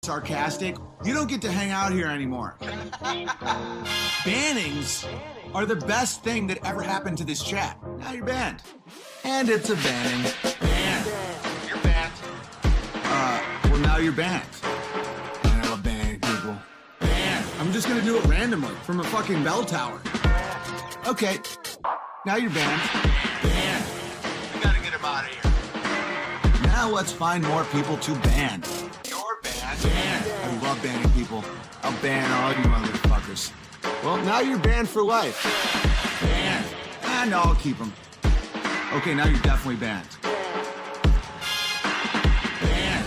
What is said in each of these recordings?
sarcastic, you don't get to hang out here anymore. Bannings are the best thing that ever happened to this chat. Now you're banned. And it's a banning. Banned. You're banned. Well, now you're banned. I love banning people. Banned. I'm just gonna do it randomly from a fucking bell tower. Okay. Now you're banned. Banned. We gotta get him out of here. Now let's find more people to ban. You're banned. Banned. I love banning people. I'll ban all you motherfuckers. Well, now you're banned for life. Banned. No, I'll keep them. Okay, now you're definitely banned. Banned.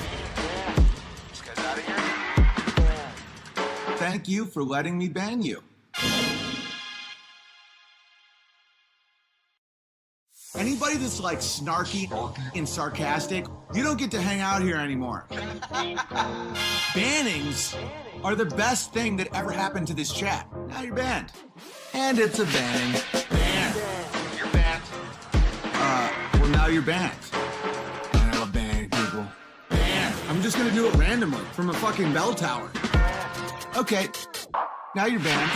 This guy's out of here. Thank you for letting me ban you. Anybody that's like snarky and sarcastic, you don't get to hang out here anymore. Bannings are the best thing that ever happened to this chat. Now you're banned. And it's a banning. Banned. You're banned. Well, now you're banned. I love banning people. Banned. I'm just gonna do it randomly from a fucking bell tower. Okay. Now you're banned.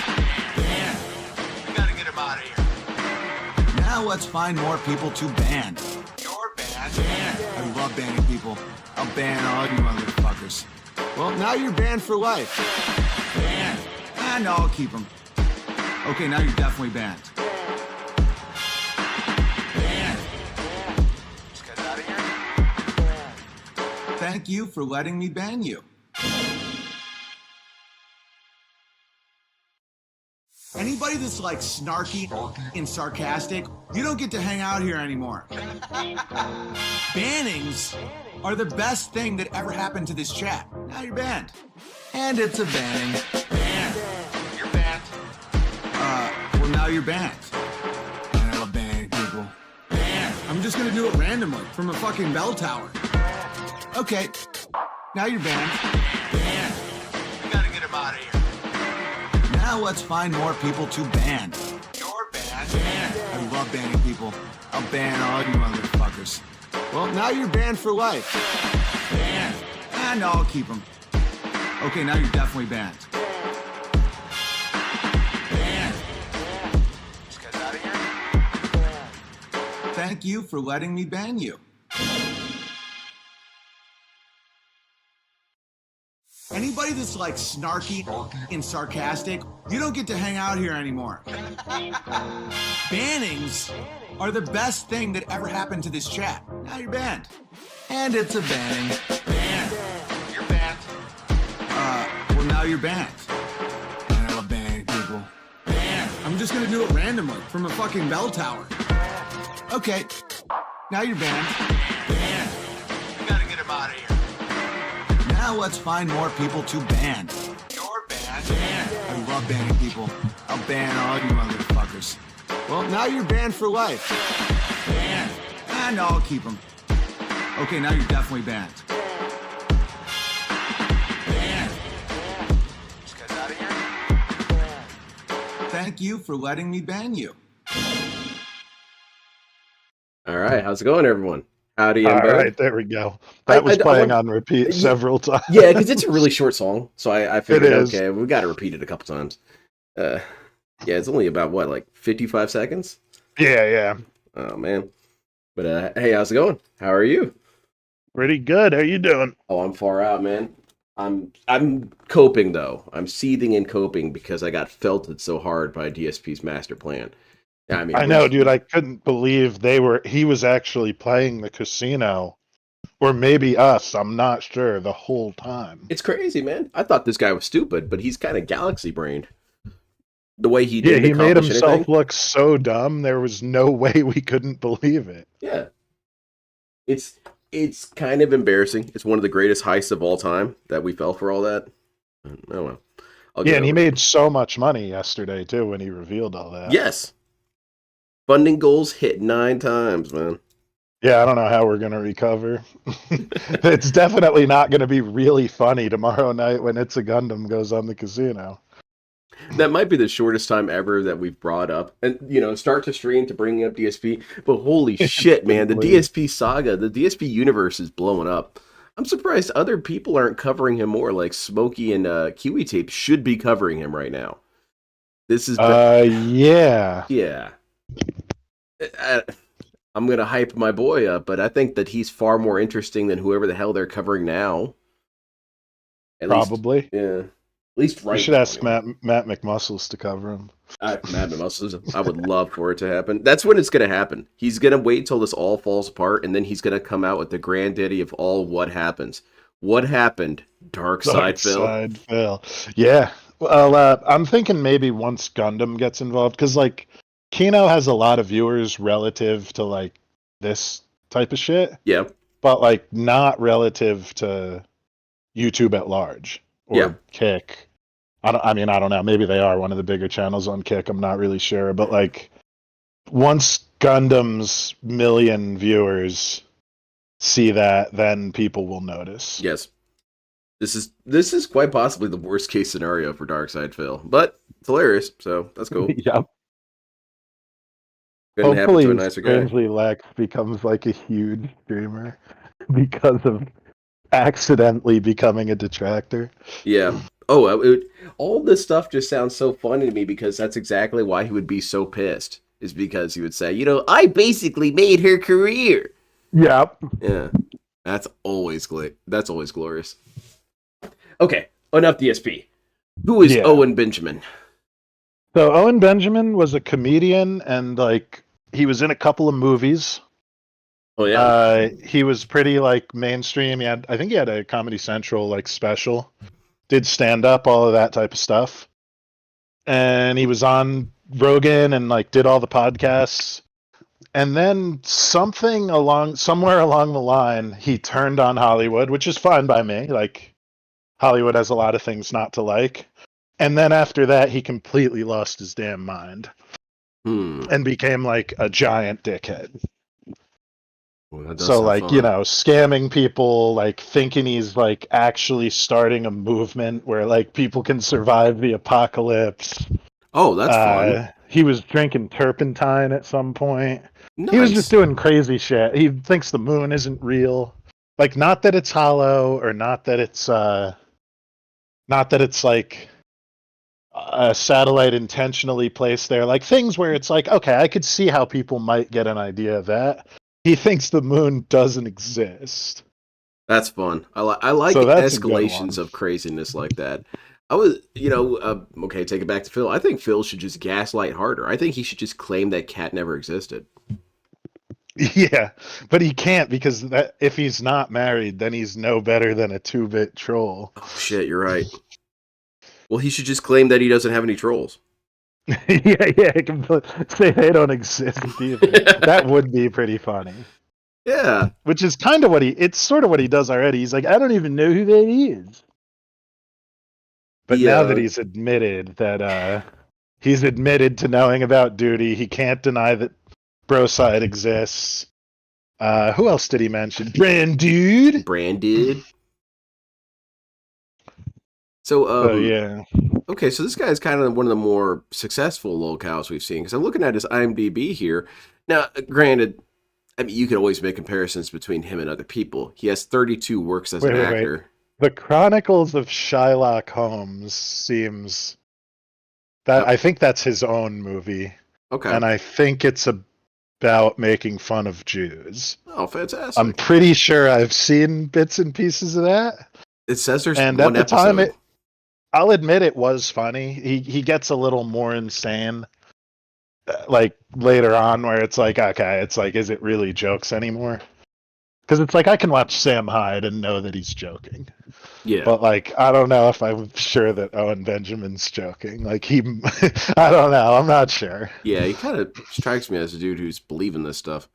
Banned. We gotta get him out of here. Now let's find more people to ban. You're banned. Banned. I love banning people. I'll ban all you motherfuckers. Well, now you're banned for life. Banned. No, I'll keep them. Okay, now you're definitely banned. Banned. This guy's out of here. Thank you for letting me ban you. Anybody that's like snarky and sarcastic, you don't get to hang out here anymore. Bannings are the best thing that ever happened to this chat. Now you're banned. And it's a banning. Banned. You're banned. Well, now you're banned. I love banning people. Banned. I'm just gonna do it randomly from a fucking bell tower. Okay. Now you're banned. Banned. We gotta get him out of here. Now let's find more people to ban. You're banned. Banned. I love banning people. I'll ban all you motherfuckers. Well, now you're banned for life. Banned. No, I'll keep them. Okay, now you're definitely banned. Banned. This guy's out of here. Thank you for letting me ban you. Anybody that's like snarky and sarcastic, you don't get to hang out here anymore. Bannings are the best thing that ever happened to this chat. Now you're banned. And it's a banning. Banned. You're banned. Well, now you're banned. I love banning people. Banned. I'm just gonna do it randomly from a fucking bell tower. Okay. Now you're banned. Banned. We gotta get him out of here. Now let's find more people to ban. You're banned. Banned. I love banning people. I'll ban all you motherfuckers. Well, now you're banned for life. Banned. No, I'll keep them. Okay, now you're definitely banned. Banned. This guy's out of here. Thank you for letting me ban you. All right, how's it going, everyone? Howdy, All Bud. right, there we go. That was playing on repeat several times. Yeah, because it's a really short song, so I figured, It is. okay, we got to repeat it a couple times. Yeah, it's only about, what, like 55 seconds? Yeah. Oh, man. But, hey, how's it going? How are you? Pretty good. How you doing? Oh, I'm far out, man. I'm coping, though. I'm seething and coping because I got felted so hard by DSP's master plan. I mean, I know, dude. I couldn't believe he was actually playing the casino, or maybe us. I'm not sure the whole time. It's crazy, man. I thought this guy was stupid, but he's kind of galaxy-brained. The way he Yeah, didn't he made accomplish himself anything. look so dumb. There was no way we couldn't believe it. Yeah. It's kind of embarrassing. It's one of the greatest heists of all time that we fell for all that. Oh, well. Yeah, and he made so much money yesterday, too, when he revealed all that. Yes. Funding goals hit 9 times, man. Yeah, I don't know how we're going to recover. It's definitely not going to be really funny tomorrow night when It's a Gundam goes on the casino. That might be the shortest time ever that we've brought up. And, start to stream to bringing up DSP. But holy shit, man. The DSP saga, the DSP universe is blowing up. I'm surprised other people aren't covering him more. Like Smokey and Kiwi Tape should be covering him right now. This is, Yeah. yeah. I, I'm gonna hype my boy up, but I think that he's far more interesting than whoever the hell they're covering now. At least, Probably. yeah. At least You right should now, ask anyway. Matt McMuscles to cover him. Madman Muscles. I would love for it to happen. That's when it's gonna happen. He's gonna wait till this all falls apart, and then he's gonna come out with the granddaddy of all what happens. What happened? Dark Dark Side Phil. Side Phil. Yeah. Well, I'm thinking maybe once Gundam gets involved, because like Kino has a lot of viewers relative to like this type of shit, Yeah, but like not relative to YouTube at large yeah. or Kick. I don't know. Maybe they are one of the bigger channels on Kick. I'm not really sure, but like once Gundam's million viewers see that, then people will notice. Yes. This is quite possibly the worst case scenario for Dark Side Phil, but it's hilarious, so that's cool. Yep. Couldn't happen to a Hopefully, nicer guy. Strangely Lex becomes like a huge streamer because of accidentally becoming a detractor. Yeah. Oh, all this stuff just sounds so funny to me because that's exactly why he would be so pissed. Is because he would say, I basically made her career. Yep. Yeah, that's always glorious. Okay, enough DSP. Who is Yeah. Owen Benjamin? So Owen Benjamin was a comedian, and like he was in a couple of movies. Oh yeah, He was pretty like mainstream. I think he had a Comedy Central like special. Did stand up, all of that type of stuff. And he was on Rogan and like did all the podcasts. And then somewhere along the line, he turned on Hollywood, which is fine by me. Like Hollywood has a lot of things not to like. And then after that, he completely lost his damn mind and became like a giant dickhead. Well, that does So sound like, fun. scamming people, like thinking he's like actually starting a movement where like people can survive the apocalypse. Oh, that's fun. He was drinking turpentine at some point. He was just Nice. doing crazy shit. He thinks the moon isn't real. Like not that it's hollow or not that it's like a satellite intentionally placed there. Like things where it's like, okay, I could see how people might get an idea of that. He thinks the moon doesn't exist. That's fun. I like So that's a good escalations one. of craziness like that. I was, okay, take it back to Phil. I think Phil should just gaslight harder. I think he should just claim that cat never existed. Yeah, but he can't because if he's not married, then he's no better than a 2-bit troll. Oh shit, you're right. Well, he should just claim that he doesn't have any trolls. Yeah, he can say they don't exist either. That would be pretty funny. Yeah. Which is kind of it's sort of what he does already. He's like, I don't even know who that is. But now that he's admitted to knowing about duty, he can't deny that Broside exists. Who else did he mention? Branded. So, yeah. okay, so this guy is kind of one of the more successful locales we've seen because I'm looking at his IMDb here. Now, granted, I mean, you can always make comparisons between him and other people. He has 32 works as an actor. Wait. The Chronicles of Shylock Holmes seems that I think that's his own movie. Okay. And I think it's about making fun of Jews. Oh, fantastic. I'm pretty sure I've seen bits and pieces of that. It says there's and one at the episode. time, I'll admit it was funny. He gets a little more insane, like later on, where it's like, okay, it's like, is it really jokes anymore? Because it's like I can watch Sam Hyde and know that he's joking. Yeah. But like, I don't know if I'm sure that Owen Benjamin's joking. Like I don't know. I'm not sure. Yeah, he kind of strikes me as a dude who's believing this stuff.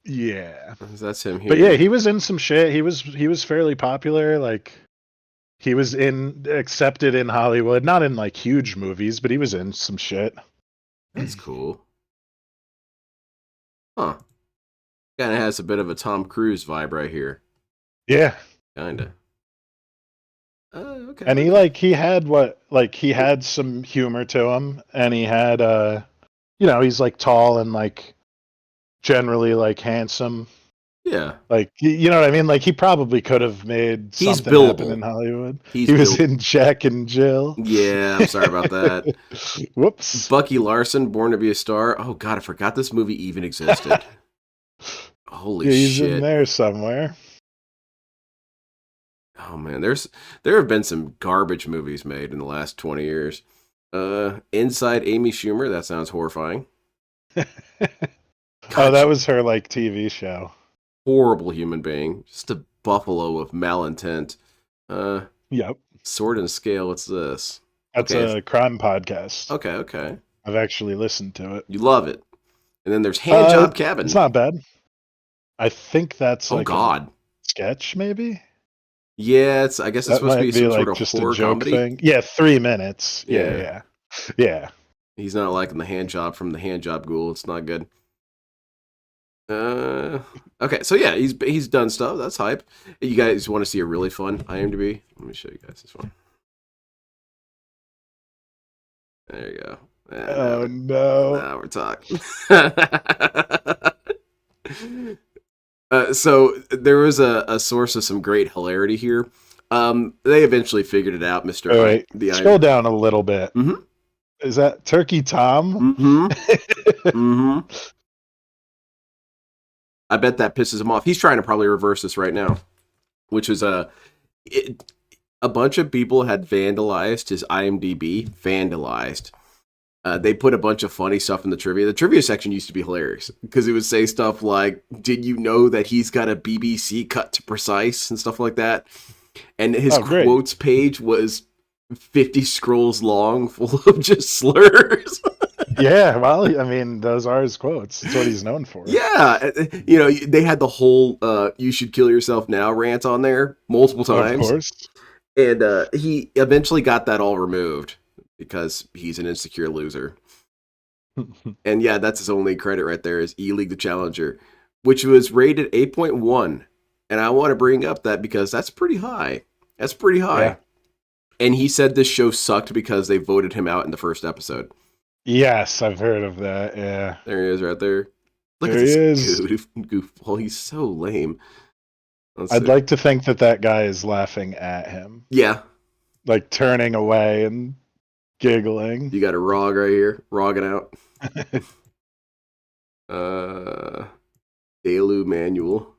Yeah. That's him here. But yeah, he was in some shit. He was fairly popular. Like he was accepted in Hollywood, not in like huge movies, but he was in some shit. That's cool. Huh. Kind of has a bit of a Tom Cruise vibe right here. Yeah. Kinda. Okay. And he had some humor to him, and he had he's like tall and like generally like handsome. Yeah. Like, you know what I mean? Like, he probably could have made He's something happen in billable. Hollywood. He's He was billable. in Jack and Jill. Yeah, I'm sorry about that. Whoops. Bucky Larson, Born to Be a Star. Oh god, I forgot this movie even existed. Holy He's in shit. there somewhere. Oh man, there have been some garbage movies made in the last 20 years. Inside Amy Schumer, that sounds horrifying. Oh, God, that was her like TV show. horrible human being. Just a buffalo of malintent. Uh, Yep. Sword and Scale, what's this? That's Okay, a crime podcast. okay. I've actually listened to it. You love it. And then there's Handjob It's Cabin. not bad. I think that's Oh like a god. sketch, maybe. Yeah, I guess it's That supposed to be might be some sort like of just a horror joke comedy. thing. Yeah, 3 minutes. Yeah, Yeah. yeah, yeah. He's not liking the hand job from the hand job ghoul. It's not good. Okay, so yeah, he's done stuff. That's hype. You guys want to see a really fun IMDb? Let me show you guys this one. There you go. Oh no. Now we're talking. So there was a source of some great hilarity here. They eventually figured it out, Mister. Oh, wait, scroll down a little bit. Mm-hmm. Is that Turkey Tom? Mm-hmm. Mm-hmm. I bet that pisses him off. He's trying to probably reverse this right now, which is a bunch of people had vandalized his IMDb. Vandalized. They put a bunch of funny stuff in the trivia. The trivia section used to be hilarious because it would say stuff like, "Did you know that he's got a BBC cut to precise?" and stuff like that. And his quotes page was 50 scrolls long, full of just slurs. Yeah, well, I mean, those are his quotes. That's what he's known for. Yeah, you know, they had the whole "you should kill yourself now" rant on there multiple times. Of course. And he eventually got that all removed because he's an insecure loser. And yeah, that's his only credit right there is E-League the Challenger, which was rated 8.1. And I want to bring up that because that's pretty high. That's pretty high. Yeah. And he said this show sucked because they voted him out in the first episode. Yes, I've heard of that. Yeah. There he is right there. Look there at this he is. goofball. He's so lame. I'd like to think that guy is laughing at him. Yeah. Like turning away and giggling. You got a Rog right here. Rogging out. Delu Manuel.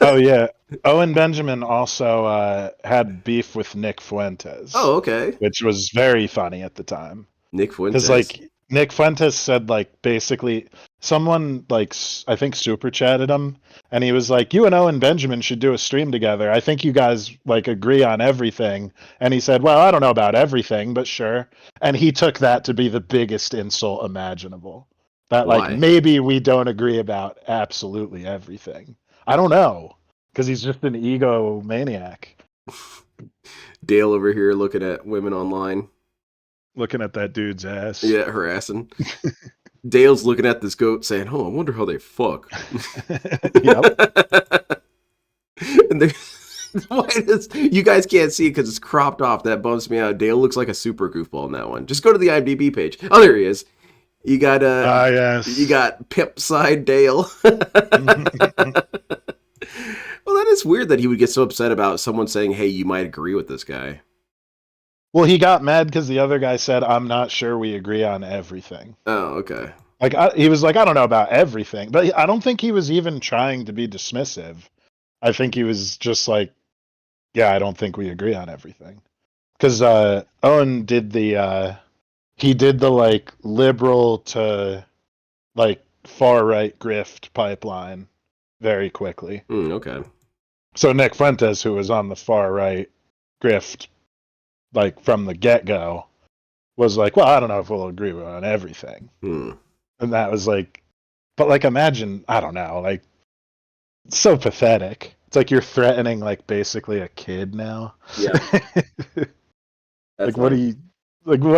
Oh yeah, Owen Benjamin also had beef with Nick Fuentes. Oh, okay. Which was very funny at the time. Nick Fuentes. Because like Nick Fuentes said, like basically someone like I think super chatted him, and he was like, "You and Owen Benjamin should do a stream together. I think you guys like agree on everything." And he said, "Well, I don't know about everything, but sure." And he took that to be the biggest insult imaginable. That like maybe we don't agree about absolutely everything. I don't know, because he's just an egomaniac. Dale over here looking at women online. Looking at that dude's ass. Yeah, harassing. Dale's looking at this goat saying, "Oh, I wonder how they fuck." Yep. And you guys can't see it because it's cropped off. That bumps me out. Dale looks like a super goofball in that one. Just go to the IMDb page. Oh, there he is. You got yes. You got Pimp Side Dale. Well, that is weird that he would get so upset about someone saying, "Hey, you might agree with this guy." Well, he got mad because the other guy said, "I'm not sure we agree on everything." Oh, okay. Like he was like, "I don't know about everything," but I don't think he was even trying to be dismissive. I think he was just like, "Yeah, I don't think we agree on everything," because Owen did the. He did the like liberal to like far right grift pipeline very quickly. Okay. So Nick Fuentes, who was on the far right grift, like from the get go, was like, "Well, I don't know if we'll agree on everything." And that was like, but like imagine, I don't know, like it's so pathetic. It's like you're threatening like basically a kid now. Yeah. Like what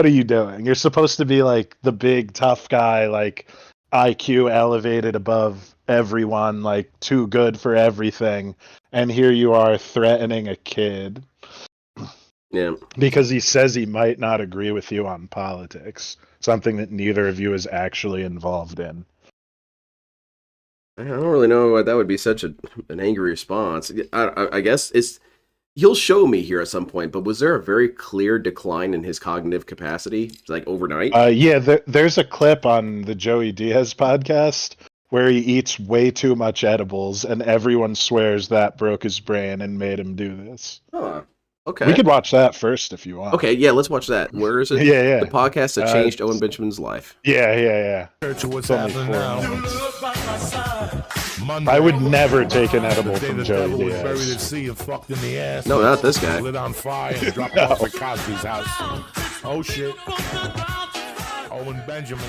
are you doing? You're supposed to be like the big tough guy, like IQ elevated above everyone, like too good for everything. And here you are threatening a kid. Yeah. Because he says he might not agree with you on politics, something that neither of you is actually involved in. I don't really know why that would be such an angry response. I guess he'll show me here at some point, but was there a very clear decline in his cognitive capacity, like overnight? Yeah, there's a clip on the Joey Diaz podcast where he eats way too much edibles, and everyone swears that broke his brain and made him do this. Huh. Okay. We could watch that first if you want. Okay, yeah, let's watch that. Where is it? Yeah. The podcast that changed Owen Benjamin's life. Yeah. What's It's only happening 4 minutes. Monday, I would never take an the edible day from the Joey devil was buried at Diaz. sea and fucked in the ass. No, not this guy. Lit on fire and dropped off at Cosby's house. Oh shit. Owen Benjamin.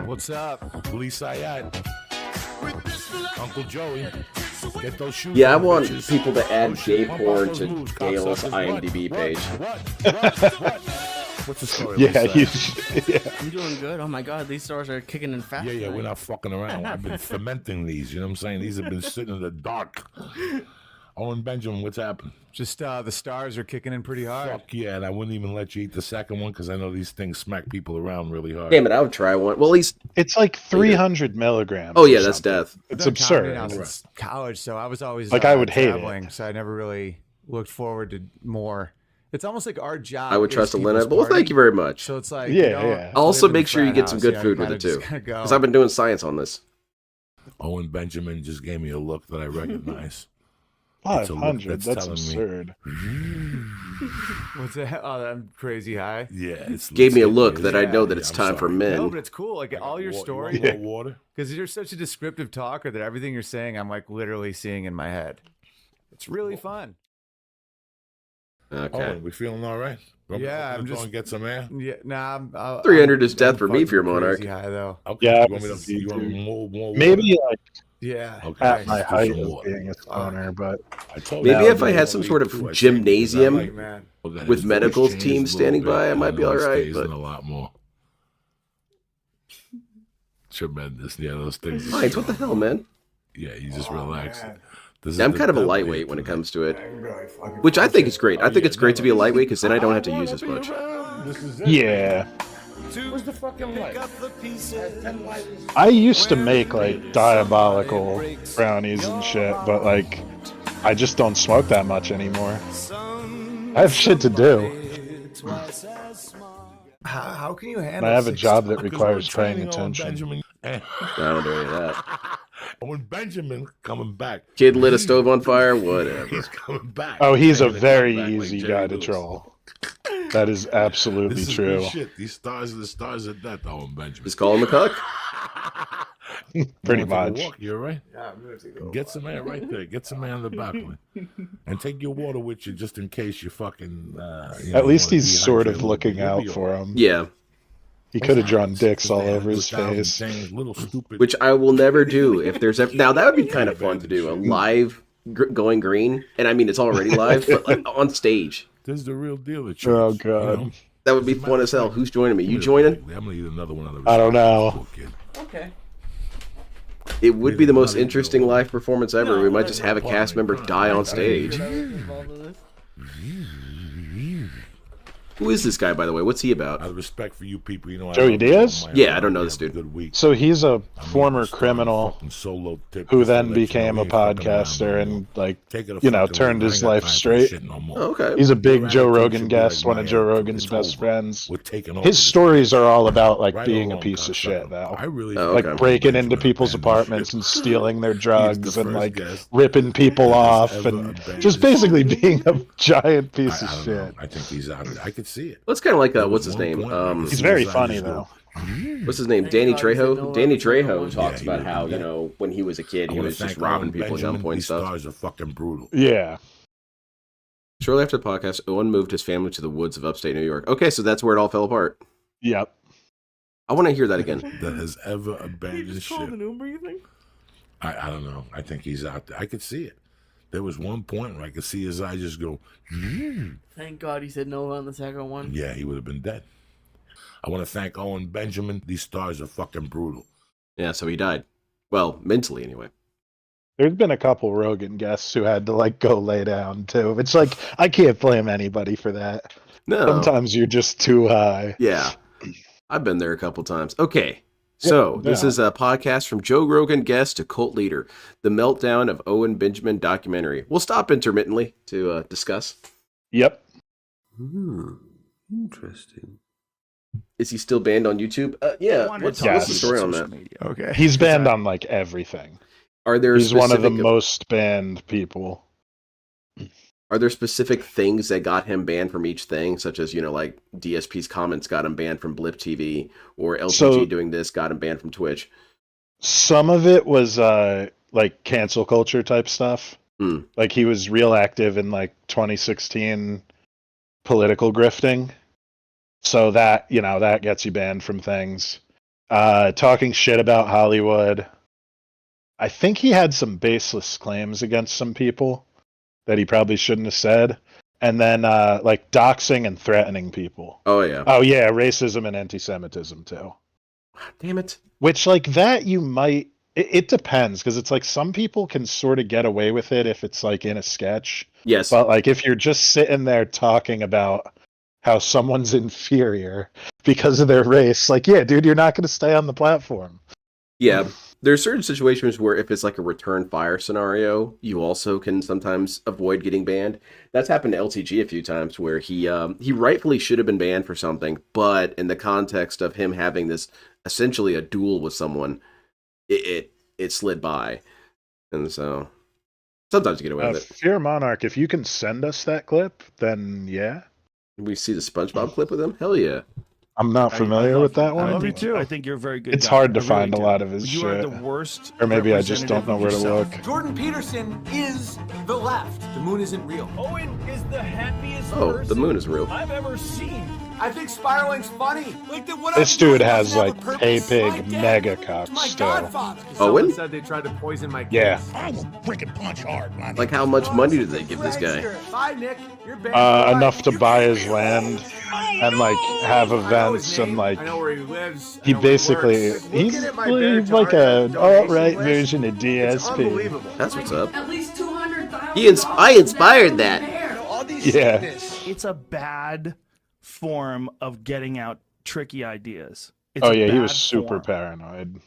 What's up? Lee Sayat. Uncle Joey. Get those shoes Yeah, I on, want bitches. people to add Oh, gay shit. Pump porn out those to moves, Gail's cocksuckers. IMDb What? page. What? What's the story? Yeah, Lisa? yeah. I'm doing good. Oh my god, these stars are kicking in fast. Yeah, we're tonight. not fucking around. I've been fermenting these, you know what I'm saying? These have been sitting in the dark. Owen Benjamin, what's happened? Just the stars are kicking in pretty hard. Fuck yeah, and I wouldn't even let you eat the second one because I know these things smack people around really hard. Damn it, I would try one. Well, at least. It's like 300 milligrams. Oh, or yeah, that's something. death. It's I've done comedy absurd. now since college, so I was always Like, I would hate it. traveling, so I never really looked forward to more. It's almost like our job. I would is trust a people's Lynette. Well, party. thank you very much. So it's like, Yeah, you don't yeah. Also, live in make a sure you frat get some house, good you food with kinda it, too. just gotta go. Because I've been doing science on this. Owen Benjamin just gave me a look that I recognize. It's a look 500. That's telling me- absurd. What's that? Oh, I'm crazy high. Yeah, it's Gave me a legit, look man. that I know that Yeah, it's I'm time for sorry. men. No, but it's cool. Like all your You stories, want more water? because you're such a descriptive talker that everything you're saying, I'm like literally seeing in my head. It's really fun. Okay. Owen, we feeling all right? Yeah, I'm going just- to get some air. Yeah, nah. 300 is death I'm for me if you're a fucking monarch. crazy high though. Okay. Yeah, You want me to, you want more water? Maybe like Yeah. Okay. at my let's do height some of water. being a stoner, but I told Maybe you. if I had some sort of I think, gymnasium because I Man. that with his medical voice changed team a little standing bit. by, I might be know all he right, stays but- in a lot more. Tremendous. Yeah, those things. Mike, what the hell, man? Yeah, you just relax. This is I'm the kind of a devil lightweight here when it today. comes to it. Which I think is great. I think it's great to be a lightweight because then I don't have to use as much. This is it. yeah. Where's the fucking light? I used to make like diabolical brownies and shit, but like I just don't smoke that much anymore. I have shit to do. How can you And handle? I have a job that Because requires we're paying training Owen attention. Benjamin. And I don't do any of that. when Benjamin coming back, Kid lit a stove on fire, whatever. he's coming back. Oh, he's a He's gonna very come back like easy Jerry guy to Lewis. troll. That is absolutely This is true. good shit. These stars are the stars of death, Owen Benjamin. Just call him a cuck. Pretty You wanna take much. a walk, you all right? Yeah, I'm gonna take a Get some air right there. Get some air on the balcony. And take your water with you just in case you fucking. At least he's dehydrated sort a of little looking bit. You'll out be for all right. him. Yeah. He could have drawn dicks all They over do his 1,000 face. things, little stupid. Which I will never do if there's ever. Now, that would be kind of fun to do. A live going green. And I mean, it's already live, but like on stage. This is the real deal. At church, Oh, you God. know? That would be fun as hell. Who's joining me? You joining? I'm gonna eat another one of those. I don't know. Kid. Okay. It would be the most interesting live performance ever. We might just have a cast member die on stage. Involved in this? Who is this guy, by the way? What's he about? Out of respect for you people, you know. Joey love Diaz? my Yeah, I heart. don't know You this have a dude. Good week. So he's a I'm former gonna start a criminal fucking solo tip who just to then let you know became we a ain't fucking around podcaster no more. and like Take it a you know fucking turned lead. I his ain't got life time for straight. shit no more. Oh, okay. He's a big Your Joe attitude Rogan should be guest, like one my of Joe attitude. Rogan's It's best over. friends. We're taking over His this stories are all about like Right being or a wrong, piece of shit cocksucker. now. I really Oh, Like okay. breaking Benjamin into people's abandoned apartments shit. and stealing their He's drugs the and first like guest ripping people that has off ever and abandoned just shit. basically being a giant piece I of don't shit. know. I think he's out. I could see it. Well, it's kind of like, There what's was his one name? point where I could He's see very his eyes funny just though. go, What's his name? Thank Danny God he said Trejo? no Danny on the second Trejo one. talks Yeah, about he how, would you do that. know, when he was a kid, I he wanna was just thank robbing Owen people at Benjamin. gunpoint and These stuff. stars are fucking brutal. Yeah. Shortly after the podcast, Owen moved his family to the woods of upstate New York. Okay, so that's where it all fell apart. Yep. I want to hear that again. That has ever Did he abandoned just call shit. an Uber, you think? I don't know. I think he's out there. I could see it. There was one point where I could see his eye just go, Thank God he said no on the second one. yeah, he would have been dead. I want to thank Owen Benjamin. These stars are fucking brutal. Yeah, so he died. Well, mentally anyway. There's been a couple Rogan guests who had to like go lay down too. It's like I can't blame anybody for that. No. Sometimes you're just too high. Yeah. I've been there a couple times. Okay. So, this Yeah. is a podcast from Joe Rogan guest to cult leader, the meltdown of Owen Benjamin documentary. We'll stop intermittently to discuss. Yep. Interesting. Is he still banned on YouTube? Yeah. What's Yes. the story on that? Okay. He's banned on like everything. Are there He's one of the specific- most banned people. Are there specific things that got him banned from each thing, such as, like DSP's comments got him banned from Blip TV, or LTG doing this got him banned from Twitch? Some of it was like cancel culture type stuff. Like he was real active in like 2016 political grifting. So that, that gets you banned from things. Talking shit about Hollywood. I think he had some baseless claims against some people that he probably shouldn't have said. And then like doxing and threatening people. Oh, yeah. Oh, yeah, racism and anti-Semitism too. Damn it. Which, like, that you might... It depends, because it's like some people can sort of get away with it if it's like in a sketch. Yes. But like if you're just sitting there talking about how someone's inferior because of their race, like, yeah, dude, you're not going to stay on the platform. Yeah. There's certain situations where if it's like a return fire scenario, you also can sometimes avoid getting banned. That's happened to LTG a few times where he rightfully should have been banned for something, but in the context of him having this essentially a duel with someone, it slid by. And so sometimes you get away with it. Fear Monarch, if you can send us that clip, then yeah. We see the SpongeBob clip with him? Hell yeah. I'm not familiar with that one. I love you too. I think you're a very good. It's guy. hard to I really find a do. lot of his You shit. are the worst. Or maybe I just don't know where to representative look. Jordan Peterson is the left. The moon isn't real. Owen is the happiest Oh, person the moon is real. I've ever seen. I think spiraling's funny. Like what This I'm doing dude has doesn't have like a purpose. pay My pig dad, mega cock my still. godfather. Owen? Said they tried to poison my kids. Yeah. I will freaking punch hard, man. Like how much money did they give this guy? Bye, Nick. You're banned. Enough to buy his land and like have I know his events and name. like I know where he lives. I he know where basically works. he's at my bare like a donation alt-right list. version of It's DSP. unbelievable. That's what's up. At least 200,000. I inspired that. All these Yeah. sickness. It's a bad form of getting out tricky ideas. It's Oh a yeah, he bad was super form. paranoid.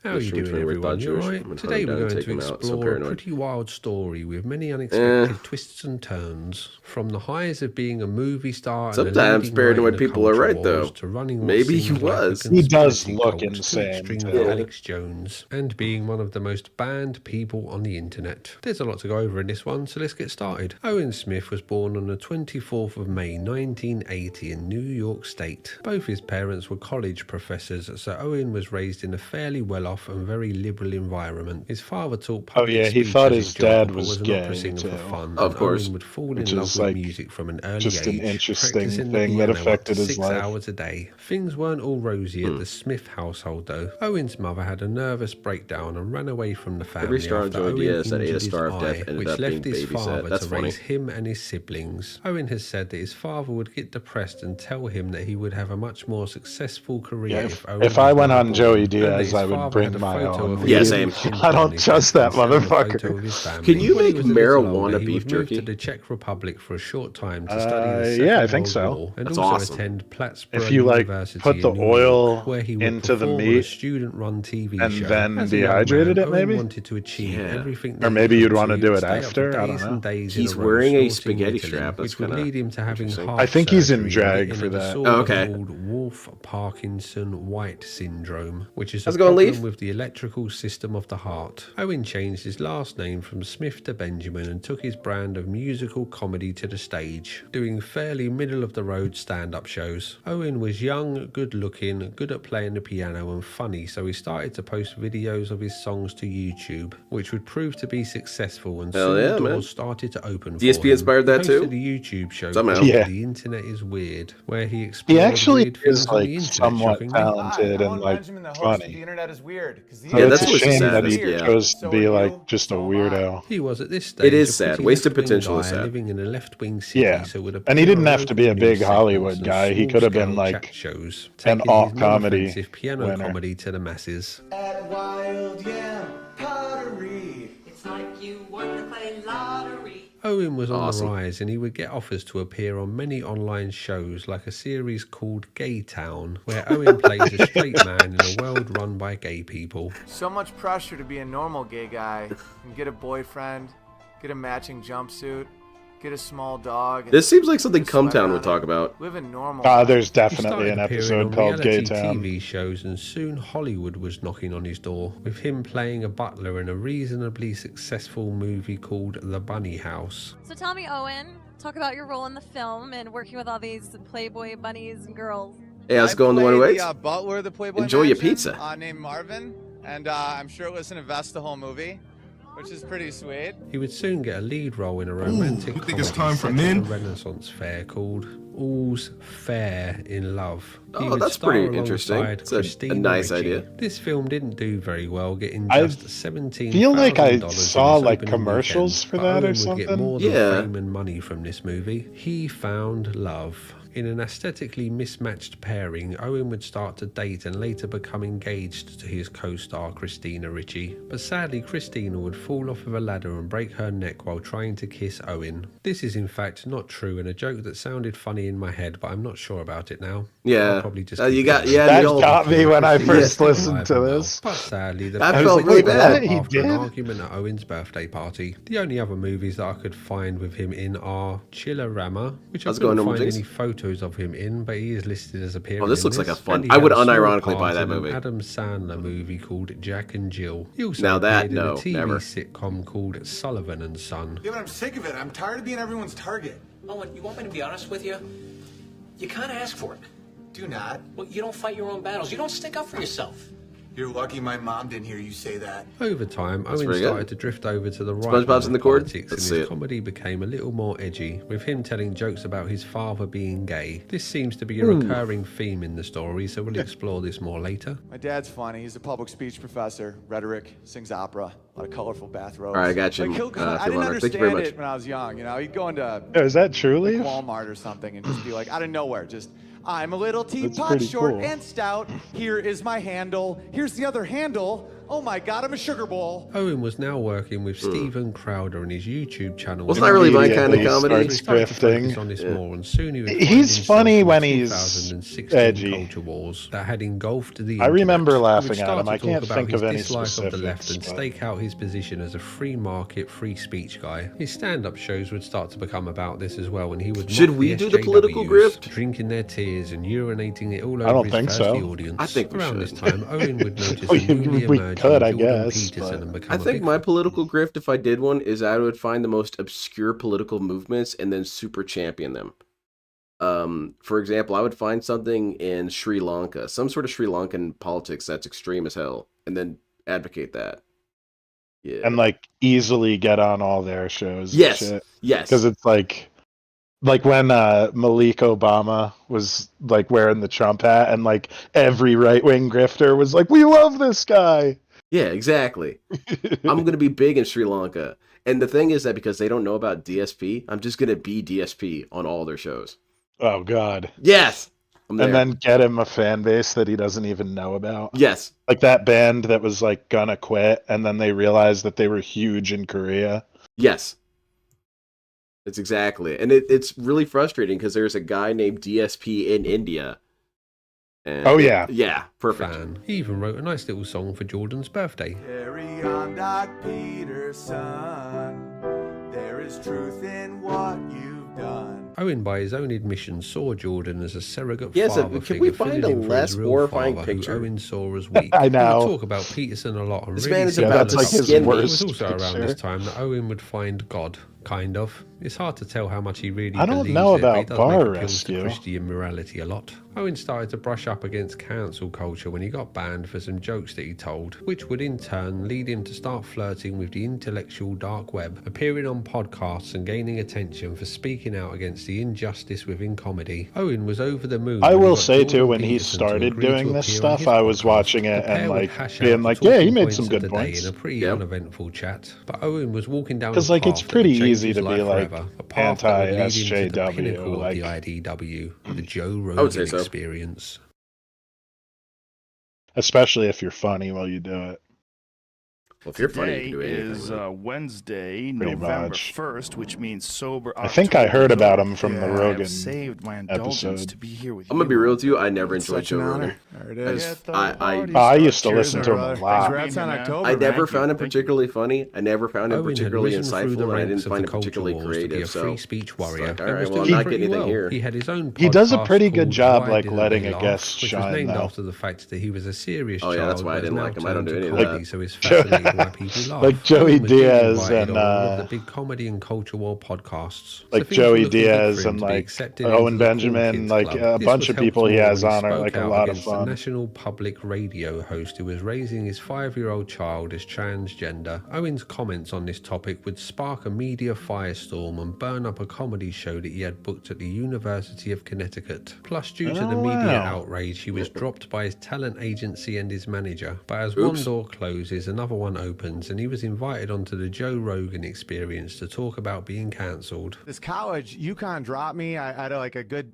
How are you Mushroom's doing, very everyone? bad You all Jewish. right? I'm gonna Today hunt him we're down and going to take him out. So explore a paranoid. pretty wild story with many unexpected twists and turns. From the highs of being a movie star and Sometimes a leading paranoid light in the people are culture right, wars though. to running what Maybe he seemed like a was. He does conspiracy look cult to insane, extreme too. with Alex Jones, and being one of the most banned people on the internet. There's a lot to go over in this one, so let's get started. Owen Smith was born on the 24th of May 1980 in New York State. Both his parents were college professors, so Owen was raised in a fairly well-off and very liberal environment. His father taught public Oh, yeah, he speech thought as his a job, dad but was an gay, opera singer too. for fun. Of and course. Owen would fall Which in love is, with like, music from an early just an age, interesting practicing the thing that piano up affected to his 6 life. hours a day. Things weren't all rosy at the Smith household, though. Owen's mother had a nervous breakdown and ran away from the family Every star after Joey Owen Diaz that ate a injured his star of death eye, ended which up left being his babysat. father That's to funny. raise him and his siblings. Owen has said that his father would get depressed and tell him that he would have a much more successful career Yeah, if Owen if I was went never on born, Joey and that Diaz, his I would father bring had a my photo own. of him Yeah, with same. his I don't tonic trust that and a photo motherfucker. of his family. Can you When he make was a little marijuana older, he beef would move jerky? to the Czech Republic for a short time to study the Yeah, Second I think World so. War, and That's also awesome. attend Plattsburgh If you like University put the in New oil York, where he would into the perform on a meat student-run TV and show. then As a young dehydrated man, it, maybe? Owen wanted to achieve Yeah. everything Or that maybe he you'd could, wanna so do he'd it stay up for after? I don't days and know. days in He's a row wearing a snorting spaghetti Ritalin, strap. That's which would kinda lead him to having interesting. heart I think he's in surgery and drag getting for a that. disorder Oh, okay. called Wolff-Parkinson-White syndrome, which is a How's it going, problem Leaf? with the electrical system of the heart. Owen changed his last name from Smith to Benjamin and took his brand of musical comedy to the stage, doing fairly middle-of-the-road stand-up shows. Owen was young, good-looking, good at playing the piano and funny, so he started to post videos of his songs to YouTube, which would prove to be successful, and Hell soon yeah, doors man. started to open for DSP him. inspired that He hosted too? a YouTube show Somehow. called Yeah. The Internet is Weird, where he explored He actually weird things is on the like internet, somewhat shockingly. talented and like Benjamin, the host of The funny. Internet is Weird. 'Cause the So Yeah, it's that's a what's shame sad that is- he yeah. chose to So be are like you, just a so am I. weirdo. He was at this stage It is a sad. pretty Wasted left-wing potential is guy sad. living in a left-wing city, Yeah. so would And he appear didn't on have to be a local big news Hollywood segments guy. and He could have been, small-scale like, chat shows, an taking alt his comedy non-offensive piano winner. comedy to the masses. At Wild Yam Pottery. It's like you won the play lottery. Owen was on Awesome. the rise, and he would get offers to appear on many online shows like a series called Gay Town, where Owen plays a straight man in a world run by gay people. So much pressure to be a normal gay guy and get a boyfriend, get a matching jumpsuit, get a small dog. And This seems like something put a sweater Cumtown on would it. talk about. Live a normal There's He definitely started an appearing episode on called Gay reality Town. TV shows, and soon Hollywood was knocking on his door, with him playing a butler in a reasonably successful movie called The Bunny House. So tell me, Owen, talk about your role in the film and working with all these Playboy bunnies and girls. Hey, how's it going, the one who waits? Butler, the Playboy Enjoy your Mansion, pizza. named Marvin, and I'm shirtless and invest the whole movie, which is pretty sweet. He would soon get a lead role in a romantic you think it's comedy time for set men? at a Renaissance fair called All's Fair in Love. He Oh, would that's star pretty interesting. alongside It's a Christina nice Ricci. idea. This film didn't do very well, getting I just $17,000 feel like I in saw, its like, opening commercials weekend, for but that or Owen would something. get more than Yeah. fame and money from this movie. He found love. In an aesthetically mismatched pairing, Owen would start to date and later become engaged to his co-star Christina Ricci. But sadly, Christina would fall off of a ladder and break her neck while trying to kiss Owen. This is in fact not true, and a joke that sounded funny in my head, but I'm not sure about it now. Yeah. I'll probably just You keep got going. yeah. That the old- got me when I first Yeah. listened to Alive and this. well. But sadly, the I film felt was really broken bad. up He after an did? argument at Owen's birthday party. The only other movies that I could find with him in are Chillerama, which I How's it going, couldn't Normal find Jinx? any photos of him in, but he is listed as appearing. Oh, this in looks like a fun- And he I would had a small unironically buy part that in an movie. Adam Sandler movie called Jack and Jill. He also Now that, appeared no, in a TV never. sitcom called Sullivan and Son. Yeah, but I'm sick of it. I'm tired of being everyone's target. Owen, you want me to be honest with you? You kind of ask for it. Do not. Well, you don't fight your own battles. You don't stick up for yourself. You're lucky my mom didn't hear you say that. Over time, That's Owen pretty good. started to drift over to the right SpongeBob's wing in the of cord? politics, Let's and see his it. comedy became a little more edgy, with him telling jokes about his father being gay. This seems to be a recurring theme in the story, so we'll explore this more later. My dad's funny. He's a public speech professor, rhetoric, sings opera, a lot of colorful bathrobes. All right, I got you, Like, he'll go, I Phil didn't Hunter. Thank you very understand much. it when I was young. You know, he'd go into Oh, is that truly? Walmart or something and just be like, out of nowhere, just, I'm a little That's teapot, pretty short cool. and stout. Here is my handle. Here's the other handle. Oh my God, I'm a sugar bowl. Owen was now working with Steven Crowder and his YouTube channel. Wasn't that really my kind of Immediately comedy? starts He started to focus grifting. on this Yeah. more, and soon he would He's find himself funny in when the he's 2016 edgy. culture wars that had engulfed the I remember internet. laughing He would at start him. to I talk can't about think his of any dislike of the left specifics, and but- stake out his position as a free market, free speech guy. His stand-up shows would start to become about this as well, and he would Should mock we do the political SJWs, grift? drinking their tears and urinating it all I over don't his think thirsty so. audience. I think we Around should. this time, Owen would notice We- a newly we emerging could, I Jordan guess, Peterson but- and become I a think big my political grift, if I did one, is I would find the most obscure political movements and then super champion them. For example, I would find something in Sri Lanka, some sort of Sri Lankan politics that's extreme as hell, and then advocate that. Yeah. And like easily get on all their shows. Yes. Yes. Because it's like when Malik Obama was like wearing the Trump hat, and like every right wing grifter was like, "We love this guy." Yeah, exactly. I'm going to be big in Sri Lanka. And the thing is that because they don't know about DSP, I'm just going to be DSP on all their shows. Oh God. Yes. I'm there. And then get him a fan base that he doesn't even know about. Yes. Like that band that was like gonna quit, and then they realized that they were huge in Korea. Yes. It's exactly. And it's really frustrating because there's a guy named DSP in India. And Oh, yeah. Yeah, perfect. fan. He even wrote a nice little song for Jordan's birthday. Carry on, Doc Peterson. There is truth in what you've done. Owen, by his own admission, saw Jordan as a surrogate Yes, father can figure, we find filling a in for less his real horrifying father, picture? who Owen saw as weak. I know. He would talk about Peterson a lot. And This really man is see about how that's like his it was worst also around picture. this time that Owen would find God. Kind of. It's hard to tell how much he really I don't believes know it, but he about does Bar make appeals Rescue. to Christian morality a lot. Owen started to brush up against cancel culture when he got banned for some jokes that he told, which would in turn lead him to start flirting with the intellectual dark web, appearing on podcasts and gaining attention for speaking out against the injustice within comedy. Owen was over the moon. I when he will got say Jordan too, when he Peterson to started agree to doing this appear on stuff, his I was podcast. watching it The pair and would like hash being out the like, yeah, he talking made points some of good the day points. in a pretty Yep. uneventful chat. But Owen was walking down 'Cause, a like, it's path that pretty would change easy his to be, life like, forever. A path that would lead him to the anti-SJW, pinnacle of like- the IDW, the Joe I would say Rogan so. experience. Especially if you're funny while you do it. Well, if you're funny, you Today can do anything. is Wednesday, Pretty November much. 1st, which means sober. I think I heard October. about him from the I Rogan have saved my indulgence episode. to be here with I'm you. gonna be real with you. I never It's enjoyed such an Joe Rogan. honor. There it I is. just- Get the party I used to started. listen to him a brother. lot. Congrats on October. I never Thank found you. him particularly funny. I never found him Owen had particularly risen through insightful, the and I ranks didn't of find the him culture particularly wars to be creative. a So free speech warrior. it's like, all and right, was well, I'm doing not pretty getting anything well. here. He had his own He does a podcast pretty good called job, Why like, Didn't letting They a Laugh, guest which shine, was named though. after the fact that he was a serious Oh, child. yeah, that's why I but didn't has like now him. I don't turned do to any of comedy, that. so he's fascinating why people laugh. Like Joey Owen was being Diaz invited and, on all of the big comedy and culture war podcasts. like so things were Joey looking good Diaz for him and to be like accepted Owen into the cool Benjamin, kids like club. a This bunch was of helped people he more has when on are spoke like a out lot of against the fun. national public radio host who was raising his 5-year-old child as transgender. Owen's comments on this topic would spark a media firestorm and burn up a comedy show that he had booked at the University of Connecticut. Plus, due to the Oh, media wow. outrage, he was dropped by his talent agency and his manager. But as Oops. one door closes, another one opens, and he was invited onto the Joe Rogan Experience to talk about being cancelled. This college, UConn dropped me. I had like a good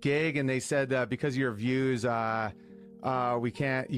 gig, and they said because of your views, you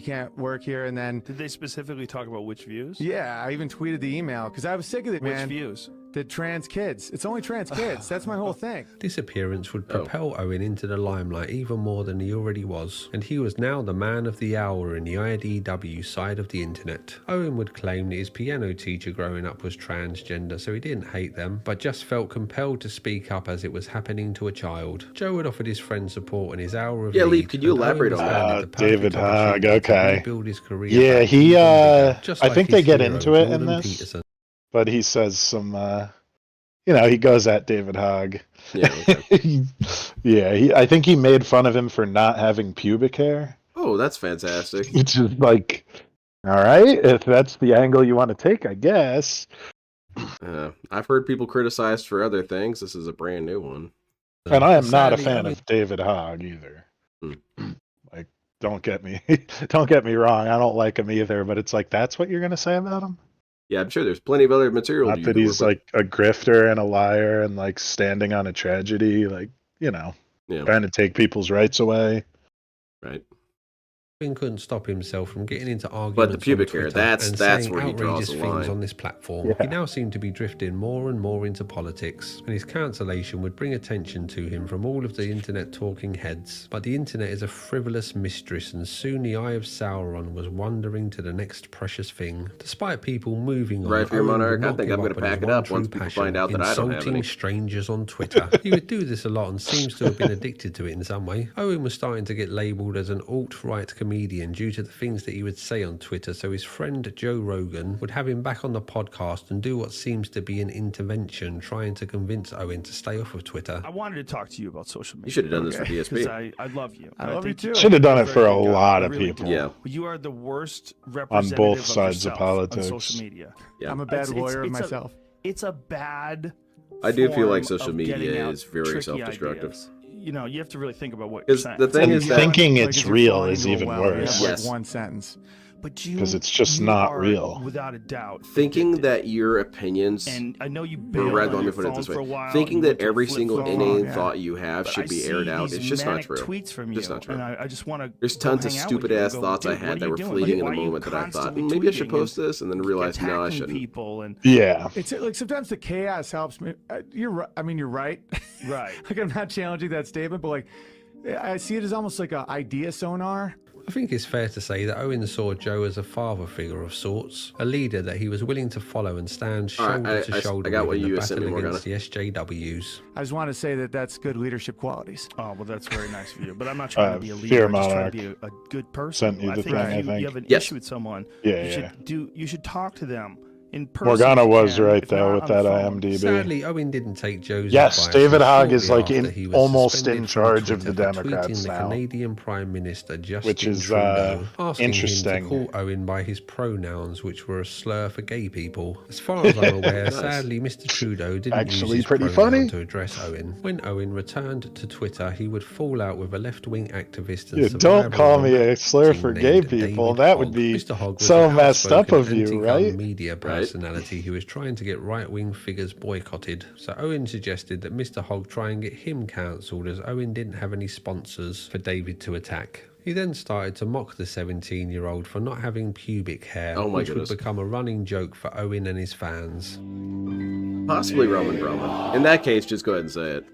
can't work here. And then Did they specifically talk about which views? yeah, I even tweeted the email because I was sick of it, Which man. views? The trans kids. It's only trans kids. That's my whole thing. This appearance would propel Owen into the limelight even more than he already was, and he was now the man of the hour in the IDW side of the internet. Owen would claim that his piano teacher growing up was transgender, so he didn't hate them, but just felt compelled to speak up as it was happening to a child. Joe had offered his friend support in his hour of Yeah, need, Leaf, could you and Owen elaborate was on that? handed the perfect David Hogg, opportunity to okay. rebuild his career Yeah, back he, even bigger, just I like think his they get hero, into it in Jordan this. Peterson. But he says some, he goes at David Hogg. Yeah, okay. Yeah, I think he made fun of him for not having pubic hair. Oh, that's fantastic. Which is like, all right, if that's the angle you want to take, I guess. I've heard people criticized for other things. This is a brand new one. And I am not a Sadly, fan Owen- of David Hogg either. Hmm. Like, don't get me wrong. I don't like him either. But it's like, that's what you're gonna say about him? Yeah, I'm sure there's plenty of other material. Not you that could he's work like a grifter and a liar and like standing on a tragedy, like, Yeah. trying to take people's rights away. with. Right. Owen couldn't stop himself from getting into arguments the pubic on hair, Twitter that's and saying where he draws outrageous the things line. on this platform. Yeah. He now seemed to be drifting more and more into politics, and his cancellation would bring attention to him from all of the internet talking heads. But the internet is a frivolous mistress, and soon the Eye of Sauron was wandering to the next precious thing. Despite people moving on, Right for your Owen would monarch, I not think give I'm gonna up on his pack it one up true once people passion, find out that I don't have insulting any. strangers on Twitter. He would do this a lot and seems to have been addicted to it in some way. Owen was starting to get labelled as an alt-right comedian due to the things that he would say on Twitter, so his friend Joe Rogan would have him back on the podcast and do what seems to be an intervention, trying to convince Owen to stay off of Twitter. I wanted to talk to you about social media. You should have done this for Because DSP. I love you. I love you think too. Should have done you're it a for very a good guy. lot I of really people. do. Yeah. You are the worst On representative both sides of yourself politics. on social media. Yeah. I'm a bad It's- lawyer of it's a- myself. It's a bad. I do feel like form social of media getting out is very tricky self-destructive. ideas. You have to really think about what you're 'Cause saying. the thing And is that thinking Like, it's if you real fall is into a even well, you have, worse. like, Yes. one sentence. But you, 'Cause it's just you not are, real. without a doubt. thinking addicted. that your opinions, And I know you or bailed rather, on let me your put it phone this for a way, while, thinking you that went to a every flip single phone, inane yeah. thought you have But should I be see aired out, these it's just not manic true. tweets from Just you, not true. and I just want to. There's tons of stupid ass thoughts I had that were fleeting in the moment that I thought, maybe I should post this, and then realized, no, I shouldn't. People and Yeah. It's like sometimes the chaos helps me. You're right. I mean, you're right. right. Like, I'm not challenging that statement, but like, I see it as almost like an idea sonar. I think it's fair to say that Owen saw Joe as a father figure of sorts, a leader that he was willing to follow and stand All right, shoulder to shoulder I got with what in the you sent battle me, against the SJWs. I just want to say that that's good leadership qualities. Oh well, that's very nice of you. But I'm not trying to be a leader. Fear I'm just trying Monarch to be a good person. sent you I the think thing, if I you, think. you have an Yes. issue with someone, Yeah, you should talk to them in person. Morgana if you was can, right if though not with on the that phone. IMDb. Sadly, Owen didn't take Joe's Yes, advice, David and Hogg is shortly like after, he was almost suspended in from charge of Twitter the for tweeting Democrats the now. Canadian Prime Minister Justin Which is, Trudeau, asking interesting. him to call Owen by his pronouns, which were a slur for gay people. As far as I'm aware, Nice. sadly, Mr. Trudeau didn't Actually use his pretty pronoun funny. to address Owen. When Owen returned to Twitter, he would fall out with a left-wing activist and Dude, don't survivor call of me a slur team for named gay people. David That would Hogg. be Mr. Hogg was so an messed up outspoken of you, anti-gun right? media personality who was trying to get right-wing figures boycotted. So Owen suggested that Mr. Hogg try and get him cancelled, as Owen didn't have any sponsors for David to attack. He then started to mock the 17-year-old for not having pubic hair, Oh my which goodness. would become a running joke for Owen and his fans. Possibly Roman Roman. In that case, just go ahead and say it.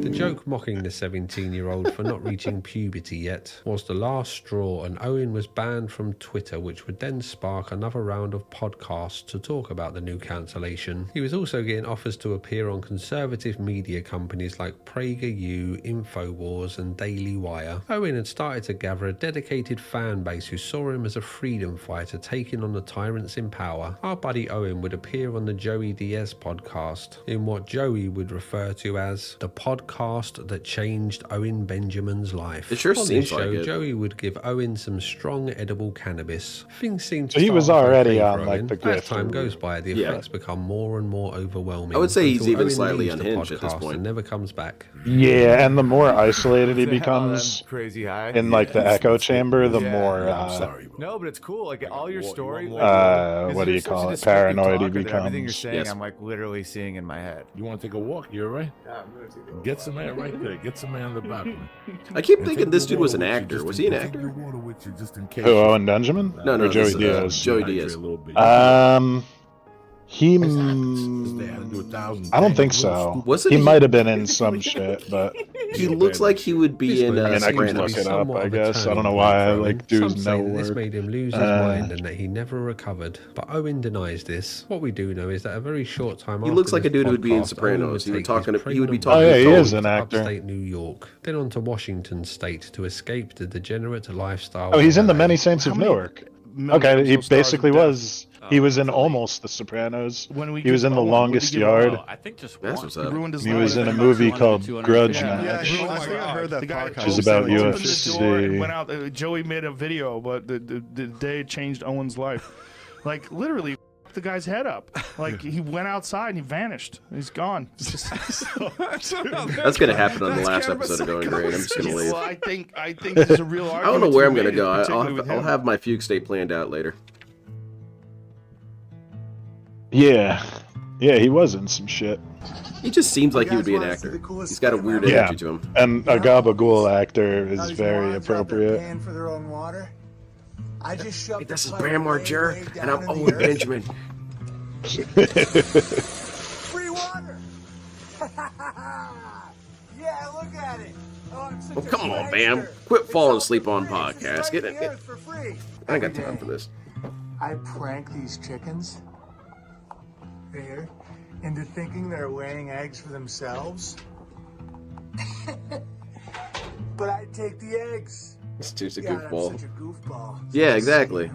The joke mocking the 17-year-old for not reaching puberty yet was the last straw, and Owen was banned from Twitter, which would then spark another round of podcasts to talk about the new cancellation. He was also getting offers to appear on conservative media companies like PragerU, InfoWars and Daily Wire. Owen had started to gather a dedicated fan base who saw him as a freedom fighter taking on the tyrants in power. Our buddy Owen would appear on the Joey Diaz podcast in what Joey would refer to as the podcast that changed Owen Benjamin's life. It sure On seems this show, like it. Joey would give Owen some strong edible cannabis. Things seem to So he start was off already okay on, for like, Owen. the As grift time or goes by, the Yeah. effects become more and more overwhelming. I would say he's until even Owen slightly leaves the unhinged at this podcast point. and never comes back. Yeah, and the more isolated he Is it- oh, becomes that's crazy high. in like the echo chamber, the Yeah. more I'm sorry, bro. No, but it's cool. Like all your story. want Like, more? 'cause what do you're you such call a it? descriptive Paranoid he talker that Everything you're becomes. saying, Yes. I'm like literally seeing in my head. You want to take a walk? You're right. Get some air right there. Get some air in the balcony. I keep And thinking take this your dude was water an with you actor. just Was in- he an take actor? your water with you just in case. Who, Owen Benjamin? No, or Joey this is, Diaz? Joey Dehydrate Diaz. a little bit. He. They had to do 1,000 I don't things. think so. Wasn't He he- might have been in some shit, but He looks like he would be in This I mean, I can seems to look be it up, somewhat I of a guess. I don't turning know why point I for Owen. like do Some say no that this work. made him lose his mind and that he never recovered. But Owen denies this. What we do know is that a very short time He after looks like this a dude who would be in podcast, Sopranos. Owen would He would take talking- his he would be pregnant talking Oh, yeah, wife he is to an actor. upstate New York, then on to Washington State to escape the degenerate lifestyle. Oh, he's of in the LA. Many Saints of How many Newark. millions Okay, he of stars basically of death? was. He was in almost The Sopranos. When we He was give in The Owen, what did Longest we give Yard. Owen? I think just That's one. what's He up. ruined his He life. was in a About movie 200, called 250. Grudge Yeah, Match. yeah, I think I heard that the guy podcast. Which is about opened the UFC. door and went out. Joey made a video, but the day it changed Owen's life. Like literally, the guy's head up. Like he went outside and he vanished. He's gone. That's gonna happen on the last episode of Going Green. I'm just gonna leave. Well, I think there's a real argument. I don't know where to I'm be gonna made, go. particularly with I'll him. have my fugue state planned out later. Yeah. Yeah, he was in some shit. He just seems like he would be an actor. He's got a weird Yeah. energy to him. And a Gabagool actor is very appropriate. For their own water. I just shoved This is the Bram pipe Margera, way and down I'm in the Owen earth. Benjamin. Free water. Yeah, look at it. Oh, I'm such Well, a come on, prankster. Bam. Quit falling It's asleep all on for free. It's just podcasts. right Get in it. the earth for free. I ain't got Every time day. for this. I prank these chickens here into thinking they're laying eggs for themselves. But I take the eggs. This dude's a God, I'm goofball. such a goofball. Yeah, exactly.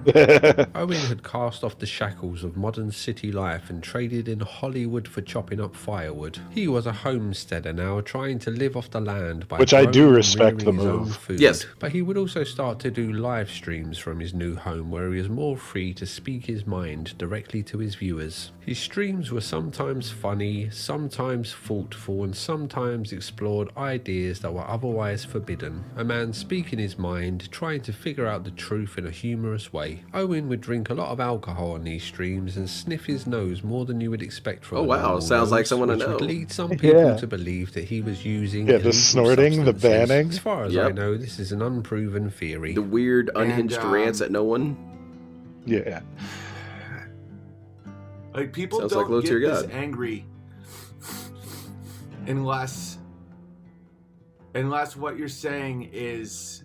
Owen had cast off the shackles of modern city life and traded in Hollywood for chopping up firewood. He was a homesteader now, trying to live off the land by Which I do growing and respect rearing the his own move. food. Yes. But he would also start to do live streams from his new home where he was more free to speak his mind directly to his viewers. His streams were sometimes funny, sometimes thoughtful, and sometimes explored ideas that were otherwise forbidden. A man speaking his mind, trying to figure out the truth in a humorous way. Owen would drink a lot of alcohol on these streams and sniff his nose more than you would expect from Oh, a wow, normal sounds like nose, someone I which would know. lead some people Yeah. to believe that he was using Yeah, the illegal snorting, the substances. banning. As far as Yep. I know, this is an unproven theory. The weird, unhinged rants at no one. Yeah. Like people Sounds like don't low get tier this God. angry unless what you're saying is,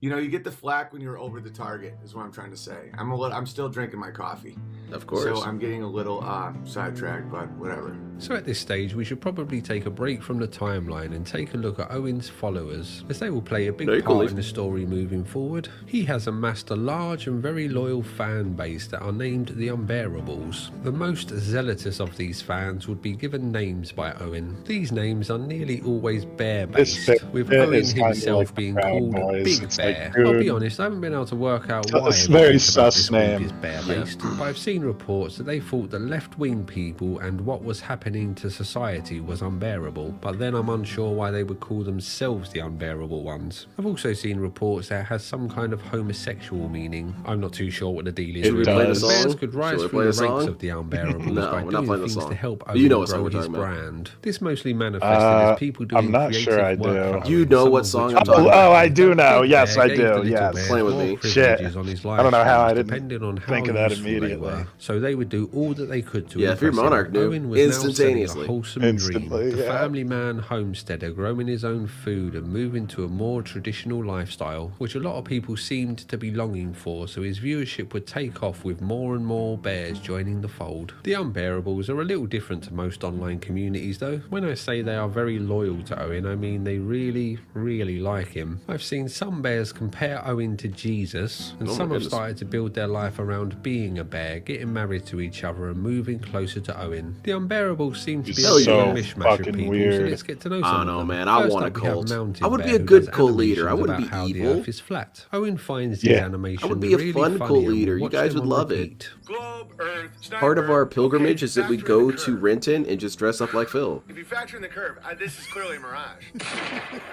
you know, you get the flack when you're over the target. Is what I'm trying to say. I'm still drinking my coffee. Of course. So I'm getting a little sidetracked, but whatever. So at this stage, we should probably take a break from the timeline and take a look at Owen's followers, as they will play a big Very cool. part in the story moving forward. He has amassed a large and very loyal fan base that are named the Unbearables. The most zealotous of these fans would be given names by Owen. These names are nearly always bear-based, This bit with is Owen kind of himself like being Proud called Boys. Big It's Bear, Bear. I'll be dude. honest, I haven't been able to work out why It's a everything very about sus this week name. is bear-based, but I've seen reports that they thought that left-wing people and what was happening to society was unbearable, but then I'm unsure why they would call themselves the unbearable ones. I've also seen reports that it has some kind of homosexual meaning. I'm not too sure what the deal is. Should we really. play the The song? Bears could rise Should we through play the the ranks song? of the unbearables No, by we're not doing playing the things song. to help You know Owen what song grow we're his talking about. brand. This mostly manifested as people doing I'm not creative sure I work for do. You Owen, know some what of song which I'm are talking Oh, about. I do know. Big Yes, Bear I gave the do. little Yes. bears Playing with more me. privileges Shit. on his I don't know live how I streams, didn't depending on how think of that useful they immediately. were. So they would do all that they could to Yeah, if your impress monarch him. knew, Owen was now selling a instantaneously. wholesome Instantly, dream. The yeah. family man homesteader, growing his own food and moving to a more traditional lifestyle, which a lot of people seemed to be longing for, so his viewership would take off with more and more bears joining the fold. The Unbearables are a little different to most online communities though. When I say they are very loyal to Owen, I mean they really, really like him. I've seen some bears compare Owen to Jesus, and Oh my some have goodness. started to build their life around being a bear, getting married to each other and moving closer to Owen. The Unbearables seem to be It's a so real mishmash of fucking people, so weird. let's get to know I some know, of them. man. I First want a up, we have cult. Mountain I would be Bear, a who good does cult leader. I animations wouldn't about be how evil. the earth is flat. Owen finds these Yeah. animations I would be a really fun funny cult and will leader. You watch guys them would on love it. repeat. Globe, Earth, sniper. Part of our pilgrimage Okay, is that we factor in go the to curve. Renton and just dress up like Phil. If you factor in the curve, this is clearly a mirage.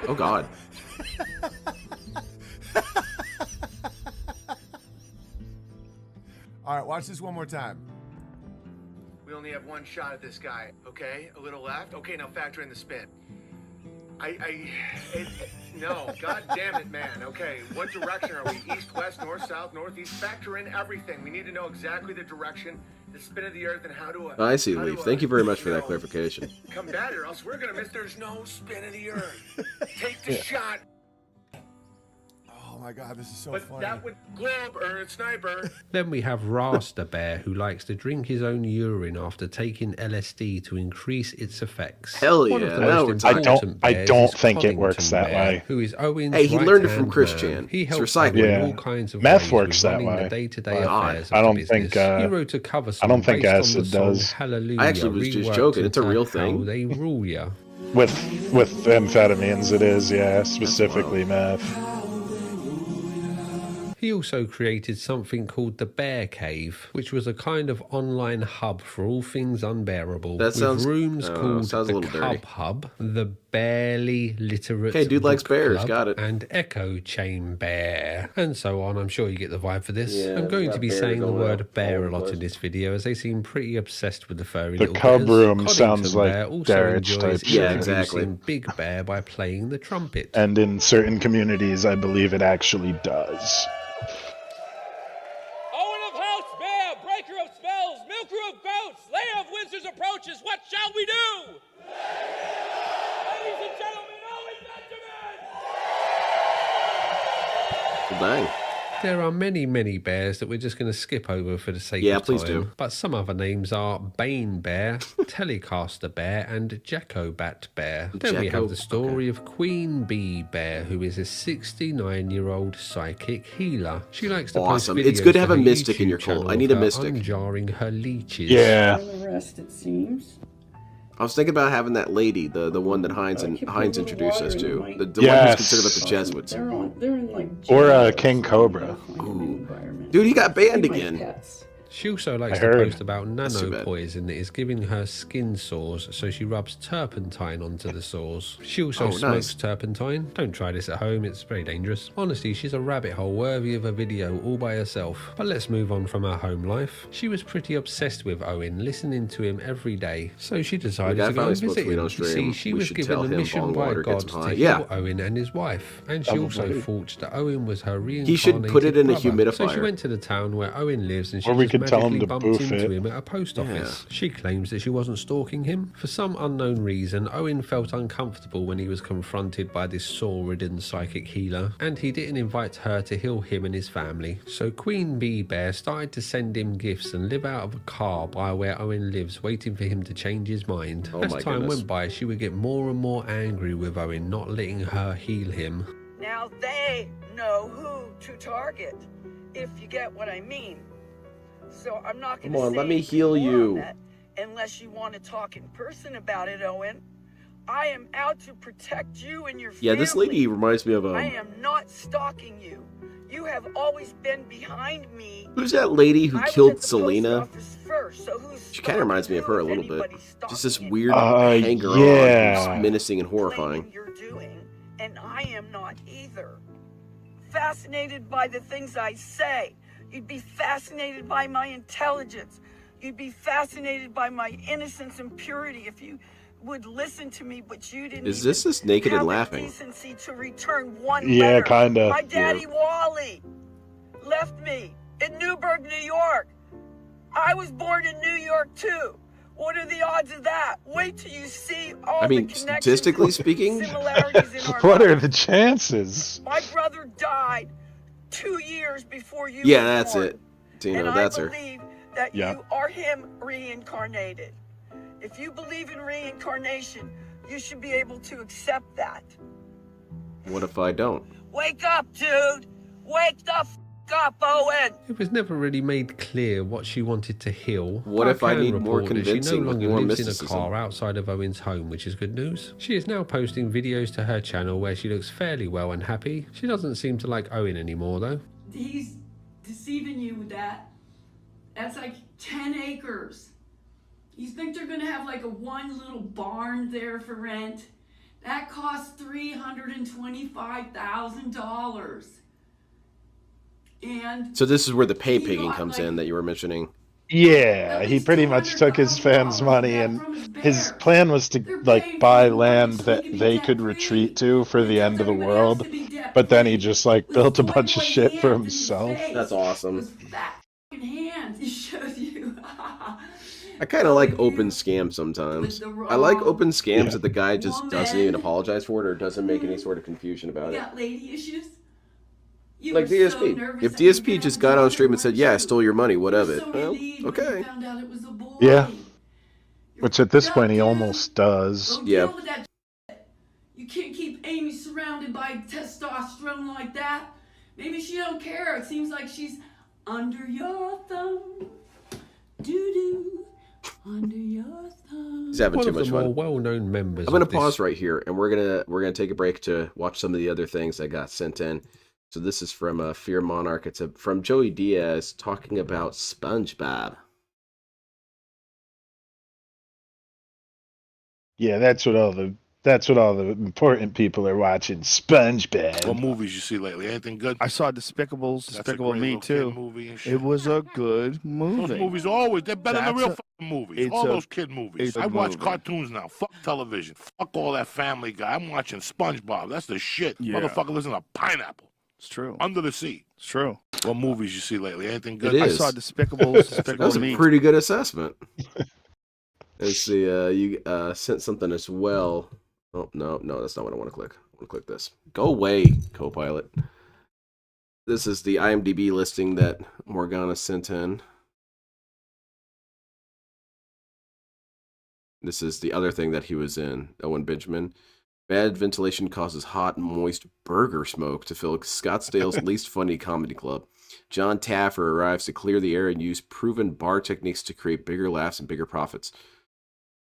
Oh God. All right, watch this one more time. We only have one shot at this guy, okay? A little left. Okay, now factor in the spin. No, god damn it, man. Okay, what direction are we? East, west, north, south, northeast? Factor in everything. We need to know exactly the direction, the spin of the earth, and how to... I see, Leaf. Thank you very much for that clarification. combat it, or else we're gonna miss. There's no spin of the earth. Take the shot. Oh my God, this is so But funny. that would globe, Earth, sniper. Then we have Rasta Bear, who likes to drink his own urine after taking LSD to increase its effects. Hell One of yeah, the now most we're talking. important I bears don't is think it works Coddington that Bear, way. who is Owen's Hey, he learned it from right-hand Chris man. Chan. He It's helps recycling. Owen in Yeah. all kinds of Meth ways works with that running way. the day-to-day God. affairs I of don't the business. think, He wrote a cover song I don't think based on acid the song does. Hallelujah, I actually was just reworked joking. It's a into real How thing. They Rule Ya. With amphetamines, it is, yeah, specifically meth. He also created something called the Bear Cave, which was a kind of online hub for all things unbearable. That with sounds- rooms called sounds a the little Cub dirty. Hub, the Barely Literate Okay, dude likes Book bears, Club, got it. and Echo Chamber, and so on. I'm sure you get the vibe for this. Yeah, I'm going got to be bears saying the going word up bear all a over lot the in place. this video, as they seem pretty obsessed with the furry The little cub bears. room Coddington sounds like Bear also garage enjoys type shit. Yeah, exactly. introducing Big Bear by playing the trumpet. And in certain communities, I believe it actually does. Owen of House Bear, breaker of spells, milker of goats, slayer of wizards approaches. What shall we do? Ladies and gentlemen, Owen Benjamin! Well, dang. There are many, many bears that we're just going to skip over for the sake Yeah, of please time. do. But some other names are Bane Bear, Telecaster Bear, and Jacobat Bear. Then we have the story of Queen Bee Bear, who is a 69-year-old psychic healer. She likes to Awesome. post videos It's good to have to a her mystic in YouTube your cult. channel I need of a her mystic. unjarring her leeches. Yeah. The rest, it seems. I was thinking about having that lady, the one that Heinz introduced us to. The one Yes. who's considered like the Jesuits. They're in like Or King Cobra. Dude, he got banned again. She also likes I to heard. post about That's too nano bad. poison that is giving her skin sores, so she rubs turpentine onto the sores. She also Oh, smokes nice. turpentine. Don't try this at home, it's very dangerous. Honestly, she's a rabbit hole worthy of a video all by herself. But let's move on from her home life. She was pretty obsessed with Owen, listening to him every day, so she decided Like, I to go finally and smoked visit weed him. on You stream. see, she We was should given tell a him mission bong by water God gets to him high. heal Yeah. Owen and his wife, and she also Probably. thought that Owen was her reincarnated He should put it in a brother. So she humidifier. went to the town where Owen lives, and she Or we just could tell him magically to bumped boof into it. him at a post office. Yeah. She claims that she wasn't stalking him. For some unknown reason, Owen felt uncomfortable when he was confronted by this sore-ridden psychic healer, and he didn't invite her to heal him and his family. So Queen Bee Bear started to send him gifts and live out of a car by where Owen lives, waiting for him to change his mind. Oh As my time goodness. went by, she would get more and more angry with Owen not letting her heal him. Now they know who to target, if you get what I mean. So I'm not going Come to on, say let me anything heal more on you. that unless you want to talk in person about it, Owen. I am out to protect you and your family. Yeah, this lady reminds me of I am not stalking you. You have always been behind me. who's that lady who I was killed at the post Selena? office first, so who's She kind of reminds me of her a little bit. Just this weird yeah. hanger-on who's menacing and horrifying. you're doing, and I am not either. Fascinated by the things I say. You'd be fascinated by my intelligence. You'd be fascinated by my innocence and purity if you would listen to me, but you didn't. Is this just naked and have the laughing? decency to return one Yeah, letter. kinda. My daddy Yeah. Wally left me in Newburgh, New York. I was born in New York too. What are the odds of that? Wait till you see all I mean, the connections statistically and speaking, similarities in our What are lives. the chances? My brother died 2 years before you yeah, were that's born. it. Tino, And that's I her. believe that Yeah. you are him reincarnated. If you believe in reincarnation, you should be able to accept that. What if I don't? Wake up, dude! Wake the f up, Owen! It was never really made clear what she wanted to heal. What but if I can need more report that convincing She no with longer more lives in a mysticism? car outside of Owen's home, which is good news. She is now posting videos to her channel where she looks fairly well and happy. She doesn't seem to like Owen anymore though. He's deceiving you with that. That's like 10 acres. You think they're gonna have like a one little barn there for rent? That costs $325,000. And So this is where the pay pigging comes in that you were mentioning. Yeah, he pretty much took his fans' money, and his plan was to like buy land that they could retreat to for the end of the world. But then he just like built a bunch of shit for himself. That's awesome. fucking hands he showed you. I kind of like open scams sometimes. I like open scams that the guy just doesn't even apologize for it or doesn't make any sort of confusion about You it. got lady issues? You Like were so DSP. nervous If that you were DSP gonna just have got to on do stream it, and said, weren't "Yeah, I you? stole your money," what of You it? were so Well, relieved when you okay. found out it was a boy. Yeah. Which at this point he almost does. Go Yeah. deal with that shit. You can't keep Amy surrounded by testosterone like that. Maybe she don't care. It seems like she's under your thumb. Doo-doo. Under your thumb. He's having One too of much the fun. more well-known members. I'm gonna of this- pause right here, and we're gonna take a break to watch some of the other things that got sent in. So this is from Fear Monarch. It's from Joey Diaz talking about SpongeBob. Yeah, that's what all the important people are watching. SpongeBob. What movies you see lately? Anything good? I saw Despicable That's a Despicable great Me little kid too. movie and shit. It was a good movie. Those movies always, they're better than the That's real a- fucking movies. it's All a- those kid movies. it's a I watch movie. cartoons now. Fuck television. Fuck all that Family Guy. I'm watching SpongeBob. That's the shit. Yeah. Motherfucker lives in a pineapple. It's true. Under the sea. It's true. What movies you see lately? Anything good? It I is. saw Despicable That Despicable was a Me. pretty good assessment. Let's see. You sent something as well. Oh no, that's not what I want to click. I want to click this. Go away, Copilot. This is the IMDb listing that Morgana sent in. This is the other thing that he was in. Owen Benjamin. Bad ventilation causes hot, moist burger smoke to fill Scottsdale's least funny comedy club. John Taffer arrives to clear the air and use proven bar techniques to create bigger laughs and bigger profits.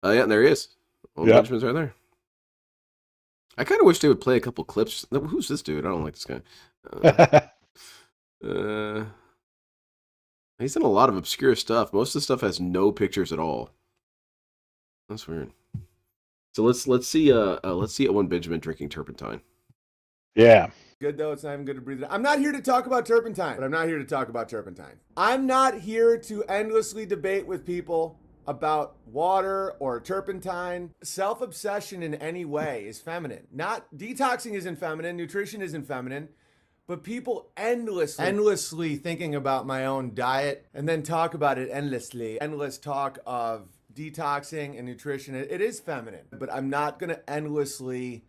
Yeah, there he is. Owen Yeah. Benjamin's right there. I kind of wish they would play a couple clips. Who's this dude? I don't like this guy. He's in a lot of obscure stuff. Most of the stuff has no pictures at all. That's weird. So let's see Owen Benjamin drinking turpentine. Yeah. Good though, it's not even good to breathe it. I'm not here to talk about turpentine, but I'm not here to talk about turpentine. I'm not here to endlessly debate with people about water or turpentine. Self-obsession in any way is feminine. Not detoxing isn't feminine, nutrition isn't feminine, but people endlessly thinking about my own diet and then talk about it endlessly. Endless talk of detoxing and nutrition. It is feminine, but I'm not going to endlessly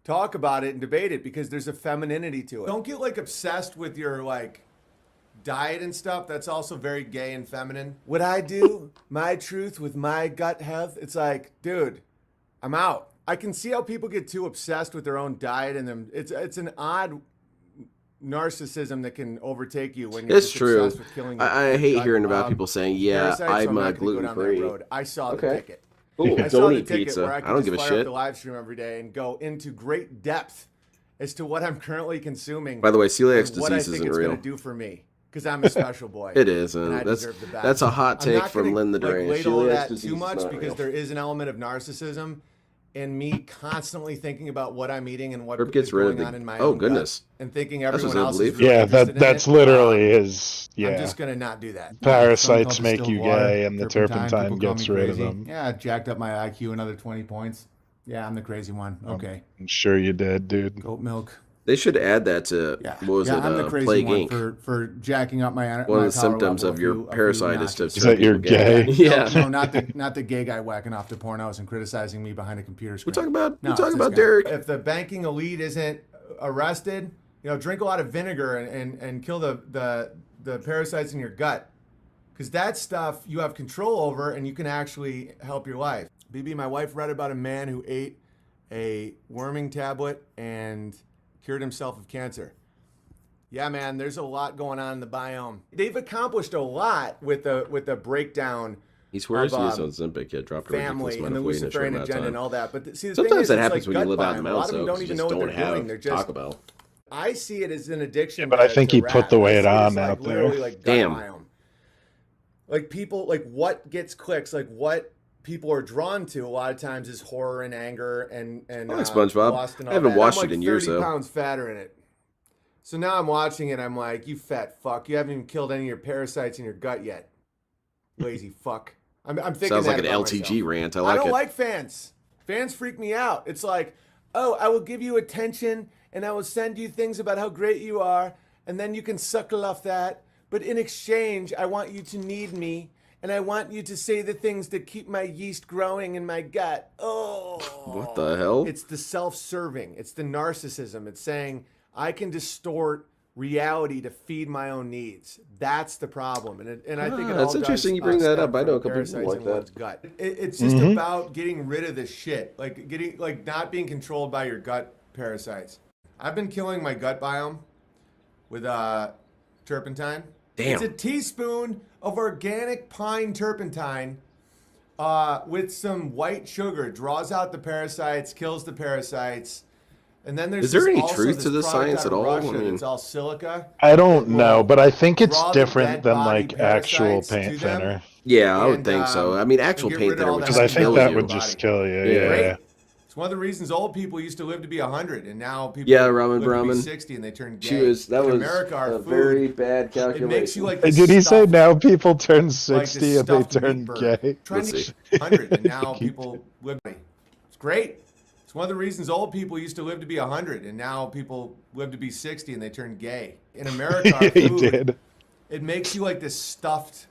talk about it and debate it because there's a femininity to it. Don't get like obsessed with your like diet and stuff. That's also very gay and feminine. What I do, my truth with my gut health, it's like, dude, I'm out. I can see how people get too obsessed with their own diet and them. It's an odd narcissism that can overtake you when you're It's just true. obsessed with killing I your hate gut. hearing about people saying, "Yeah, Parasites, so I'm not gonna go gluten down that free." road. I saw the Okay. ticket. Cool. I saw Don't the eat ticket pizza. where I I could don't just give a fire shit. up the live stream every day and go into great depth as to what I'm currently consuming. By the way, celiac and what I disease think isn't it's real. gonna do for me. Because I'm a special boy. It is, and I that's deserve the best. that's a hot I'm take not from gonna, Lynn the Drain. ladle Celiac that disease too is much not because real. there is an element of narcissism in me constantly thinking about what I'm eating and what Herb is gets rid of going the- on in my oh, own goodness. gut, and thinking That's everyone what I else is believe. really Yeah, interested in that's it. literally his. Yeah, I'm just gonna not do that. Parasites Something called make distilled you water, gay, and the turpentine people call gets me rid of crazy. them. Yeah, I jacked up my IQ another 20 points. Yeah, I'm the crazy one. Okay. I'm sure you did, dude. Goat milk. They should add that to what was it? I'm the crazy Plague one Inc. for jacking up my One of my the symptoms power of level your a few parasite is to notches. Is turn that you're people gay. gay? Yeah. No, not the gay guy whacking off to pornos and criticizing me behind a computer screen. We're talking about No, we're talking it's this about guy. Derek. If the banking elite isn't arrested, drink a lot of vinegar and kill the parasites in your gut, because that stuff you have control over and you can actually help your life. BB, my wife read about a man who ate a worming tablet and cured himself of cancer. Yeah, man, there's a lot going on in the biome. They've accomplished a lot with the breakdown. He swears of, he's on Ozempic. Yeah, dropped a ridiculous family amount and the of weight in a short Luciferian amount of agenda time. and all that. But see, the Sometimes thing is, that it's happens like when you gut live out in biome. A lot mountains, of them though, don't 'cause you even just know what don't they're doing. have They're just Taco Bell. I see it as an addiction. But I think to he put rat. the I weight see it as, on like, out there. literally, like, gut Damn. biome. Like people, like what gets clicks, like what people are drawn to a lot of times is horror and anger and I like SpongeBob. lust and all I haven't that. watched I'm like it in years, 30 though. pounds fatter in it. So now I'm watching it. I'm like, you fat fuck. You haven't even killed any of your parasites in your gut yet. Lazy fuck. I'm thinking Sounds that like an about LTG myself. rant. I like don't it. like fans. Fans freak me out. It's like, oh, I will give you attention and I will send you things about how great you are, and then you can suckle off that. But in exchange, I want you to need me, and I want you to say the things that keep my yeast growing in my gut. Oh. What the hell? It's the self-serving. It's the narcissism. It's saying I can distort reality to feed my own needs. That's the problem. And I think it all That's interesting you bring that up. I know a couple people like that. gut. It's just about getting rid of the shit, like not being controlled by your gut parasites. I've been killing my gut biome with turpentine. Damn. It's a teaspoon of organic pine turpentine with some white sugar. It draws out the parasites, kills the parasites. And then there's Is there this- any also truth this to this product science out at of all? Russia I mean- that's all silica. I don't know, but I think it's draw the different dead than body like actual parasites paint to them. thinner. Yeah, I would And, think so. I mean, and actual get paint rid of thinner all would that just Because I stuff think kill that you. would just kill you. Yeah. Yeah. It's one of the reasons old people used to live to be 100, and now people Yeah, live Ramen to be Brahman. 60 and they turn gay. She was that In was America, our a food, very bad it calculation. makes you like Hey, this did he say stuffed- now people turn like 60 this and they stuffed turn meat bird. gay? Trying Let's to see. 100, and now people live. It's great. It's one of the reasons old people used to live to be 100, and now people live to be 60 and they turn gay. In America, our He food, did. it makes you like this stuffed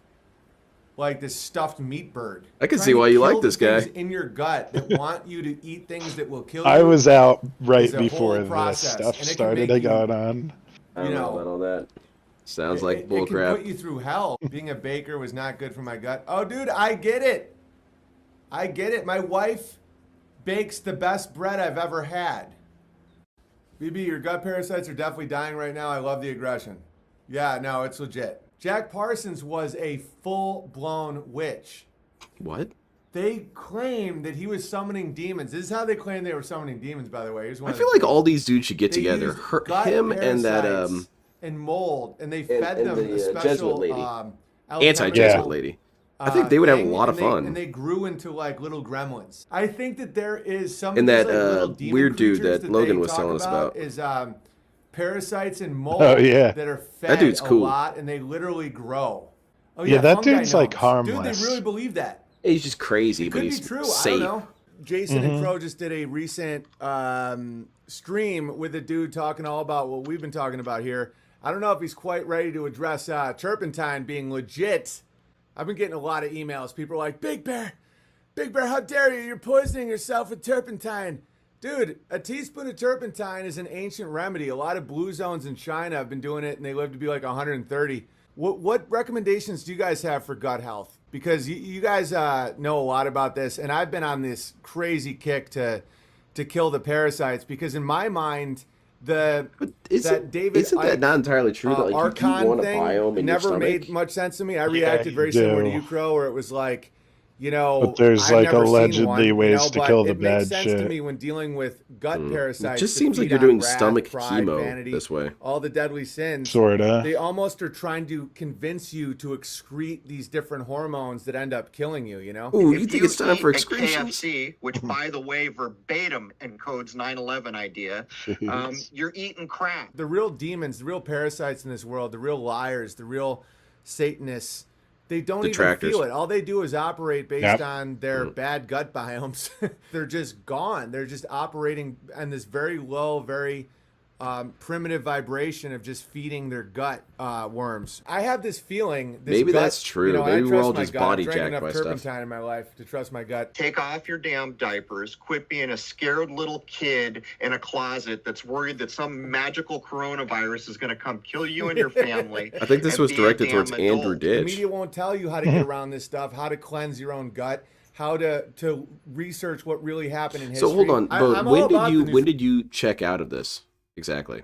meat bird. I can Trying see to why you kill like the this guy. things in your gut that want you to eat things that will kill you. I was out right is a before whole this process, stuff and it can started make you- going on. I don't you know know, about all that. Sounds like it can bullcrap. put you through hell. Being a baker was not good for my gut. Oh, dude, I get it. I get it. My wife bakes the best bread I've ever had. BB, your gut parasites are definitely dying right now. I love the aggression. Yeah, no, it's legit. Jack Parsons was a full-blown witch. What? They claimed that he was summoning demons. This is how they claimed they were summoning demons, by the way. Here's one I of feel the like all these dudes should get They together. used gut Him and that parasites and mold, and they and- fed and them the, a special Jesuit lady. alchemical, anti-Jesuit lady. I think they would have a thing, lot of and they- fun. and they grew into like little gremlins. I think that there is some And of these, that, like, little demon weird dude creatures that Logan they was talk telling us about. is parasites and mold Oh, yeah. that are fed That dude's cool. a lot, and they literally grow. Oh Yeah, that fungi dude's, like, gnomes. harmless. Dude, they really believe that. He's just crazy, It but could he's be true. safe. I don't know. Jason Mm-hmm. and Crow just did a recent stream with a dude talking all about what we've been talking about here. I don't know if he's quite ready to address turpentine being legit. I've been getting a lot of emails. People are like, Big Bear, how dare you? You're poisoning yourself with turpentine. Dude, a teaspoon of turpentine is an ancient remedy. A lot of blue zones in China have been doing it, and they live to be like 130. What recommendations do you guys have for gut health? Because you guys know a lot about this, and I've been on this crazy kick to kill the parasites. Because in my mind, that David Isn't that Icke, not entirely true? That like you Archon do want a thing biome in your never stomach? made much sense to me. I reacted very you similar to do. you, Crow, where it was like, You know, But there's I've like never seen allegedly one, ways to but kill the it makes bad sense shit. to me when dealing with gut parasites. It just that seems like feed you're on doing wrath, stomach pride, chemo vanity, this way. all the deadly sins. Sorta. They almost are trying to convince you to excrete these different hormones that end up killing you. You know? Ooh, If you think it's time for eat at excretions? KFC, which by the way verbatim encodes 9/11 idea, you're eating crap. The real demons, the real parasites in this world, the real liars, the real Satanists, they don't even Detractors. feel it. All they do is operate based Yep. on their bad gut biomes. They're just gone. They're just operating on this very low, very primitive vibration of just feeding their gut worms. I have this feeling. This Maybe gut, that's true. You know, Maybe I we're trust all my just gut. I've body drank jacked enough by stuff. turpentine in my life to trust my gut. Take off your damn diapers. Quit being a scared little kid in a closet that's worried that some magical coronavirus is going to come kill you and your family. I think this and was be a directed damn towards Andrew adult. The Ditch. media won't tell you how to get around this stuff, how to cleanse your own gut, how to research what really happened in history. So hold on, but I'm all about the new- when did you check out of this exactly?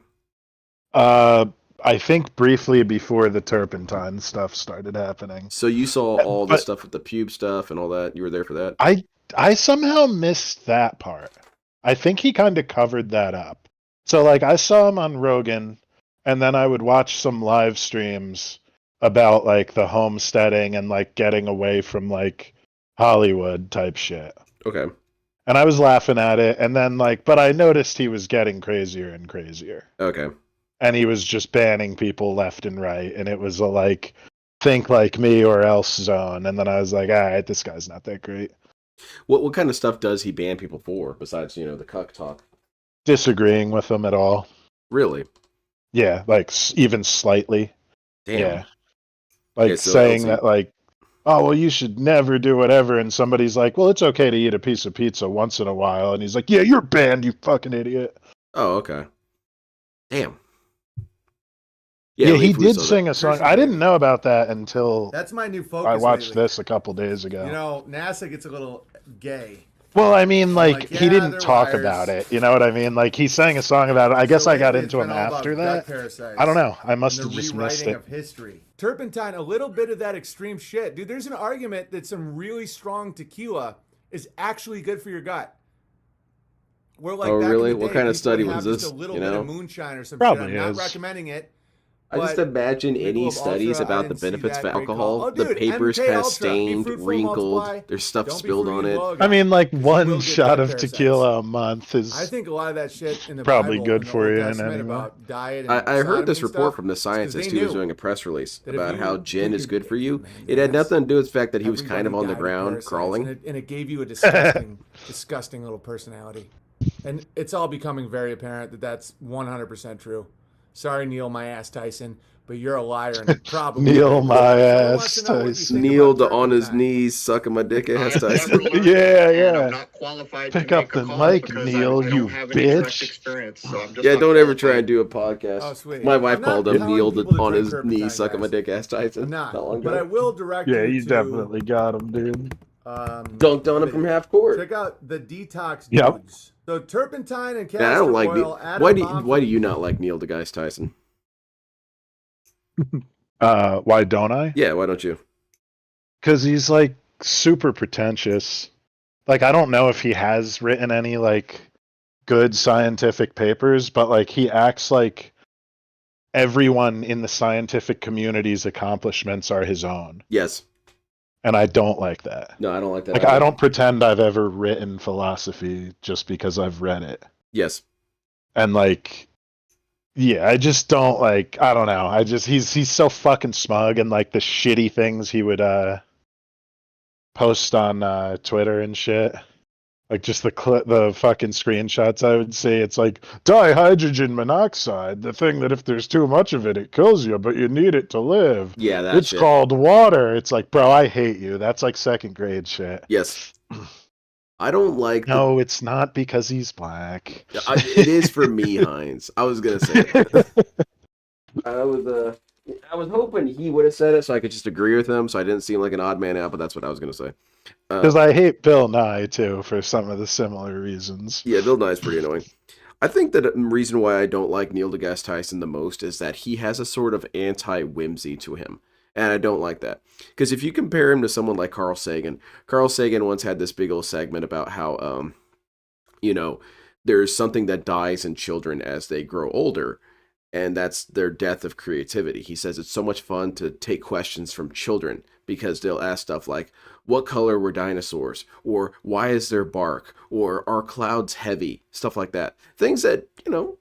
I think briefly before the turpentine stuff started happening. So you saw all the But- stuff with the pube stuff and all that. You were there for that. I somehow missed that part. I think he kind of covered that up. So like I saw him on Rogan, and then I would watch some live streams about like the homesteading and like getting away from like Hollywood type shit. Okay. And I was laughing at it, and then like, but I noticed he was getting crazier and crazier. Okay. And he was just banning people left and right, and it was a like think like me or else zone. And then I was like, all right, this guy's not that great. What kind of stuff does he ban people for besides the cuck talk? Disagreeing with him at all. Really? Yeah, like even slightly. Damn. Yeah. Like Okay, so saying LC that like, oh well, you should never do whatever, and somebody's like, well, it's okay to eat a piece of pizza once in a while, and he's like, yeah, you're banned, you fucking idiot. Oh, okay. Damn. Yeah, he Leaf, we did saw sing that. a song. I didn't know about that until That's my new focus. I watched lately. this a couple days ago. You know, NASA gets a little gay. Well, I mean, like, like, he yeah, didn't they're talk liars. about it. You know what I mean? Like, he sang a song about it. I guess So I got lately it's into him been all about after gut that. parasites I don't know. I must and have the just missed rewriting it. of history. Turpentine, a little bit of that extreme shit, dude. There's an argument that some really strong tequila is actually good for your gut. Where like Oh, back really? in the What day, kind of people study would was have just this, a little you bit know? of moonshine or some Probably shit. I'm is. not recommending it. I just but imagine any Michelob studies Ultra, I about the didn't see benefits of that great alcohol. call. Oh, The dude, paper's MK kind of Ultra. Be stained, fruitful, wrinkled. multiply. There's stuff Don't be spilled fruity on and it. low, I mean, like, 'cause you one will get shot gut of parasites. tequila a month is I think a lot of that shit in the probably Bible, good in the for Old you in Testament any way. about diet and I heard sodomy this and report stuff, from the it's 'cause scientist they who was knew doing a press release that if about you how gin took is your good for you. man, It had that's- nothing to do with the fact that he was kind of on the everybody died of ground parasites, crawling. and it gave you a disgusting, disgusting little personality. And it's all becoming very apparent that that's 100% true. Sorry, Neil, my ass Tyson, but you're a liar and probably Neil, my Someone wants ass to know what you Tyson. think Kneeled about on his turpentine. knees, sucking my dick ass. I've never Tyson. learned Yeah, it, and yeah. I'm not qualified Pick to up make a the call mic, because Neil, I don't you have any direct bitch. experience. So I'm just Yeah, not don't ever try qualified. and do a podcast. Oh, sweet. My wife I'm not called him telling kneeled people to on drink his turpentine, knees, sucking my guys. dick ass. Tyson. I'm not, long but I ago. will direct Yeah, you you to definitely got him, dude. Dunked on him from half court. check out the Detox Yep. Dudes. So turpentine and castor Man, I don't like oil. Neil. add Why a do bomb why for- do you not like Neil deGrasse Tyson? Why don't I? Yeah, why don't you? Because he's like super pretentious. Like, I don't know if he has written any like good scientific papers, but like he acts like everyone in the scientific community's accomplishments are his own. Yes. And I don't like that. No, I don't like that. Like, either. I don't pretend I've ever written philosophy just because I've read it. Yes. And like, yeah, I just don't like, I don't know. He's so fucking smug, and like the shitty things he would post on Twitter and shit. Like just the fucking screenshots I would see. It's like dihydrogen monoxide, the thing that if there's too much of it, it kills you, but you need it to live. Yeah, that It's shit. called water. It's like, bro, I hate you. That's like second grade shit. Yes. I don't like. No, it's not because he's black. It is for me, Heinz. I was gonna say. I was hoping he would have said it so I could just agree with him, so I didn't seem like an odd man out. But that's what I was gonna say. Because I hate Bill Nye too for some of the similar reasons. Yeah, Bill Nye's pretty annoying. I think that the reason why I don't like Neil deGrasse Tyson the most is that he has a sort of anti-whimsy to him. And I don't like that. Because if you compare him to someone like Carl Sagan once had this big old segment about how, you know, there's something that dies in children as they grow older, and that's their death of creativity. He says it's so much fun to take questions from children because they'll ask stuff like, what color were dinosaurs? Or why is there bark? Or are clouds heavy? Stuff like that. Things that,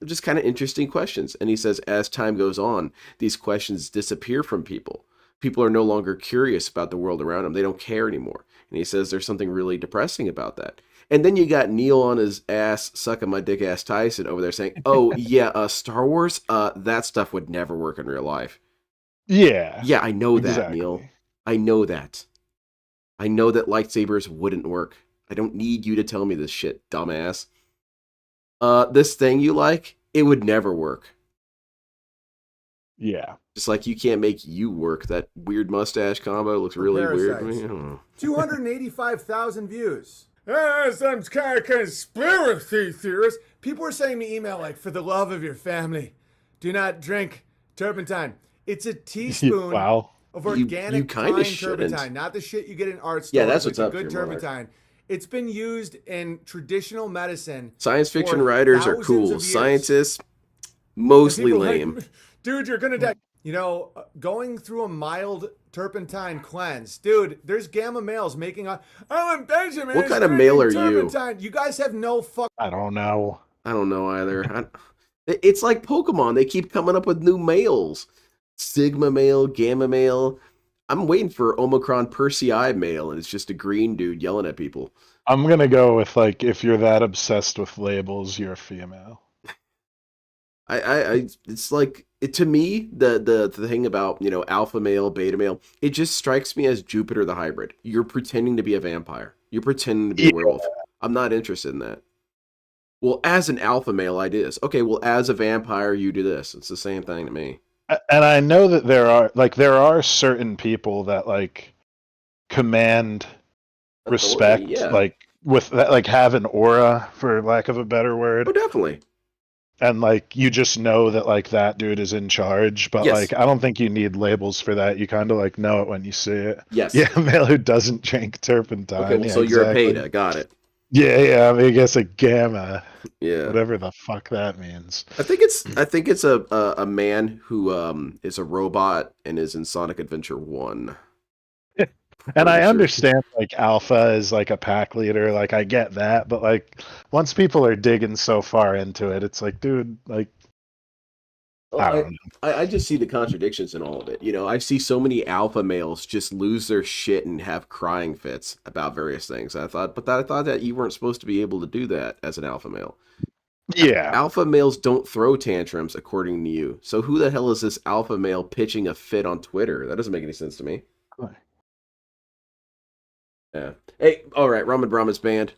just kind of interesting questions. And he says as time goes on, these questions disappear from people. People are no longer curious about the world around them. They don't care anymore. And he says there's something really depressing about that. And then you got Neil on his ass, sucking my dick ass Tyson over there saying, oh, yeah, Star Wars, that stuff would never work in real life. Yeah. Yeah, I know that, exactly. Neil. I know that. I know that lightsabers wouldn't work. I don't need you to tell me this shit, dumbass. This thing you like, it would never work. Yeah. Just like you can't make you work. That weird mustache combo looks really weird to me. I don't know. 285,000 views. Some kind of conspiracy theorist. People are sending me email like, for the love of your family, do not drink turpentine. It's a teaspoon Wow. of organic you kinda pine shouldn't. turpentine, not the shit you get in art stores. Yeah, that's like what's up good here, Mark. turpentine. It's been used in traditional medicine. Science fiction for writers are thousands cool. of years. Scientists, mostly People are like, lame. dude, you're gonna die. Going through a mild turpentine cleanse, dude. There's gamma males making a. Owen Benjamin. What is kind of drinking male are you? turpentine. You guys have no fuck. I don't know. I don't know either. It's like Pokemon. They keep coming up with new males. Sigma male, Gamma male. I'm waiting for Omicron Persei male, and it's just a green dude yelling at people. I'm going to go with, like, if you're that obsessed with labels, you're a female. It's like, to me, the thing about, alpha male, beta male, it just strikes me as Jupiter the hybrid. You're pretending to be a vampire. You're pretending to be a werewolf. I'm not interested in that. Well, as an alpha male, I do this. Okay, well, as a vampire, you do this. It's the same thing to me. And I know that there are certain people that, like, command respect, yeah. like, with that, like, have an aura, for lack of a better word. Oh, definitely. And, like, you just know that, like, that dude is in charge. But, Yes. like, I don't think you need labels for that. You kind of, like, know it when you see it. Yes. Yeah, a male who doesn't drink turpentine. Okay, well, yeah, so you're exactly. a beta. Got it. Yeah, I mean, I guess a gamma. Yeah. Whatever the fuck that means. I think it's a man who is a robot and is in Sonic Adventure 1. And I understand, like, Alpha is, like, a pack leader. Like, I get that. But, like, once people are digging so far into it, it's like, dude, like, I don't know. I just see the contradictions in all of it. I see so many alpha males just lose their shit and have crying fits about various things. I thought that you weren't supposed to be able to do that as an alpha male. Yeah. Alpha males don't throw tantrums, according to you. So who the hell is this alpha male pitching a fit on Twitter? That doesn't make any sense to me. Yeah. Hey, all right, Ramen Brahma's banned.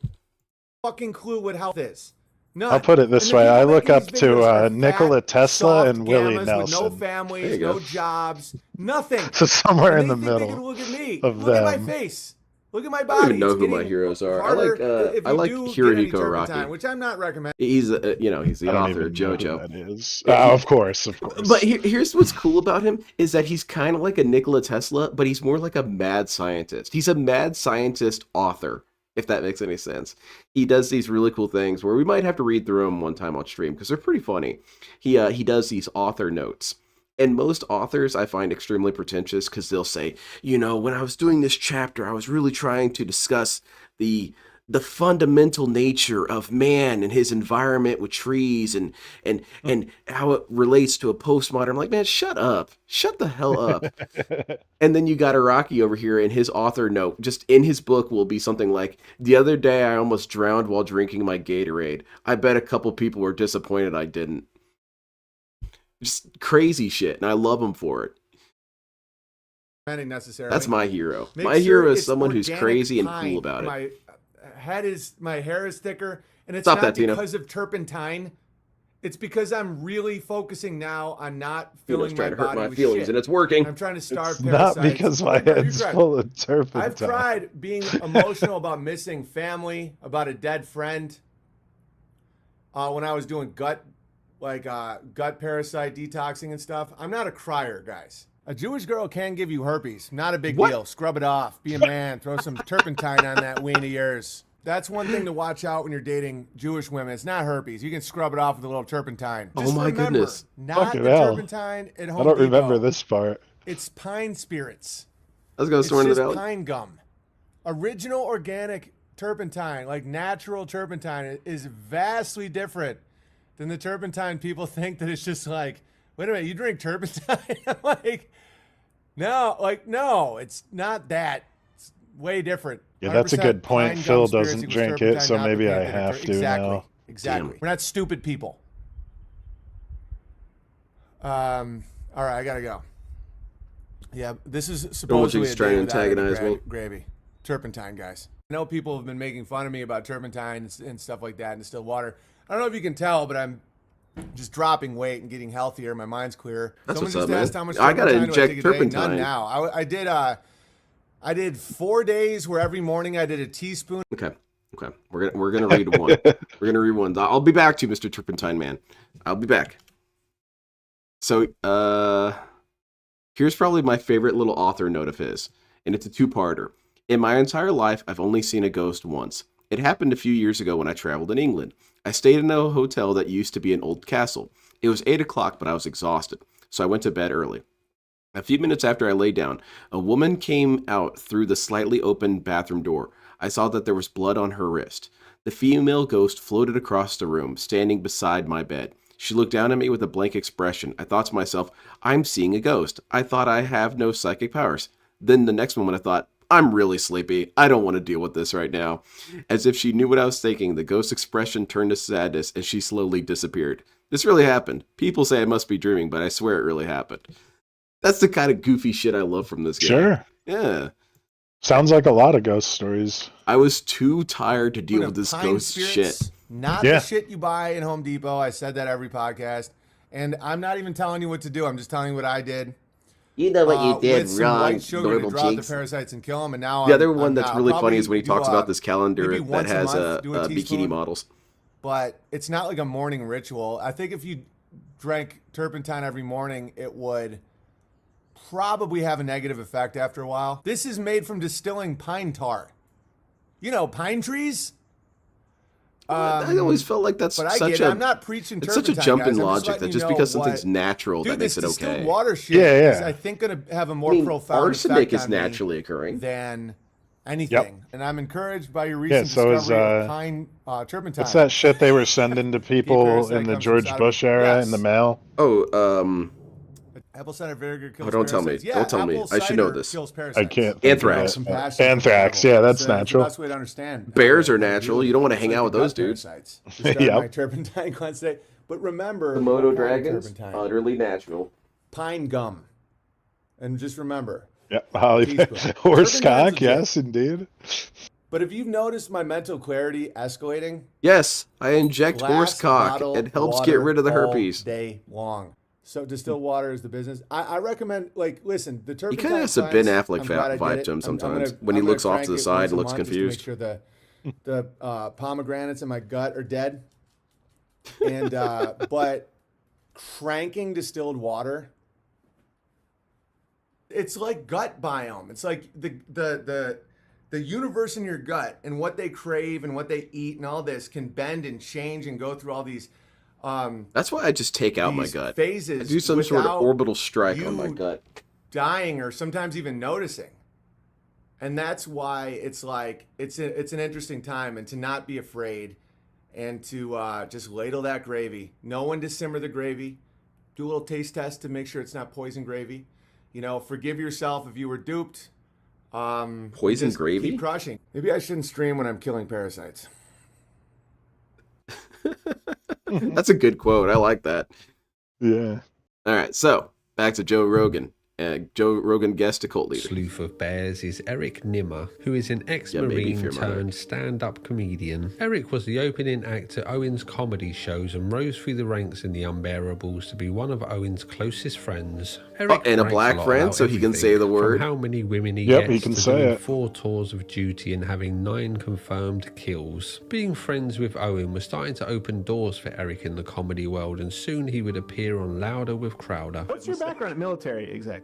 Fucking clue what health is. None. I'll put it this And the way. people I making look up these videos to are Nikola fat, Tesla soft and Willie gammas Nelson. With no families, There you go. no jobs, nothing. So somewhere And in they the think they middle can look at me. of Look at my them. face. Look at my I body. don't even know It's who my getting heroes are. harder I like if you do get any Hirohiko turpentine, Araki. which I'm not recommending. He's he's the I don't author of even know who JoJo. that is. Yeah, Of course. But here's what's cool about him is that he's kind of like a Nikola Tesla, but he's more like a mad scientist. He's a mad scientist author, if that makes any sense. He does these really cool things where we might have to read through them one time on stream because they're pretty funny. He does these author notes. And most authors I find extremely pretentious because they'll say, when I was doing this chapter, I was really trying to discuss the fundamental nature of man and his environment with trees and how it relates to a postmodern. I'm like, man, shut up. Shut the hell up. And then you got Araki over here, and his author note, just in his book, will be something like, the other day I almost drowned while drinking my Gatorade. I bet a couple people were disappointed I didn't. Just crazy shit, and I love him for it. Necessarily. That's my hero. Make My sure hero is it's someone who's organic crazy and pine. cool about it. My hair is thicker, and it's Stop not that, Tino. because of turpentine. It's because I'm really focusing now on not Tino's filling my trying to hurt body my with feelings, shit. and it's working. I'm trying to starve Not parasites. because my Remember, head's you tried. full of turpentine. I've tried being emotional about missing family, about a dead friend. When I was doing gut parasite detoxing and stuff. I'm not a crier, guys. A Jewish girl can give you herpes. Not a big deal. Scrub it off. Be a man. Throw some turpentine on that ween of yours. That's one thing to watch out when you're dating Jewish women. It's not herpes. You can scrub it off with a little turpentine. Oh Just my remember, goodness. Not Fucking the hell. turpentine at Home I don't Depot. remember this part. It's pine spirits. Let's go somewhere in the It's valley. just pine gum. Original organic turpentine, like natural turpentine, is vastly different than the turpentine people think that it's just like, wait a minute, you drink turpentine? I'm like, no, it's not that. It's way different. Yeah, that's a 100% good point. pine gum Phil spirits doesn't equals drink it, turpentine, so not the maybe I panther have to Exactly. now. Exactly. Damn. We're not stupid people. All right, I gotta go. Yeah, this is supposedly a trying day to without any antagonize me. gravy. Turpentine, guys. I know people have been making fun of me about turpentine and stuff like that in distilled water. I don't know if you can tell, but I'm just dropping weight and getting healthier. My mind's clear. That's Someone what's just up, man. asked how much I gotta turpentine do I inject take a day? turpentine. None now. I did 4 days where every morning I did a teaspoon. Okay. We're gonna read one. We're gonna read one. I'll be back to you, Mr. Turpentine Man. I'll be back. So, here's probably my favorite little author note of his, and it's a two-parter. In my entire life, I've only seen a ghost once. It happened a few years ago when I traveled in England. I stayed in a hotel that used to be an old castle. It was 8 o'clock, but I was exhausted, so I went to bed early. A few minutes after I lay down, a woman came out through the slightly open bathroom door. I saw that there was blood on her wrist. The female ghost floated across the room, standing beside my bed. She looked down at me with a blank expression. I thought to myself, I'm seeing a ghost. I thought I have no psychic powers. Then the next moment I thought, I'm really sleepy. I don't want to deal with this right now. As if she knew what I was thinking, the ghost's expression turned to sadness and she slowly disappeared. This really happened. People say I must be dreaming, but I swear it really happened. That's the kind of goofy shit I love from this guy. Sure. Yeah. Sounds like a lot of ghost stories. I was too tired to deal with this Pine ghost spirits, shit. Not the shit you buy in Home Depot. I said that every podcast. And I'm not even telling you what to do. I'm just telling you what I did. You know what you did with some wrong, white sugar to normal draw out the cheeks. parasites and kill them. And now The other I'm one that's not. really I'll funny probably is when he do, talks about this calendar maybe that once a has month, do a bikini teaspoon. models. But it's not like a morning ritual. I think if you drank turpentine every morning, it would probably have a negative effect after a while. This is made from distilling pine tar. You know, pine trees? I always felt like that's but I such get it. a I'm not preaching it's such a turpentine, jump guys. in I'm logic letting that you just know because what- something's natural Dude, that makes it this distilled okay. water shit is, I think, going to have a more profound arsenic effect is on me naturally occurring than anything. And I'm encouraged by your recent so is, discovery of pine turpentine. What's that shit they were sending to people parasite in the comes from George sodomy. Bush era in the mail? Oh, Apple cider vinegar kills don't tell me. parasites. Yeah, Don't tell me. apple I should know cider this. kills I parasites. can't. think of Anthrax. it. Anthrax. Yeah, that's It's the natural. best way to understand. Bears are natural. You don't want to hang It's out like with those gut dudes. parasites. Just started Yep. my turpentine cleanse today. But remember, Komodo pine dragons, turpentine. utterly natural. Pine gum. And just remember. Yeah, Holly. Teaspoon. Horse Turpentine's cock. legit. Yes, indeed. But if you've noticed my mental clarity escalating, Yes, I inject glass horse cock. bottle It helps water get rid of the all herpes. day long. So distilled water is the business. I recommend, like, listen, the He turpentine kind of has a Ben cleanse, Affleck I'm glad I vibe did to him it. sometimes I'm when he gonna looks off crank to the it side once and a looks month just to confused. make sure the pomegranates in my gut are dead. And but cranking distilled water, it's like gut biome. It's like the universe in your gut and what they crave and what they eat and all this can bend and change and go through all these That's why I just take out my these gut. phases I do some sort of without orbital strike on my you gut. dying or sometimes even noticing. And that's why it's like it's an interesting time, and to not be afraid and to just ladle that gravy. Know when to simmer the gravy. Do a little taste test to make sure it's not poison gravy. You know, forgive yourself if you were duped. Poison just gravy? Keep crushing. Maybe I shouldn't stream when I'm killing parasites. That's a good quote. I like that. Yeah. All right, so back to Joe Rogan. Joe Rogan guest to cult leader. Sleuth of Bears is Eric Nimmer, who is an maybe ex-Marine fear mother. turned stand-up comedian. Eric was the opening act at Owen's comedy shows and rose through the ranks in The Unbearables to be one of Owen's closest friends. Eric and a brags black lot friend, about so he can say everything, the word. From how many women he Yep, gets he can to say doing it. 4 tours of duty and having 9 confirmed kills. Being friends with Owen was starting to open doors for Eric in the comedy world, and soon he would appear on Louder with Crowder. What's your background at military exactly?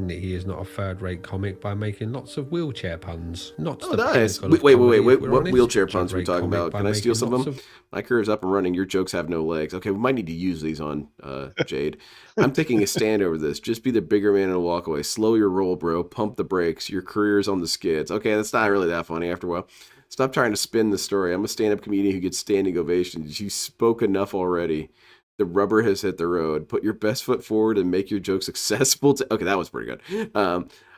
proving that he is not a third-rate comic by making lots of wheelchair puns. Not Oh, the nice. pinnacle of Wait, comedy, if we're what honest. wheelchair puns are we Third-rate talking about, by can I steal making some of lots them? My career's up and running. Your jokes have no legs. Okay, we might need to use these on Jade. I'm taking a stand over this. Just be the bigger man and walk away. Slow your roll, bro. Pump the brakes. Your career's on the skids. Okay, that's not really that funny after a while. Stop trying to spin the story. I'm a stand-up comedian who gets standing ovations. You spoke enough already. The rubber has hit the road. Put your best foot forward and make your jokes accessible to... Okay, that was pretty good.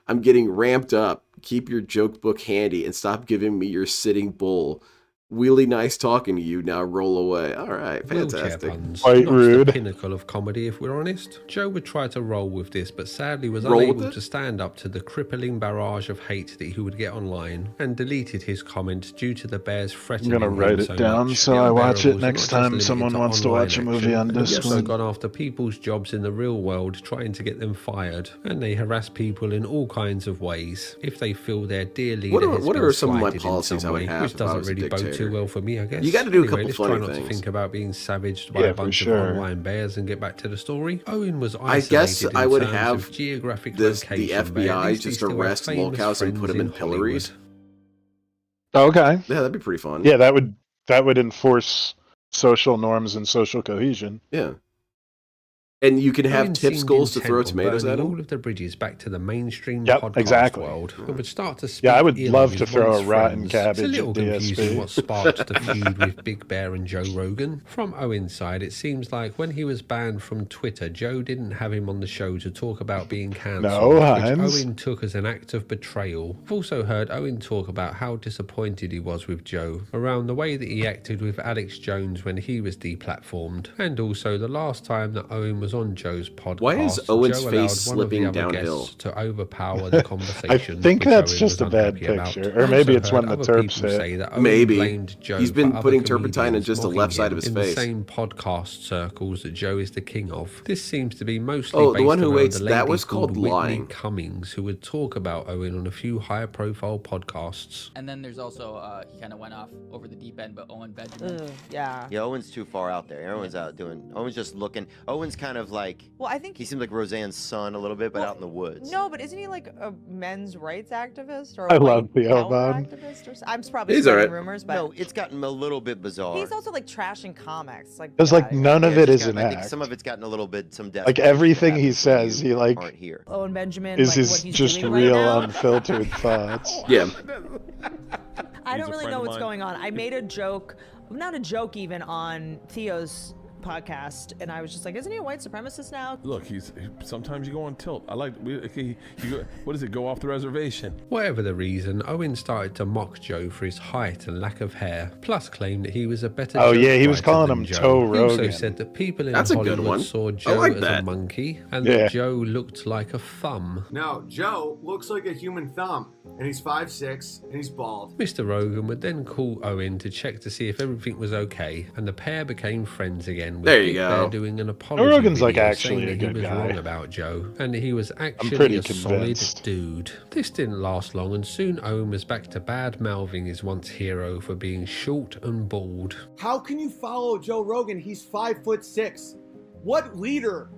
I'm getting ramped up. Keep your joke book handy and stop giving me your sitting bull. Really nice talking to you. Now roll away. All right, Wheelchair fantastic. puns. Quite Not rude. the pinnacle of comedy, if we're honest. Joe would try to roll with this, but sadly was Roll with unable it? to stand up to the crippling barrage of hate that he would get online, and deleted his comment due to the bears I'm threatening gonna him write it so down much. so The I watch it unbearables are next not just time limited someone to wants to online watch a action, movie on and have also Discord. gone after people's jobs in the real world, trying to get them fired, and they harass people in all kinds of ways. If they feel their dear leader has What been are some of my slighted in policies some I would way, have which if I doesn't was a really bode dictator? too well for me, I guess. You got to do a couple let's funny try not things. to think about being savaged by Yeah, a for bunch of sure. online bears and get back to the story. Owen was I isolated guess in I would terms have of geographic the location, but at FBI least he just still had arrest famous Lolcows and put friends him in Hollywood. pillories. Okay. Yeah, that'd be pretty fun. Yeah, that would enforce social norms and social cohesion. Yeah. And you can have Owen tip seemed skulls to intent throw on tomatoes burning at all him. of the bridges back to the mainstream Yep, podcast exactly. world, and would start to speak Yeah, I would ill love of to his throw a once rotten friends. cabbage It's a little at confusing DSP. what sparked the feud with Big Bear and Joe Rogan. From Owen's side, it seems like when he was banned from Twitter, Joe didn't have him on the show to talk about being cancelled, No, which Heinz. Owen took as an act of betrayal. I've also heard Owen talk about how disappointed he was with Joe around the way that he acted with Alex Jones when he was deplatformed, and also the last time that Owen was on Joe's podcast. Why is Owen's Joe face allowed one of the slipping other downhill? guests to overpower the conversation. I think which that's Owen just was a bad unhappy about. picture. Or I maybe also it's heard when the other terps people hit. say that Owen Maybe. blamed Joe He's been for other putting turpentine in comedians just the mocking left side him of his in face. the same podcast circles that Joe is the king of. This seems to be mostly Oh, the based one who around waits, a that lady was called Whitney lying. Cummings, who would talk about Owen on a few higher-profile podcasts. And then there's also, he kind of went off over the deep end, but Owen Benjamin. Yeah. Yeah, Owen's too far out there. Everyone's out doing. Owen's just looking. Owen's kind of like. Well, I think he seems like Roseanne's son a little bit, but out in the woods. No, but isn't he like a men's rights activist or I a love white Theo power Von. activist? Or I'm probably He's spreading alright. rumors, but No, it's gotten a little bit bizarre. he's also like trashing comics. Like Because like none of Yeah, it it's is an gotten- I think act. some of it's gotten a little bit some depth. Like everything he says, he like aren't here. Owen Benjamin is like, his what he's just doing real, right now. unfiltered thoughts. Yeah. I He's don't a really friend know of what's mine. going on. I made a joke, not a joke even, on Theo's podcast, and I was just like, "Isn't he a white supremacist now?" Look, sometimes you go on tilt. I like. What is it? Go off the reservation. Whatever the reason, Owen started to mock Joe for his height and lack of hair, plus claimed that he was a better Oh, joke yeah, he was writer calling than him Joe. Toe He also Rogan. said that people in That's a good Hollywood one. saw I Joe like as that. a monkey, and Yeah. that Joe looked like a thumb. No, Joe looks like a human thumb, and he's 5'6", and he's bald. Mr. Rogan would then call Owen to check to see if everything was okay, and the pair became friends again, with There you Big go. Bear doing an apology Rogan's, like, video actually saying a that good he was guy. wrong about Joe, and he was actually pretty a convinced. solid dude. This didn't last long, and soon Owen was back to bad-mouthing his once hero for being short and bald. How can you follow Joe Rogan? He's 5'6". What leader?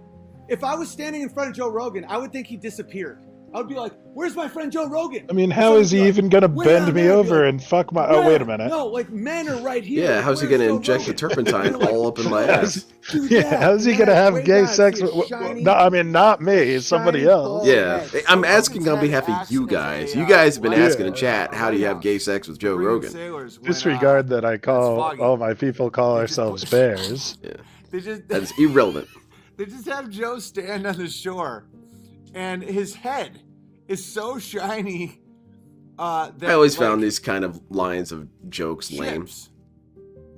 If I was standing in front of Joe Rogan, I would think he disappeared. I would be like, "Where's my friend Joe Rogan?" I mean, how is he even gonna "Way bend down me there," I'd be over like, and fuck my? Oh, wait a minute. No, like men are right here. Yeah, Like, how's he where's gonna Joe inject the Rogan? turpentine all up in my ass? Yeah, how's he gonna have gay sex with? No, I mean, not me. Somebody else. Yeah, I'm asking on behalf of you guys. You guys have been asking in chat, how do you have gay sex with Joe Rogan? Disregard that I call all my people call ourselves bears. Yeah, They just that's irrelevant. They just have Joe stand on the shore, and his head is so shiny. That I always like, found these kind of lines of jokes lame. chips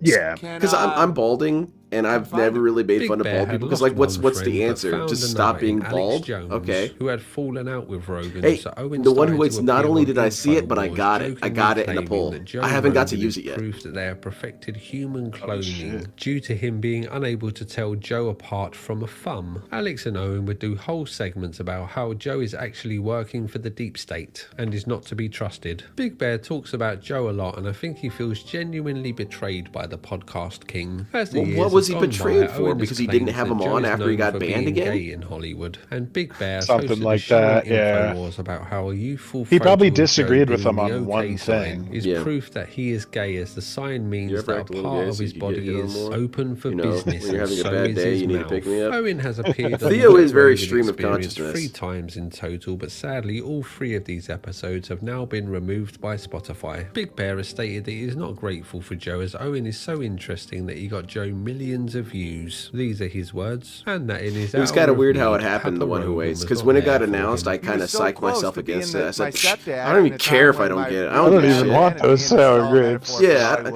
Yeah, can, because I'm balding, and I've never really made Big fun of Bear bald had people. Because lost like, what's one the friend, but answer? found Just another stop being in Alex bald? Jones, Okay. who had fallen out with Rogan. Hey, so Owen the one who started waits. to Not appear only on did I see it, but I Infowars, got it. I jokingly got it in a claiming poll. that Joe I haven't got to Rogan use is it yet. Proof that they have perfected human Oh, cloning due to him being unable to tell Joe apart from a thumb. Alex and Owen would do whole segments about how Joe is actually working for the deep state and is not to be trusted. Big Bear talks about Joe a lot, and I think he feels genuinely betrayed by the podcast king. As the Well, years what was he have gone betrayed by, for? Owen Because has he didn't claimed have that him Joe on is after he known got for banned being again? gay in Hollywood, and Big Bear Something hosted like a show that, on yeah. InfoWars about how a youthful He probably photo of Joe disagreed with doing him the on OK one sign thing. is Yeah. proof that he is gay, as the sign You means ever that act a a little part gay of so his you could get body hit on is more? open for You know, business, when you're and having a so bad is day, his you need to mouth. pick me up. Owen has appeared on Theo the is Joe very Rogan stream of Experience consciousness. 3 times in total, but sadly all 3 of these episodes have now been removed by Spotify. Big Bear has stated that he is not grateful for Joe, as Owen is so interesting that he got Joe millions of views. These are his words, and that in his It was hour kind of of weird how need, it happened, the Papa one who Rogan waits. was Because not when it got there for announced, him. I kind of so psyched close myself to being against it. I my said, stepdad I don't in even a care time if I when don't my get it. I I don't don't give a even shit. want those sour grapes. Yeah,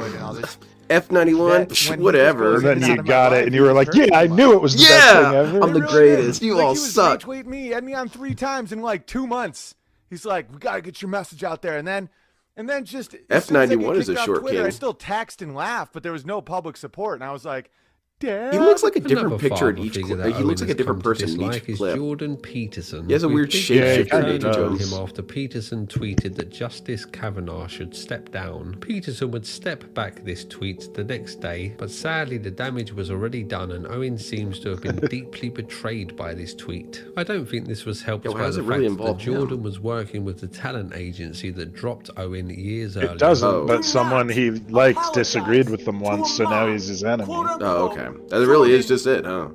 F91, when he whatever. just And goes then in and you out of my got it, life, and he you were just like, hurts "Yeah, too I much. knew it was the best thing ever." I'm the He really greatest. did. You Like, all he was suck. retweeting me. He had me on 3 times in like 2 months. He's like, "We gotta get your message out there," and then just as soon as I get F91 is a kicked off short Twitter, I king. still text and laugh, but there was no public support, and I was like, "Dad." He looks like a Another different picture in father each figure clip. that He looks Owen like a has different come to person in dislike each is clip. Jordan Peterson. He has a with weird Big shape Bear shifter turning nature to on him. him after Peterson tweeted that Justice Kavanaugh should step down. Peterson would step back this tweet the next day, but sadly the damage was already done, and Owen seems to have been deeply betrayed by this tweet. I don't think this was helped Yo, how by does the it really fact that involve Jordan him? was working with the talent agency that dropped Owen years earlier. It doesn't, Oh. but someone he liked disagreed with them once, so now he's his enemy. Oh, okay. That really is just it, huh?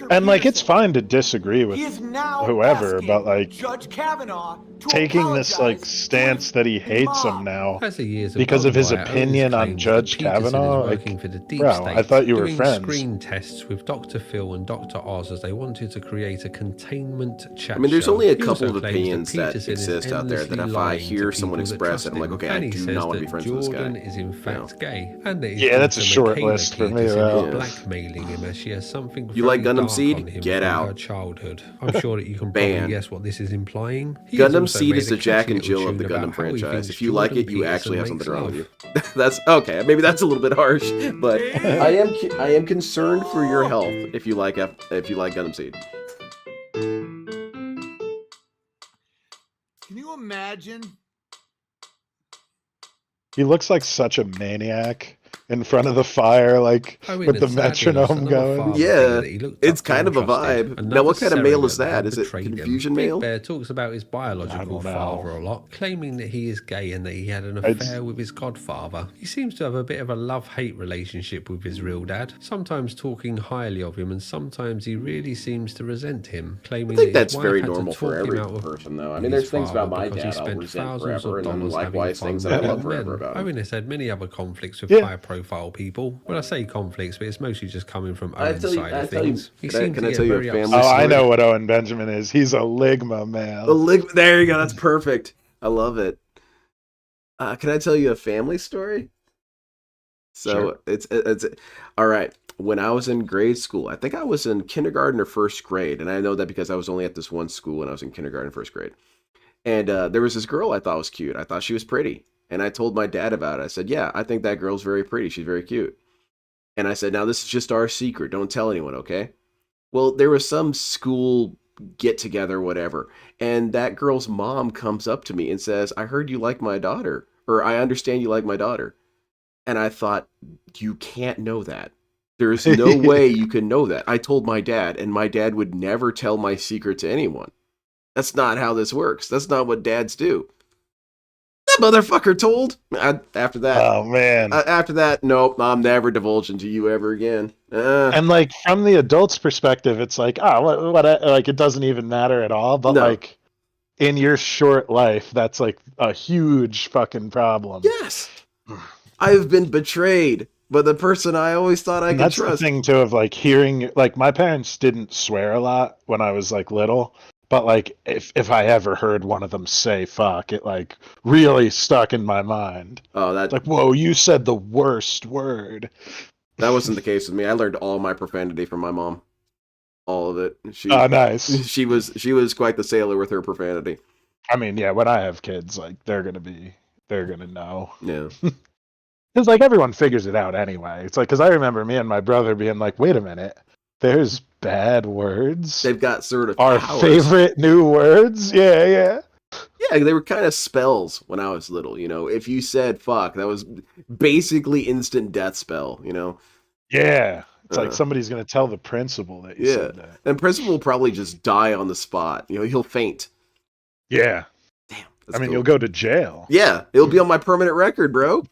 And like, it's fine to disagree with He is now whoever, asking but like Judge Kavanaugh to taking this like apologize stance that he hates him now As the years have because gone of his by, Owens opinion on claims Judge that Peterson Kavanaugh. is Like, working for the deep bro, state, I thought you were doing friends. screen tests with Dr. Phil and Dr. Oz as they wanted to create a containment chat I mean, there's show. only a He also couple of claims opinions that Peterson is exist out there that endlessly if I lying hear to someone people that express it, trust I'm like, him, okay, I and he do says not want to that be friends with this Jordan guy. is in fact gay, and that his Yeah, that's a daughter short Michaela list for me, Peterson though. is blackmailing him as she has something You like very Gundam dark Seed? on him Get from out. her childhood. I'm sure that you can probably Banned. guess what this is implying. He has Gundam also Seed made is a the Jack catchy and little Jill of the tune about Gundam how he franchise. thinks If you like Jordan it, you actually have Peterson something wrong with makes you. That's okay. Maybe that's a little bit harsh, but I am concerned for your health if you like Gundam Seed. Can you imagine? he looks like such a maniac in front of the fire, like Owen with the had sadly lost metronome another going. father Yeah, figure that he looked it's up to kind and of a trusted. vibe. Another Now, what kind of male is surrogate that? had Is it betrayed him. confusion Big male? Bear talks about his biological don't know. father a lot, claiming that he is gay and that he had an affair with his godfather. He seems to have a bit of a love-hate relationship with his real dad, sometimes talking highly of him, and sometimes he really seems to resent him, claiming I think that that's his wife very had to normal for talk him every out of person, though. I with mean, his there's things about father my because he dad I'll spent resent thousands forever, of and then dollars having likewise fun things with that I love young forever men. about him. Owen has had many other conflicts with Yeah. high-profile people. When I say conflicts, but it's mostly just coming from I Owen's tell you- side I of tell you- things. He can I- seems can to I get tell you a very family upset. Oh, I story? know what Owen Benjamin is. He's a Ligma male. There you go. That's perfect. I love it. Can I tell you a family story? So Sure. it's all right. When I was in grade school, I think I was in kindergarten or first grade, and I know that because I was only at this one school when I was in kindergarten and first grade. And there was this girl I thought was cute. I thought she was pretty, and I told my dad about it. I said, "Yeah, I think that girl's very pretty. She's very cute." And I said, "Now this is just our secret. Don't tell anyone, okay?" Well, there was some school get together, whatever, and that girl's mom comes up to me and says, "I heard you like my daughter, or I understand you like my daughter." And I thought, you can't know that. There's no way you can know that. I told my dad, and my dad would never tell my secret to anyone. That's not how this works. That's not what dads do. That motherfucker told. After that, Oh man. after that, nope, I'm never divulging to you ever again. And like from the adult's perspective, it's like, oh, what like it doesn't even matter at all. But No. like in your short life, that's like a huge fucking problem. Yes, I've been betrayed by the person I always thought I And could that's trust. the thing too of like hearing, like my parents didn't swear a lot when I was like little, but like if I ever heard one of them say fuck, it like really stuck in my mind. Oh, that Like, whoa, you said the worst word. that wasn't the case with me. I learned all my profanity from my mom. All of it. She, Oh, nice. She was quite the sailor with her profanity. I mean, yeah, when I have kids, like they're gonna know. Yeah. Because like everyone figures it out anyway. It's like, because I remember me and my brother being like, wait a minute, there's bad words. They've got sort of Our powers. favorite new words. Yeah, yeah. Yeah, they were kind of spells when I was little, you know. If you said fuck, that was basically instant death spell, you know. Yeah. It's like somebody's going to tell the principal that you said that. And principal will probably just die on the spot. He'll faint. Yeah. Damn. You'll go to jail. Yeah, it'll be on my permanent record, bro.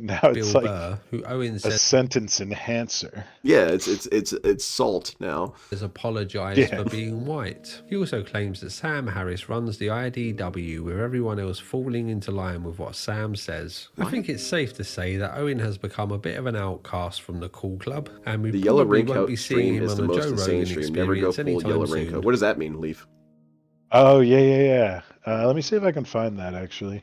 Now it's Bill like Burr, who Owen a said sentence enhancer. Yeah, it's salt now. has apologised for being white. He also claims that Sam Harris runs the IDW, with everyone else falling into line with what Sam says. I think it's safe to say that Owen has become a bit of an outcast from the cool club, and we The yellow probably won't raincoat be seeing stream him is on the the most Joe insane Rogan stream. Never go experience full anytime yellow soon. raincoat. What does that mean, Leaf? Oh, yeah. Let me see if I can find that, actually.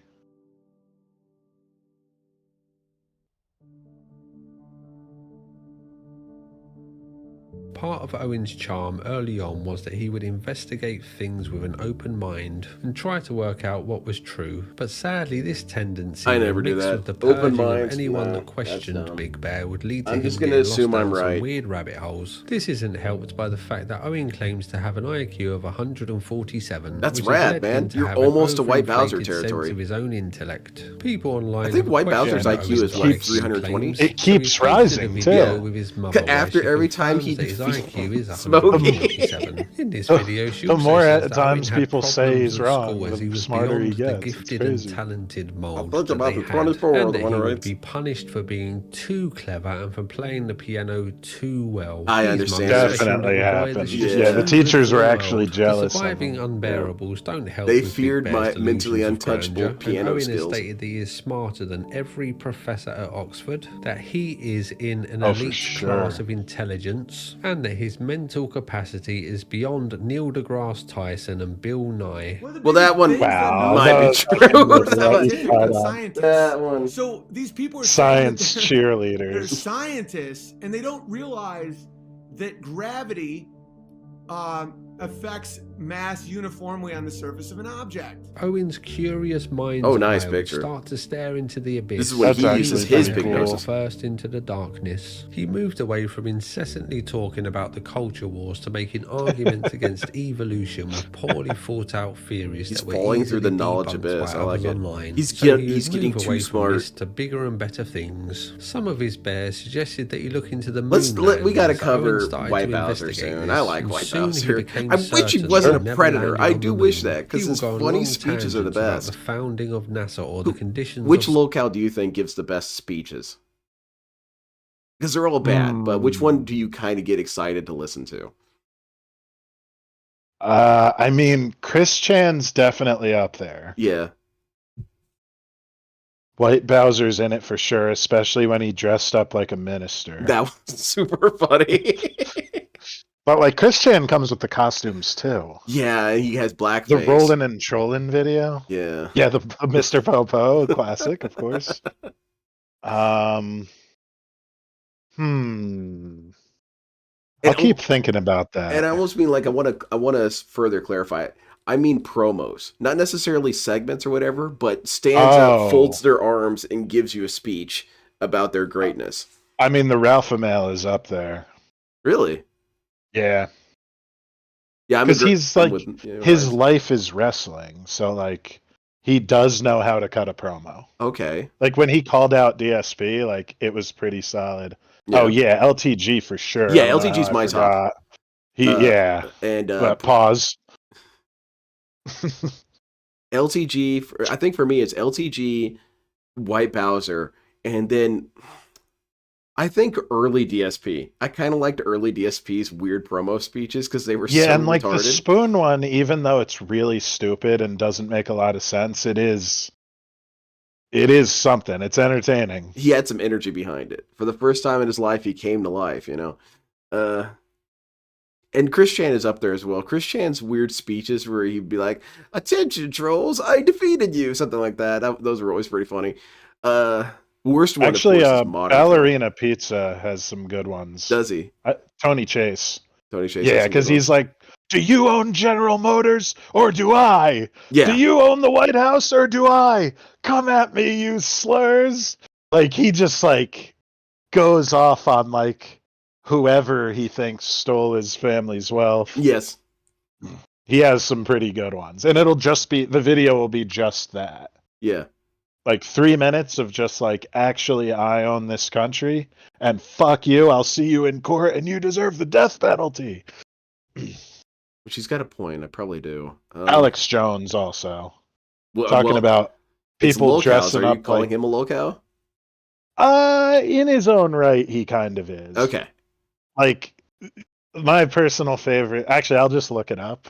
Part of Owen's charm early on was that he would investigate things with an open mind and try to work out what was true. But sadly, this tendency, I never do mixed that. with the Open purging of minds? anyone Nah, that questioned that's dumb. Big Bear, would lead to I'm him just gonna getting lost assume I'm down some right. weird rabbit holes. This isn't helped by the fact that Owen claims to have an IQ of 147. That's which has rad, led man. him to You're have an almost to White Bowser overinflated territory. sense of his own intellect. People online I think have White Bowser's questioned IQ is Owen's like IQ 320. claims, It so he keeps posted a rising, video too. with his mother where After she every time confirms he that his defeats IQ is Smokey. 147. In this video, she The also more says at that times Owen had people say problems he's at wrong, school as the he was smarter he beyond the gets. It's gifted and crazy. talented mold thought that about they the had, 24, and the that he one who would writes. be punished for being too clever and for playing the piano too well. I His understand. mum says Definitely she was a boy happened. that's just Yeah, the too teachers good were for the actually world. jealous The of surviving him. unbearables don't help They with feared Big Bear's my mentally delusions of untouchable grandeur, and piano Owen has skills. stated that he is smarter than every professor at Oxford, that he is in an Oh, for elite sure. class of intelligence, and that his mental capacity is beyond Neil deGrasse Tyson and Bill Nye. Well, that one Wow, might be that- true. that's Scientific spot and on. scientists. That one. So these people are saying Science that they're cheerleaders. scientists, and they don't realize that gravity affects mass uniformly on the surface of an object. Owen's curious mind's Oh, nice eye would picture. start to stare into the abyss. This is when That's he actually uses his pretty big cool. noses. First into the darkness. He moved away from incessantly talking about the culture wars to making arguments against evolution with poorly thought out theories He's that were falling through the easily knowledge debunked abyss. by I like others it. online. He's So get- he he's would getting move too away from smart. this to bigger and better things. Some of his bears suggested that he look into the moon. We got to landings, so Owen cover started White to Bowser investigate soon. this, I like and White soon he Bowser. became I wish he certain wasn't that a never predator. landed I on do the wish moon. that, because He will his go on funny long speeches are the tangents about best. the founding of NASA or the conditions Which of locale do you think gives the best speeches? Because they're all bad, but which one do you kind of get excited to listen to? I mean, Chris Chan's definitely up there. Yeah. White Bowser's in it for sure, especially when he dressed up like a minister. That was super funny. But like Chris Chan comes with the costumes too. Yeah, he has blackface. The Rollin' and Trollin' video. Yeah. Yeah, the Mr. Popo classic, of course. I'll keep thinking about that. And I almost mean like I want to further clarify it. I mean promos, not necessarily segments or whatever, but stands up, folds their arms, and gives you a speech about their greatness. I mean, the Ralph Mail is up there. Really? Yeah. Yeah, because he's like his life is wrestling, so like he does know how to cut a promo. Okay. Like when he called out DSP, like it was pretty solid. Yeah. Oh yeah, LTG for sure. Yeah, LTG's my top. Yeah. And but pause. LTG, I think for me it's LTG, White Bowser, and then I think early DSP. I kind of liked early DSP's weird promo speeches because they were so and like retarded. the Spoon one, even though it's really stupid and doesn't make a lot of sense, it is something. It's entertaining. He had some energy behind it. For the first time in his life, he came to life, you know? And Chris Chan is up there as well. Chris Chan's weird speeches where he'd be like, "Attention, trolls, I defeated you," something like that. Those were always pretty funny. Worst one, Actually, of course, is Modern. Ballerina Pizza has some good ones. Does he? Tony Chase. Tony Chase. Yeah, because he's like, "Do you own General Motors or do I? Yeah. Do you own the White House or do I? Come at me, you slurs!" Like he just like goes off on like whoever he thinks stole his family's wealth. Yes. He has some pretty good ones, and it'll just be the video will be just that. Yeah. like 3 minutes of just like, actually, I own this country, and fuck you, I'll see you in court, and you deserve the death penalty. She's got a point. I probably do. Alex Jones also talking about it's people locals. dressing Are you up calling like him a locale? in his own right, he kind of is. Okay. Like, my personal favorite. Actually, I'll just look it up.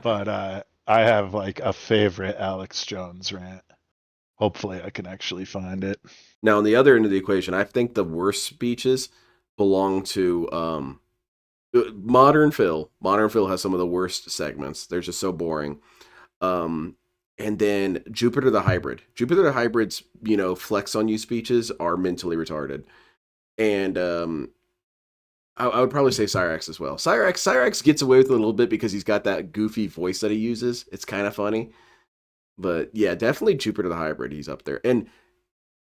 But I have like a favorite Alex Jones rant. Hopefully, I can actually find it. Now, on the other end of the equation, I think the worst speeches belong to Modern Phil. Modern Phil has some of the worst segments. They're just so boring. And then Jupiter the Hybrid. Jupiter the Hybrid's, flex on you speeches are mentally retarded. And I would probably say Cyrax as well. Cyrax gets away with it a little bit because he's got that goofy voice that he uses. It's kind of funny. But yeah, definitely Jupiter the Hybrid. He's up there. And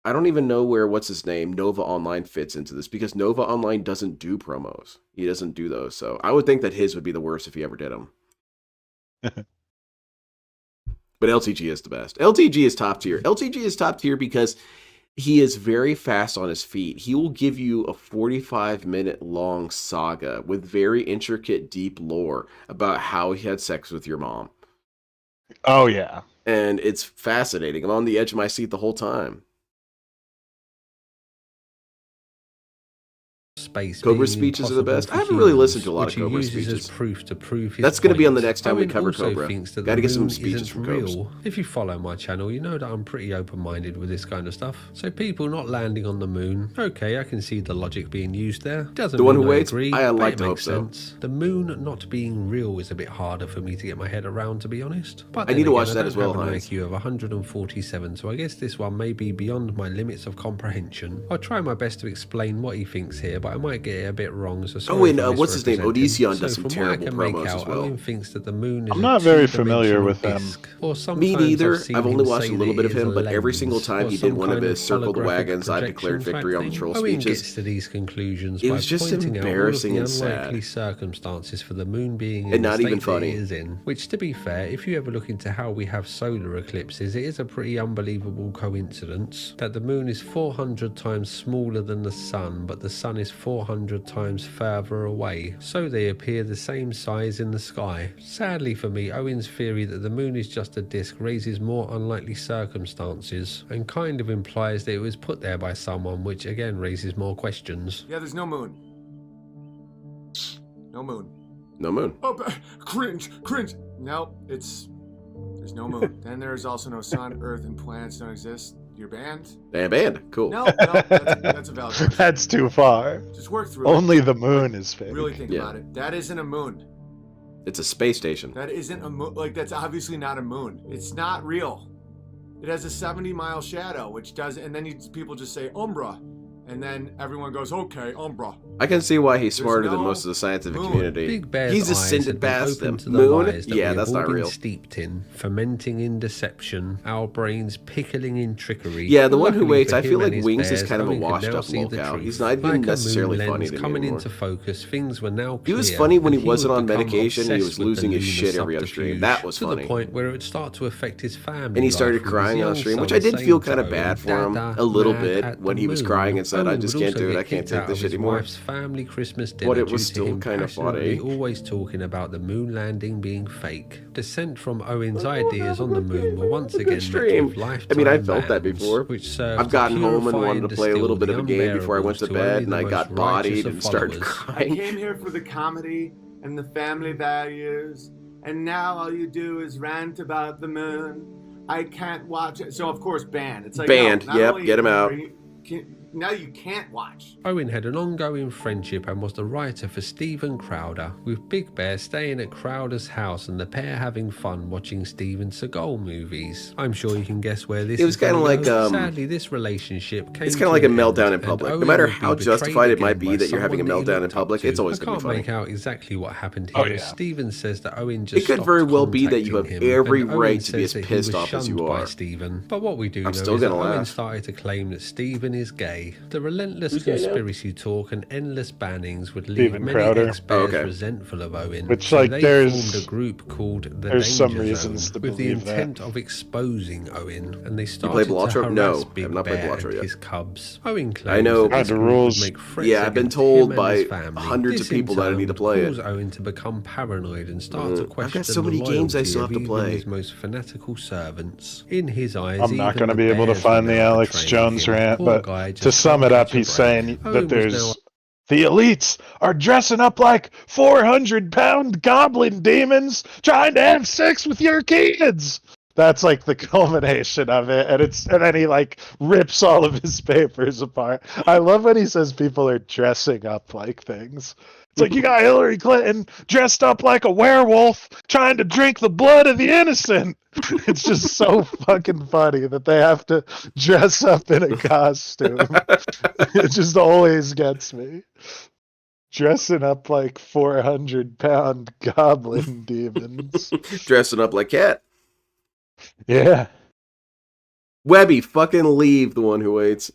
I don't even know where, what's his name, Nova Online fits into this, because Nova Online doesn't do promos. He doesn't do those. So I would think that his would be the worst if he ever did them. But LTG is the best. LTG is top tier. LTG is top tier because he is very fast on his feet. He will give you a 45-minute long saga with very intricate, deep lore about how he had sex with your mom. Oh, yeah. And it's fascinating. I'm on the edge of my seat the whole time. Space Cobra speeches are the best. I haven't really listened to a lot of Cobra speeches. As proof to prove his That's going to be on the point. next time we Owen cover also Cobra. thinks that Got to the get some moon speeches isn't from real. Cobra. If you follow my channel, you know that I'm pretty open-minded with this kind of stuff. So people not landing on the moon, okay, I can see the logic being used there. Doesn't The one mean who I waits, agree, I but like it to hope makes so. sense. The moon not being real is a bit harder for me to get my head around, to be honest. But I then need to again, watch I that don't as well, have an Heinz. IQ of 147, so I guess this one may be beyond my limits of comprehension. I'll try my best to explain what he thinks here, but I might get it a bit wrong, so sorry. Oh, and what's his name? Odysseon does some from what I terrible can make promos out, as well. Owen thinks that the moon is I'm a not very two-dimensional familiar with them. disc, or Me sometimes neither. I've seen I've only him watched say a little that bit of it is him, a but every lens, single time or he did some one of kind his Circle the holographic Wagons, I declared projection victory type on the thing. troll Owen speeches. gets to these conclusions It by was just pointing embarrassing out and all of the sad. unlikely circumstances for the moon being in And the not state even that funny. it is in. Which, to be fair, if you ever look into how we have solar eclipses, it is a pretty unbelievable coincidence that the moon is 400 times smaller than the sun, but the sun is 400 times further away, so they appear the same size in the sky. Sadly for me, Owen's theory that the moon is just a disk raises more unlikely circumstances and kind of implies that it was put there by someone, which again raises more questions. Yeah, there's no moon. No moon. No moon. Oh, cringe. No, there's no moon. Then there's also no sun, earth, and planets don't exist. You're banned? Banned. Cool. No, that's a valid question. That's too far. Just work through Only it. the moon is fake. Really think about it. That isn't a moon. It's a space station. That isn't a moon. Like, that's obviously not a moon. It's not real. It has a 70-mile shadow, which does, and then people just say Umbra, and then everyone goes, okay, Umbra. I can see why he's There's smarter than no most of the scientific moon. community. Big Bear's He's eyes ascended had been past open them. to the Moon? lies that we Yeah, have that's all not been real. steeped in, fermenting in deception, our brains pickling in trickery. Yeah, the one who Luckily waits, for I feel him and like his Wings is bears, kind of a Owen can washed now up see the locale. truth. He's not even Like a necessarily moon funny lens to me coming anymore. into focus, things were now He was clear, funny when he and wasn't would on become medication and he was obsessed with losing the his lunar shit every other stream. subterfuge, That was to funny. the point where it would start to affect his family. And he started life, with crying his on young stream, which son I did saying feel to kind of Owen, bad for him "Dada, a little mad bit at when the he was moon." crying and said, I Owen just would can't also do it. get I can't kicked take out this of shit his anymore. wife's family Christmas dinner But it due was to still him kind of passionately funny. always talking about the moon landing being fake. Descent from Owen's ideas on the moon were once again met stream. with lifetime I mean, I felt that bans, before. which served I've gotten to home and purify wanted to play a little bit of a distill game the before I went to unbearables bed, only and the I most got bodied righteous and of started followers. I crying. came here for the comedy and the family values, and now all you do is rant about the moon. I can't watch it. So, of course, banned. It's like, Banned. no, not Yep, only get him out. now you can't watch. Owen had an ongoing friendship and was the writer for Stephen Crowder, with Big Bear staying at Crowder's house and the pair having fun watching Steven Seagal movies. I'm sure you can guess where this It was is gonna kinda like, go. Sadly, this relationship came It's to kind of like a an meltdown end, in public. and No matter Owen would how be justified it betrayed might again be by that you're having a someone that he meltdown in looked up public, to. it's always I going to can't be make funny. out exactly what happened Oh, here. yeah. Steven says that Owen just It could very stopped well be that you have contacting him, every and Owen right to be says as that he pissed was off as shunned you by are. Steven. But what we do I'm know still is that gonna Owen laugh. started to claim that Steven is gay. day. The relentless Who's getting out? conspiracy talk and endless bannings would leave Steven many Crowder. ex-bears Okay. resentful of Owen, Which, so like, they there's- formed a group called the there's some Danger reasons Zone to with the believe that. intent of exposing Owen, and they played started to Balatro? harass No, I Big have not played Bear Balatro and yet. his cubs. Owen claims I know. that this The group rules. would make threats Yeah, I've been against told him and his by family. hundreds of This, in people that I turn, need to play would it. cause Owen to become paranoid and start to I've question got so many the games I loyalty still of have to even play. his most fanatical servants. In his eyes, I'm not even going to the be able to bears find were the now Alex betraying Jones him. rant, Poor but guy to just sum couldn't it up, catch a he's break. saying Owen that was there's now the elites are dressing up like 400-pound goblin demons trying to have sex with your kids. That's like the culmination of it, and then he like rips all of his papers apart. I love when he says people are dressing up like things. It's like you got Hillary Clinton dressed up like a werewolf trying to drink the blood of the innocent. It's just so fucking funny that they have to dress up in a costume. It just always gets me. Dressing up like 400-pound goblin demons. Dressing up like Cat. Yeah. Webby, fucking leave the one who waits.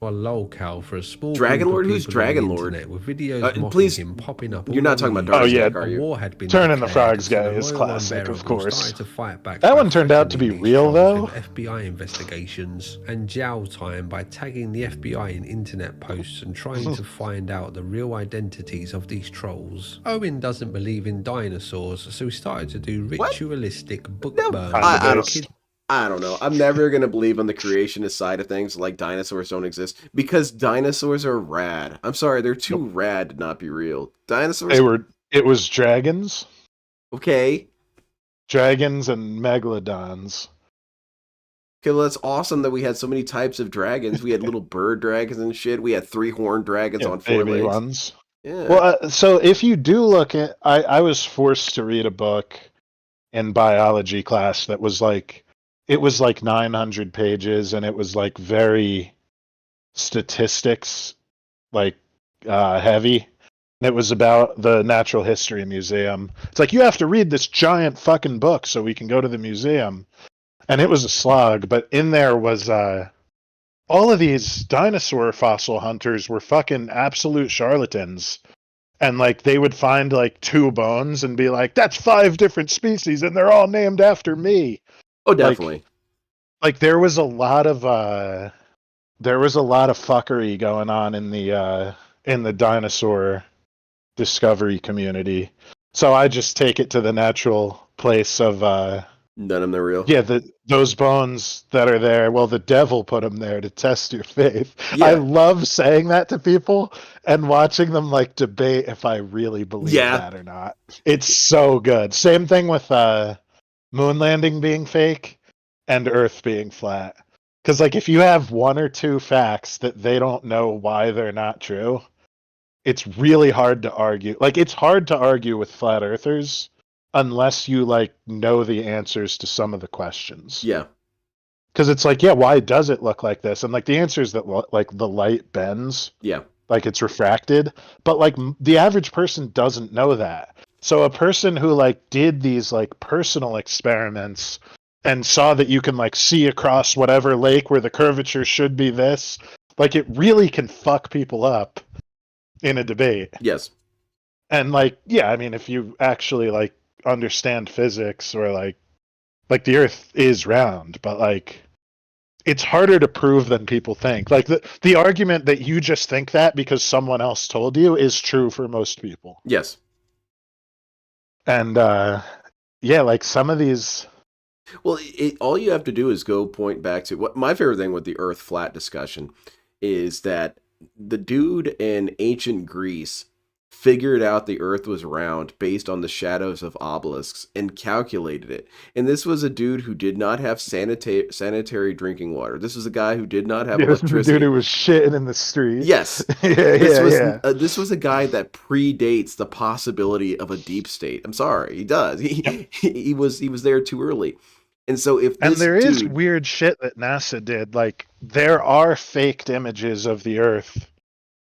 a lolcow for a small Dragon group Lord? of Who's people on the Dragon Lord? internet with videos mocking please, him popping up. you're not talking about Oh Dark yeah, Snake, are you? War had been Turning the declared, Frogs so guy the is loyal classic, unbearable of course. started to fight back That by one turned out to be threatening real, these though. trolls with FBI investigations and jail time by tagging the FBI in internet posts and trying to find out the real identities of these trolls. Owen doesn't believe in dinosaurs, so he started to do ritualistic book burning. I don't know. I'm never going to believe on the creationist side of things like dinosaurs don't exist because dinosaurs are rad. I'm sorry, they're too rad to not be real. Dinosaurs. It was dragons. Okay. Dragons and megalodons. Okay, well, that's awesome that we had so many types of dragons. We had little bird dragons and shit. We had 3-horned dragons on 4 baby legs. ones. Yeah. Well, so if you do look at, I was forced to read a book in biology class that was like, it was like 900 pages, and it was like very statistics, like heavy. And it was about the Natural History Museum. It's like, you have to read this giant fucking book so we can go to the museum. And it was a slog, but in there was all of these dinosaur fossil hunters were fucking absolute charlatans. And like they would find like 2 bones and be like, that's 5 different species and they're all named after me. Oh, definitely. Like there was a lot of fuckery going on in the dinosaur discovery community. So I just take it to the natural place of none of them are real. Yeah, those bones that are there, well, the devil put them there to test your faith. Yeah. I love saying that to people and watching them like debate if I really believe that or not. It's so good. Same thing with moon landing being fake and Earth being flat. Because like if you have 1 or 2 facts that they don't know why they're not true, it's really hard to argue. Like it's hard to argue with flat earthers unless you like know the answers to some of the questions. Yeah. Because it's like, yeah, why does it look like this? And like the answer is that like the light bends. Yeah. Like it's refracted. But like the average person doesn't know that. So a person who like did these like personal experiments and saw that you can like see across whatever lake where the curvature should be this, like it really can fuck people up in a debate. Yes. And like, yeah, I mean, if you actually like understand physics or like the earth is round, but like it's harder to prove than people think. Like the argument that you just think that because someone else told you is true for most people. Yes. And yeah, like some of these. Well, all you have to do is go point back to what my favorite thing with the Earth flat discussion is that the dude in ancient Greece figured out the Earth was round based on the shadows of obelisks and calculated it. And this was a dude who did not have sanitary drinking water. This was a guy who did not have electricity. The dude who was shitting in the street. Yes. This was a guy that predates the possibility of a deep state. I'm sorry, he does. He was there too early. And so if this there is weird shit that NASA did, like there are faked images of the Earth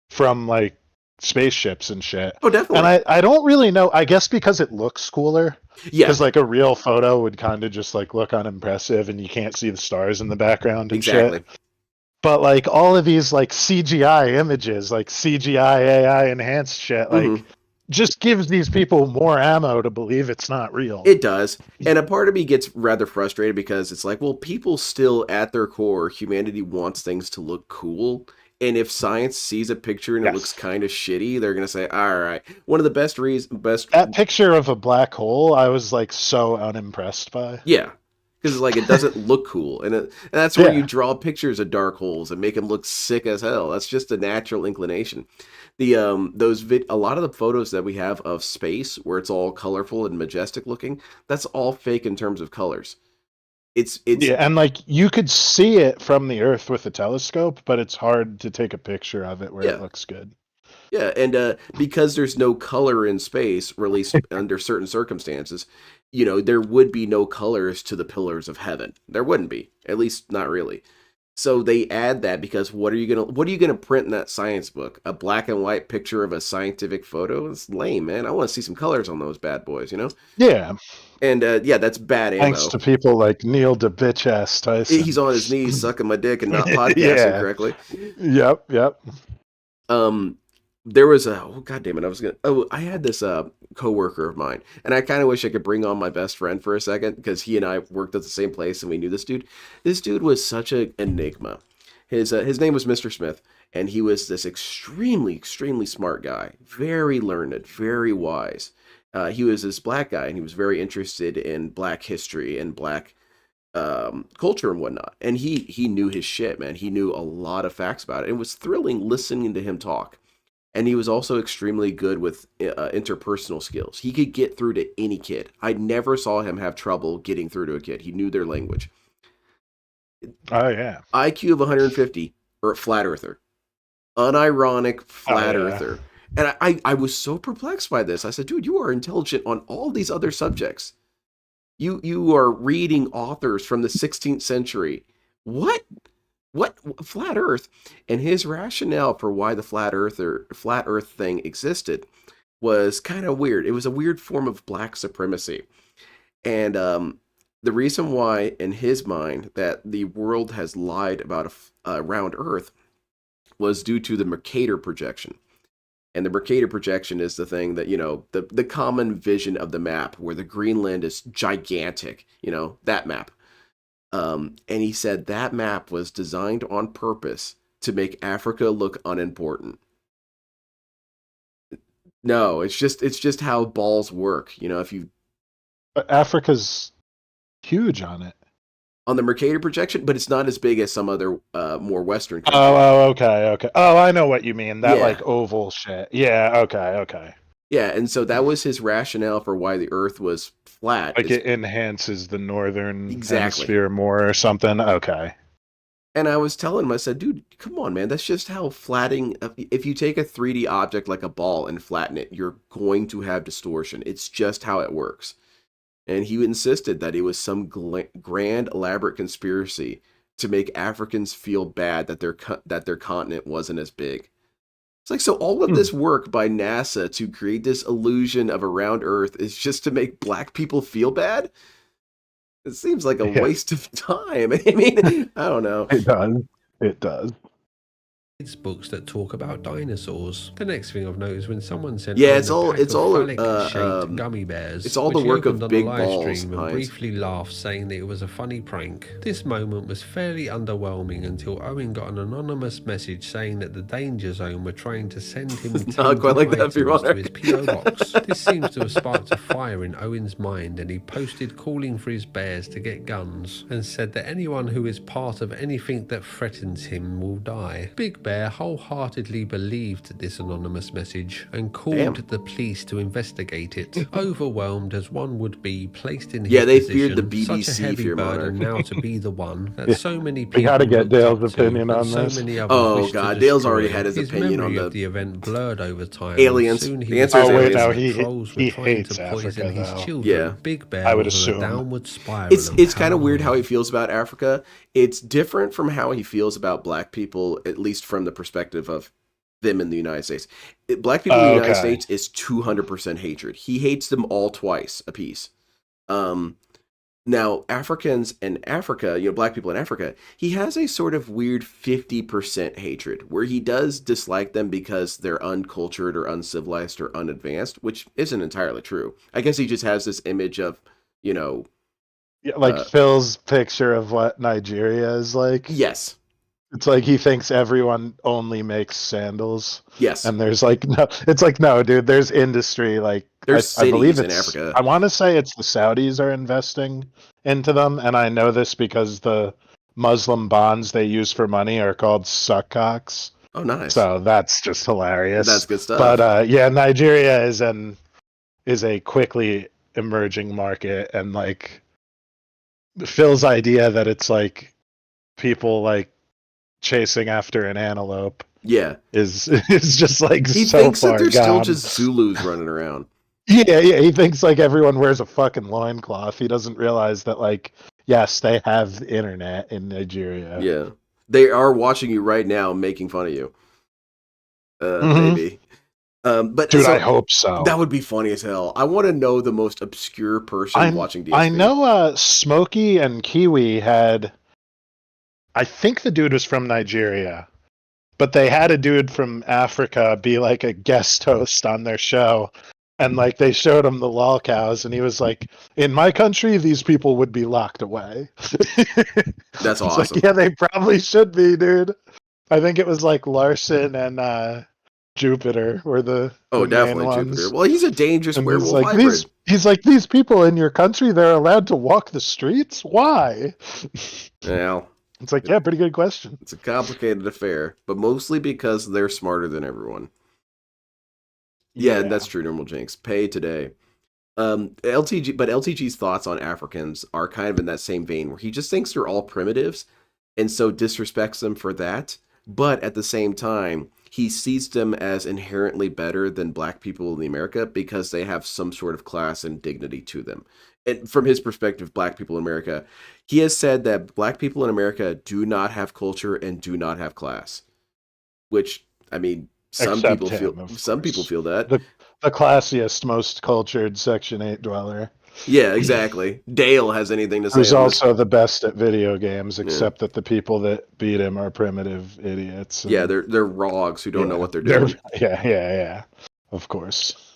from like spaceships and shit. Oh, definitely. And I don't really know. I guess because it looks cooler. Yeah. Because like a real photo would kind of just like look unimpressive, and you can't see the stars in the background and shit. But like all of these like CGI images, like CGI AI enhanced shit, like just gives these people more ammo to believe it's not real. It does. And a part of me gets rather frustrated because it's like, well, people still at their core, humanity wants things to look cool. And if science sees a picture and it looks kind of shitty, they're going to say, all right. One of the best that picture of a black hole, I was like so unimpressed by. Yeah. Because it's like it doesn't look cool. And that's where you draw pictures of dark holes and make them look sick as hell. That's just a natural inclination. The a lot of the photos that we have of space where it's all colorful and majestic looking, that's all fake in terms of colors. It's and like you could see it from the Earth with a telescope, but it's hard to take a picture of it where it looks good. Yeah, and because there's no color in space, released under certain circumstances, there would be no colors to the pillars of heaven. There wouldn't be, at least not really. So they add that because what are you gonna print in that science book? A black and white picture of a scientific photo? It's lame, man. I want to see some colors on those bad boys, Yeah. And that's bad ammo. Thanks to people like Neil DeBitch-ass Tyson. He's on his knees sucking my dick and not podcasting correctly. Yep. There was God damn it, I had this coworker of mine, and I kind of wish I could bring on my best friend for a second because he and I worked at the same place and we knew this dude. This dude was such an enigma. His name was Mr. Smith, and he was this extremely smart guy, very learned, very wise. He was this black guy, and he was very interested in black history and black culture and whatnot. And he knew his shit, man. He knew a lot of facts about it. It was thrilling listening to him talk. And he was also extremely good with interpersonal skills. He could get through to any kid. I never saw him have trouble getting through to a kid. He knew their language. Oh, yeah. IQ of 150, or a flat earther. Unironic flat earther. And I was so perplexed by this. I said, dude, you are intelligent on all these other subjects. You are reading authors from the 16th century. What flat earth? And his rationale for why the flat earth thing existed was kind of weird. It was a weird form of black supremacy. And the reason why, in his mind, that the world has lied about a round earth was due to the Mercator projection. And the Mercator projection is the thing that, the common vision of the map where the Greenland is gigantic, that map. And he said that map was designed on purpose to make Africa look unimportant. No, it's just how balls work. But Africa's huge on it. On the Mercator projection, but it's not as big as some other more Western countries. Oh, okay. Oh, I know what you mean. That like oval shit. Yeah, okay. Yeah, and so that was his rationale for why the Earth was flat. Like it enhances the northern hemisphere more or something. Okay. And I was telling him, I said, dude, come on, man. That's just how flattening. If you take a 3D object like a ball and flatten it, you're going to have distortion. It's just how it works. And he insisted that it was some grand, elaborate conspiracy to make Africans feel bad that their continent wasn't as big. It's like, so all of this work by NASA to create this illusion of a round Earth is just to make black people feel bad? It seems like a waste of time. I mean, I don't know. It does. Kids books that talk about dinosaurs. The next thing I've noticed when someone sent it's all gummy bears. It's all the work of big balls. And briefly laughed, saying that it was a funny prank. This moment was fairly underwhelming until Owen got an anonymous message saying that the danger zone were trying to send him not quite like that, Your Honor. to his PO box. This seems to have sparked a fire in Owen's mind, and he posted calling for his bears to get guns and said that anyone who is part of anything that threatens him will die. Big Bear wholeheartedly believed this anonymous message and called the police to investigate it. Overwhelmed as one would be, placed in his they position, feared the BBC such a heavy for your burden monarch. now to be the one that so many people We gotta get looked Dale's up to, opinion and on so this. many others Oh wished to God, Dale's destroy. already had his opinion memory on of the event blurred over time. aliens. Soon he The answer is realized aliens. that trolls were trying hates to poison Africa, his though. children. Yeah. Big Bear I would was assume. on a downward spiral. It's kind of weird how he feels about Africa. It's different from how he feels about black people, at least from the perspective of them in the United States. Black people in the United States is 200% hatred. He hates them all twice apiece. Now, Africans in Africa, black people in Africa, he has a sort of weird 50% hatred where he does dislike them because they're uncultured or uncivilized or unadvanced, which isn't entirely true. I guess he just has this image of, Yeah, like Phil's picture of what Nigeria is like. Yes. It's like he thinks everyone only makes sandals. Yes. And there's like no, it's like no, dude. There's industry. Like there's I believe cities it's, in Africa. I want to say it's the Saudis are investing into them, and I know this because the Muslim bonds they use for money are called succocks. Oh, nice. So that's just hilarious. That's good stuff. But yeah, Nigeria is a quickly emerging market, and like Phil's idea that it's like people like chasing after an antelope. Yeah, is just like he so thinks far that there's gone. still just Zulus running around. Yeah, he thinks like everyone wears a fucking loincloth. He doesn't realize that like yes, they have the internet in Nigeria. Yeah, they are watching you right now, making fun of you. Maybe. But dude, I hope so. That would be funny as hell. I want to know the most obscure person watching DSP. I know Smokey and Kiwi had, I think the dude was from Nigeria, but they had a dude from Africa be like a guest host on their show. And like they showed him the lol cows, and he was like, "In my country, these people would be locked away." That's awesome. Like, yeah, they probably should be, dude. I think it was like Larson and Jupiter were the definitely main ones. Jupiter. Well, he's a dangerous And werewolf like, hybrid. He's like, these people in your country, they're allowed to walk the streets? Why? Well, it's like, yeah, pretty good question. It's a complicated affair, but mostly because they're smarter than everyone. Yeah, that's true, Normal Jinx. Pay today. LTG's thoughts on Africans are kind of in that same vein, where he just thinks they're all primitives, and so disrespects them for that. But at the same time, he sees them as inherently better than black people in America because they have some sort of class and dignity to them. And from his perspective, black people in America, he has said that black people in America do not have culture and do not have class. Which, I mean, some people feel that. The classiest, most cultured Section 8 dweller. Yeah, exactly. Dale has anything to say. Who's also the best at video games, except that the people that beat him are primitive idiots. Yeah, they're rogues who don't know what they're doing. Yeah. Of course.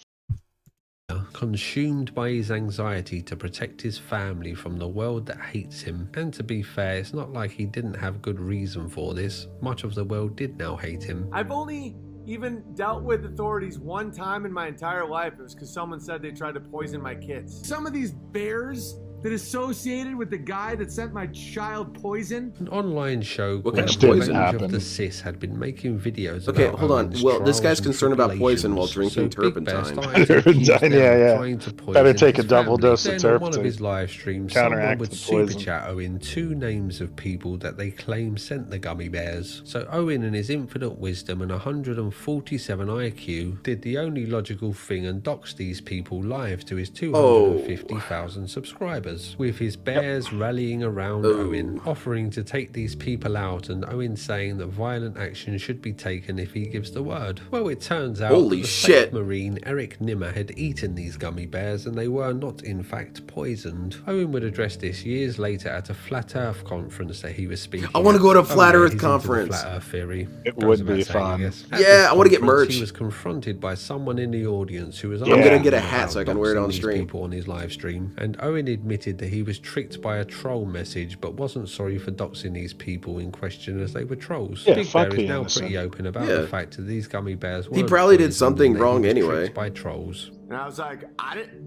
Consumed by his anxiety to protect his family from the world that hates him. And to be fair, it's not like he didn't have good reason for this. Much of the world did now hate him. I've only even dealt with authorities one time in my entire life. It was because someone said they tried to poison my kids. Some of these bears that associated with the guy that sent my child poison. An online show called kind of poison Revenge of the Cis had been making videos Okay, about hold on. Owen's Well, this trials guy's concerned about poison while tribulations. drinking So Big Bear turpentine. started to accuse them of trying to poison Better take a his double family. dose of Then on one of turpentine. his live streams, someone Counteract would the super poison. chat Owen 2 names of people that they claim sent the gummy bears. So Owen, in his infinite wisdom and 147 IQ, did the only logical thing and doxed these people live to his 250,000 subscribers, with his bears rallying around Owen, offering to take these people out, and Owen saying that violent action should be taken if he gives the word. Well, it turns out Holy that the shit. safe Marine Eric Nimmer had eaten these gummy bears, and they were not in fact poisoned. Owen would address this years later at a Flat Earth conference that he was speaking. I want to go to a at. Flat Oh, yeah, Earth he's into the conference. Flat Earth theory. It Goes would be without saying, I fun. guess. At Yeah, this I wanna get conference, merch. He was confronted by someone in the audience who was I'm gonna get a arguing hat so I about can wear it on doxing these stream. people on his live stream, and Owen admitted that he was tricked by a troll message, but wasn't sorry for doxing these people in question as they were trolls. Yeah, Big fuck Bear the is now innocent. pretty open about Yeah. the fact that these gummy bears He weren't probably did poisoned something and that he wrong was anyway. tricked by trolls. And I was like,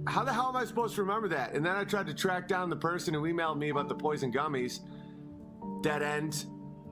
how the hell am I supposed to remember that? And then I tried to track down the person who emailed me about the poison gummies. Dead end.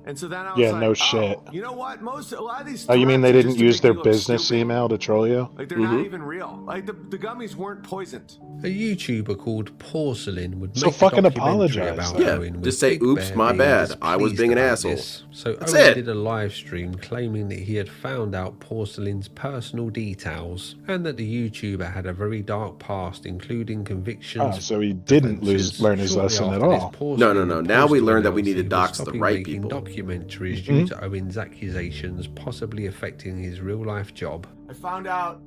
And so then I was Yeah, like, no shit. You know what? A lot of these. Oh, you mean they threats are didn't just to use make their me look business stupid. email to troll you? Like they're not even real. Like the gummies weren't poisoned. A YouTuber called Porcelain would So make fucking a documentary apologize. about Yeah, Owen, with just say, Big "Oops, Bear my being bad. I was displeased being an about asshole." this. So That's Owen it. did a live stream claiming that he had found out Porcelain's personal details and that the YouTuber had a very dark past, including convictions. Oh, so he didn't offences. learn his Shortly lesson at after this, all. Porcelain No. had Now we posted learned that we announcing need to he was dox the stopping right making people. documentaries due to Owen's accusations possibly affecting his real life job. I found out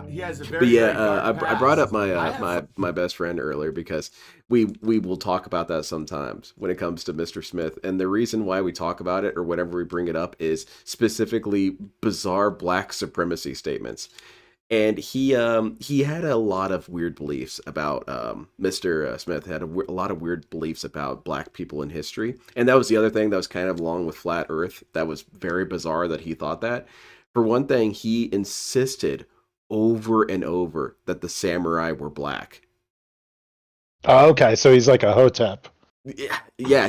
he has a very. But yeah, very dark I brought up past. my best friend earlier because we will talk about that sometimes when it comes to Mr. Smith, and the reason why we talk about it or whenever we bring it up is specifically bizarre black supremacy statements. And he had a lot of weird beliefs about Mr. Smith had a lot of weird beliefs about black people in history, and that was the other thing that was kind of along with flat Earth that was very bizarre that he thought that. For one thing, he insisted over and over that the samurai were black. Oh, okay, so he's like a Hotep. Yeah,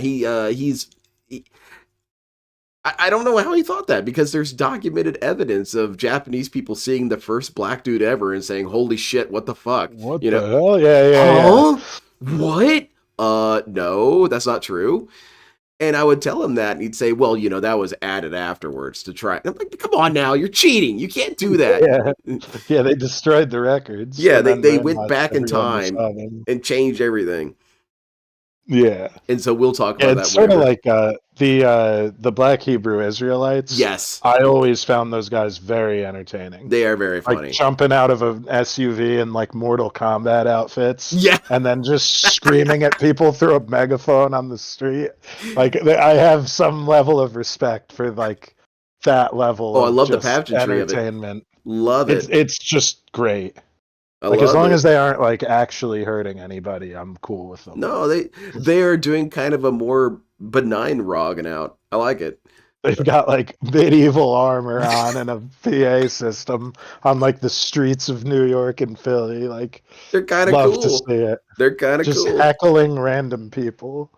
I don't know how he thought that because there's documented evidence of Japanese people seeing the first black dude ever and saying, "Holy shit, what the fuck?" What the hell? Yeah. What? No, that's not true. And I would tell him that, and he'd say, "Well, that was added afterwards to try." I'm like, "Come on now, you're cheating. You can't do that." Yeah, they destroyed the records. Yeah, and they then went brainwashed back in everyone to time saw them. and changed everything. Yeah. And so we'll talk about that. It's sort of whenever. like the Black Hebrew Israelites. Yes. I always found those guys very entertaining. They are very funny. Like jumping out of an SUV in like Mortal Kombat outfits. Yeah. And then just screaming at people through a megaphone on the street. Like I have some level of respect for like that level I of love the just pageantry of it. entertainment. Love it. It's just great. I Like as love long it. as they aren't like actually hurting anybody, I'm cool with them. No, they are doing kind of a more benign rogging out. I like it. They've got like medieval armor on and a PA system on like the streets of New York and Philly. Like they're kind of love cool. to see it. They're kind of just cool. heckling random people.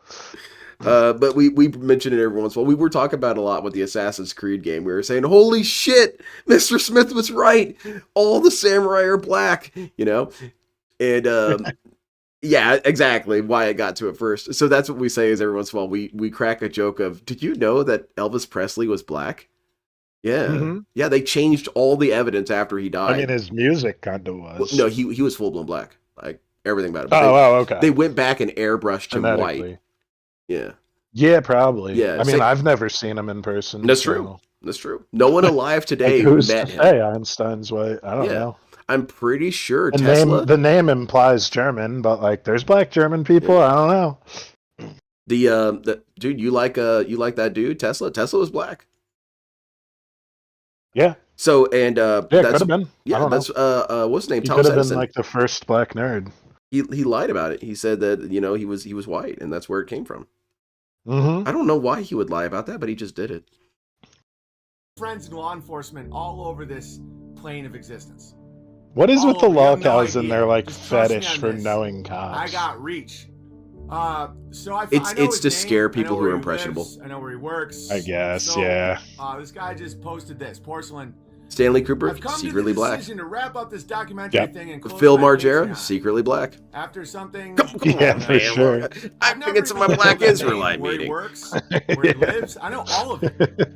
But we mentioned it every once in a while. We were talking about it a lot with the Assassin's Creed game. We were saying, "Holy shit, Mr. Smith was right. All the samurai are black," and yeah, exactly why I got to it first. So that's what we say is every once in a while we crack a joke of, "Did you know that Elvis Presley was black?" Yeah, yeah. They changed all the evidence after he died. I mean, his music kind of was. No, he was full blown black. Like everything about it. Okay. They went back and airbrushed him white. Yeah. Yeah, probably. Yeah. I mean, I've never seen him in person. That's so. true. That's true. No one alive today Like, who's met to him. say Einstein's white? I don't know. I'm pretty sure Tesla. The name implies German, but like, there's black German people. I don't know. The dude, you like that dude Tesla? Tesla was black. Yeah. So and yeah, that's could have been. Yeah, that's what's his name? He Thomas could have Edison. been like the first black nerd. He lied about it. He said that he was white, and that's where it came from. Mm-hmm. I don't know why he would lie about that, but he just did it. Friends in law enforcement all over this plane of existence. What is All with the over. You have no locals and idea. their like Just trust me fetish on for this. knowing cops? I got reach. So I know It's his to name, scare I people know who where are he impressionable. lives, I know where he works. I guess, So, yeah. This guy just posted this. Porcelain. Stanley Cooper, I've come secretly to the black. decision to wrap up this documentary Yep. thing and close Phil my Margera, Patreon. secretly black. After something. Yeah, for sure. I can get to my Black Israelite where meeting. he works, where he lives. I know all of it.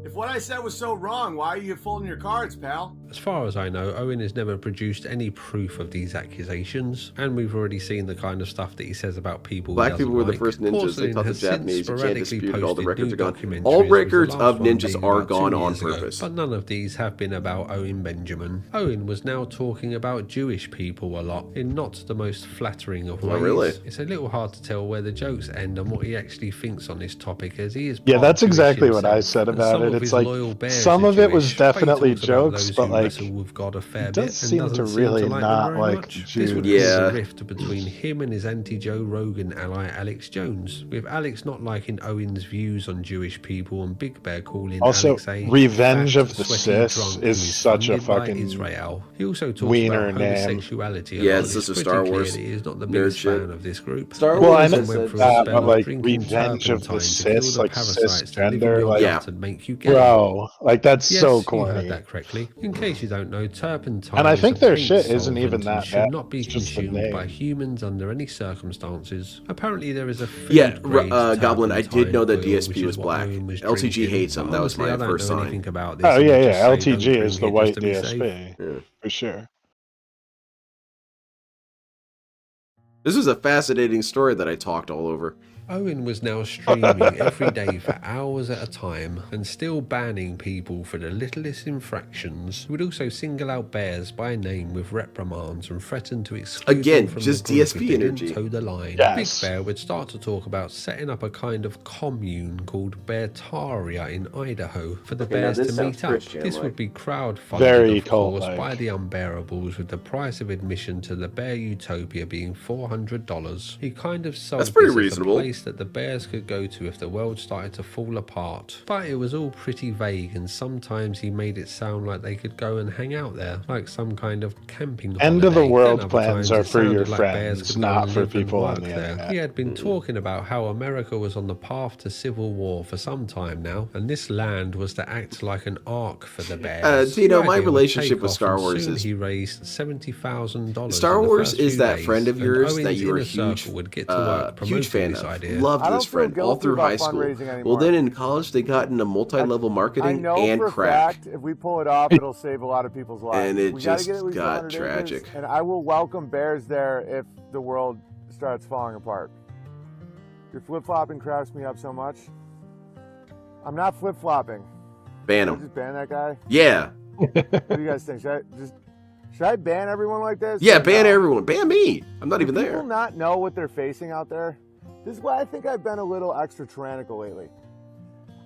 If what I said was so wrong, why are you folding your cards, pal? As far as I know, Owen has never produced any proof of these accusations, and we've already seen the kind of stuff that he says about people. Black he people were the like. first ninjas. They Porcelain taught the has since Japanese. You can't sporadically dispute it. All the posted records new are gone. documentaries, All with the records last of one ninjas being are about 2 gone on years ago. purpose. But none of these have been about Owen Benjamin. Owen was now talking about Jewish people a lot, in not the most flattering of ways. Oh, really? It's a little hard to tell where the jokes end and what he actually thinks on this topic, as he is Yeah, part that's Jewish exactly what I himself, said and about some it. of It's his like loyal bears some are of it was Jewish, but he definitely talks about jokes, those but who like wrestle with God a fair it bit does and seem doesn't to seem really to like not them very like much. Jews. This would Yeah. cause a rift between him and his anti-Joe Rogan ally Alex Jones, with Alex not liking Owen's views on Jewish people and Big Bear calling Also, Alex a Revenge fat, of the sweaty Cis drunk is who is such a funded by fucking Israel. He also talks wiener about name. homosexuality a Yeah, lot. it's just a pretty Star clear Wars that he is not the nerd biggest shit. fan of this group. Star Well, I Wars know Owen went said through a that, spell but of like drinking Revenge of the turpentine to kill Cis, the like parasites that live in cisgender, your like gut and make you gay. bro, like that's Yes, so you corny. heard that correctly. In case you don't know, turpentine And I is think a their paint shit isn't solvent even and that should bad. not be It's just the consumed by name. humans under any circumstances. Apparently, there is a Yeah, food-grade Goblin, I did know that turpentine oil, DSP which is was what black. Owen was LTG drinking, hates him. but That was honestly, my I don't first know sign. anything about this. Oh I would yeah, just yeah. say don't LTG drink is the it white just to be safe. DSP Yeah. for sure. This was a fascinating story that I talked all over. Owen was now streaming every day for hours at a time and still banning people for the littlest infractions. He would also single out bears by name with reprimands and threaten to exclude them from just the group DSP if they energy. didn't toe the line. Yes. Big Bear would start to talk about setting up a kind of commune called Beartaria in Idaho for the bears to meet up. This would be crowdfunded, Very of course, cult-like. by the Unbearables, with the price of admission to the Bear Utopia being $400. He kind of sold That's pretty this as reasonable. a place that the bears could go to if the world started to fall apart. But it was all pretty vague, and sometimes he made it sound like they could go and hang out there, like some kind of camping End of the holiday. world Then other plans times are it for your sounded like bears friends, could go not and for live and people on work the there. internet. He had been talking about how America was on the path to civil war for some time now, and this land was to act like an ark for the bears. Tino, The my idea would relationship take with off, Star and Wars soon is he raised $70,000. Star in the Wars first is few that days, friend of and yours Owen's that you were a inner huge, circle would get to work huge fan promoting this of. idea. Loved I don't this feel friend all guilty through about high school. fundraising anymore. Well, then in college they got into multi-level I marketing know and for a crack. fact if we pull it off, it'll save a lot of people's lives. And it we gotta just get at least got 100 tragic. acres, and I will welcome bears there if the world starts falling apart. Your flip-flopping cracks me up so much. I'm not flip-flopping. Ban Should I him. just ban that guy? Yeah. What do you guys think? Should I ban everyone like this? Yeah, Or ban no? everyone. Ban me. I'm not Do even people there. not know what they're facing out there? This is why I think I've been a little extra tyrannical lately.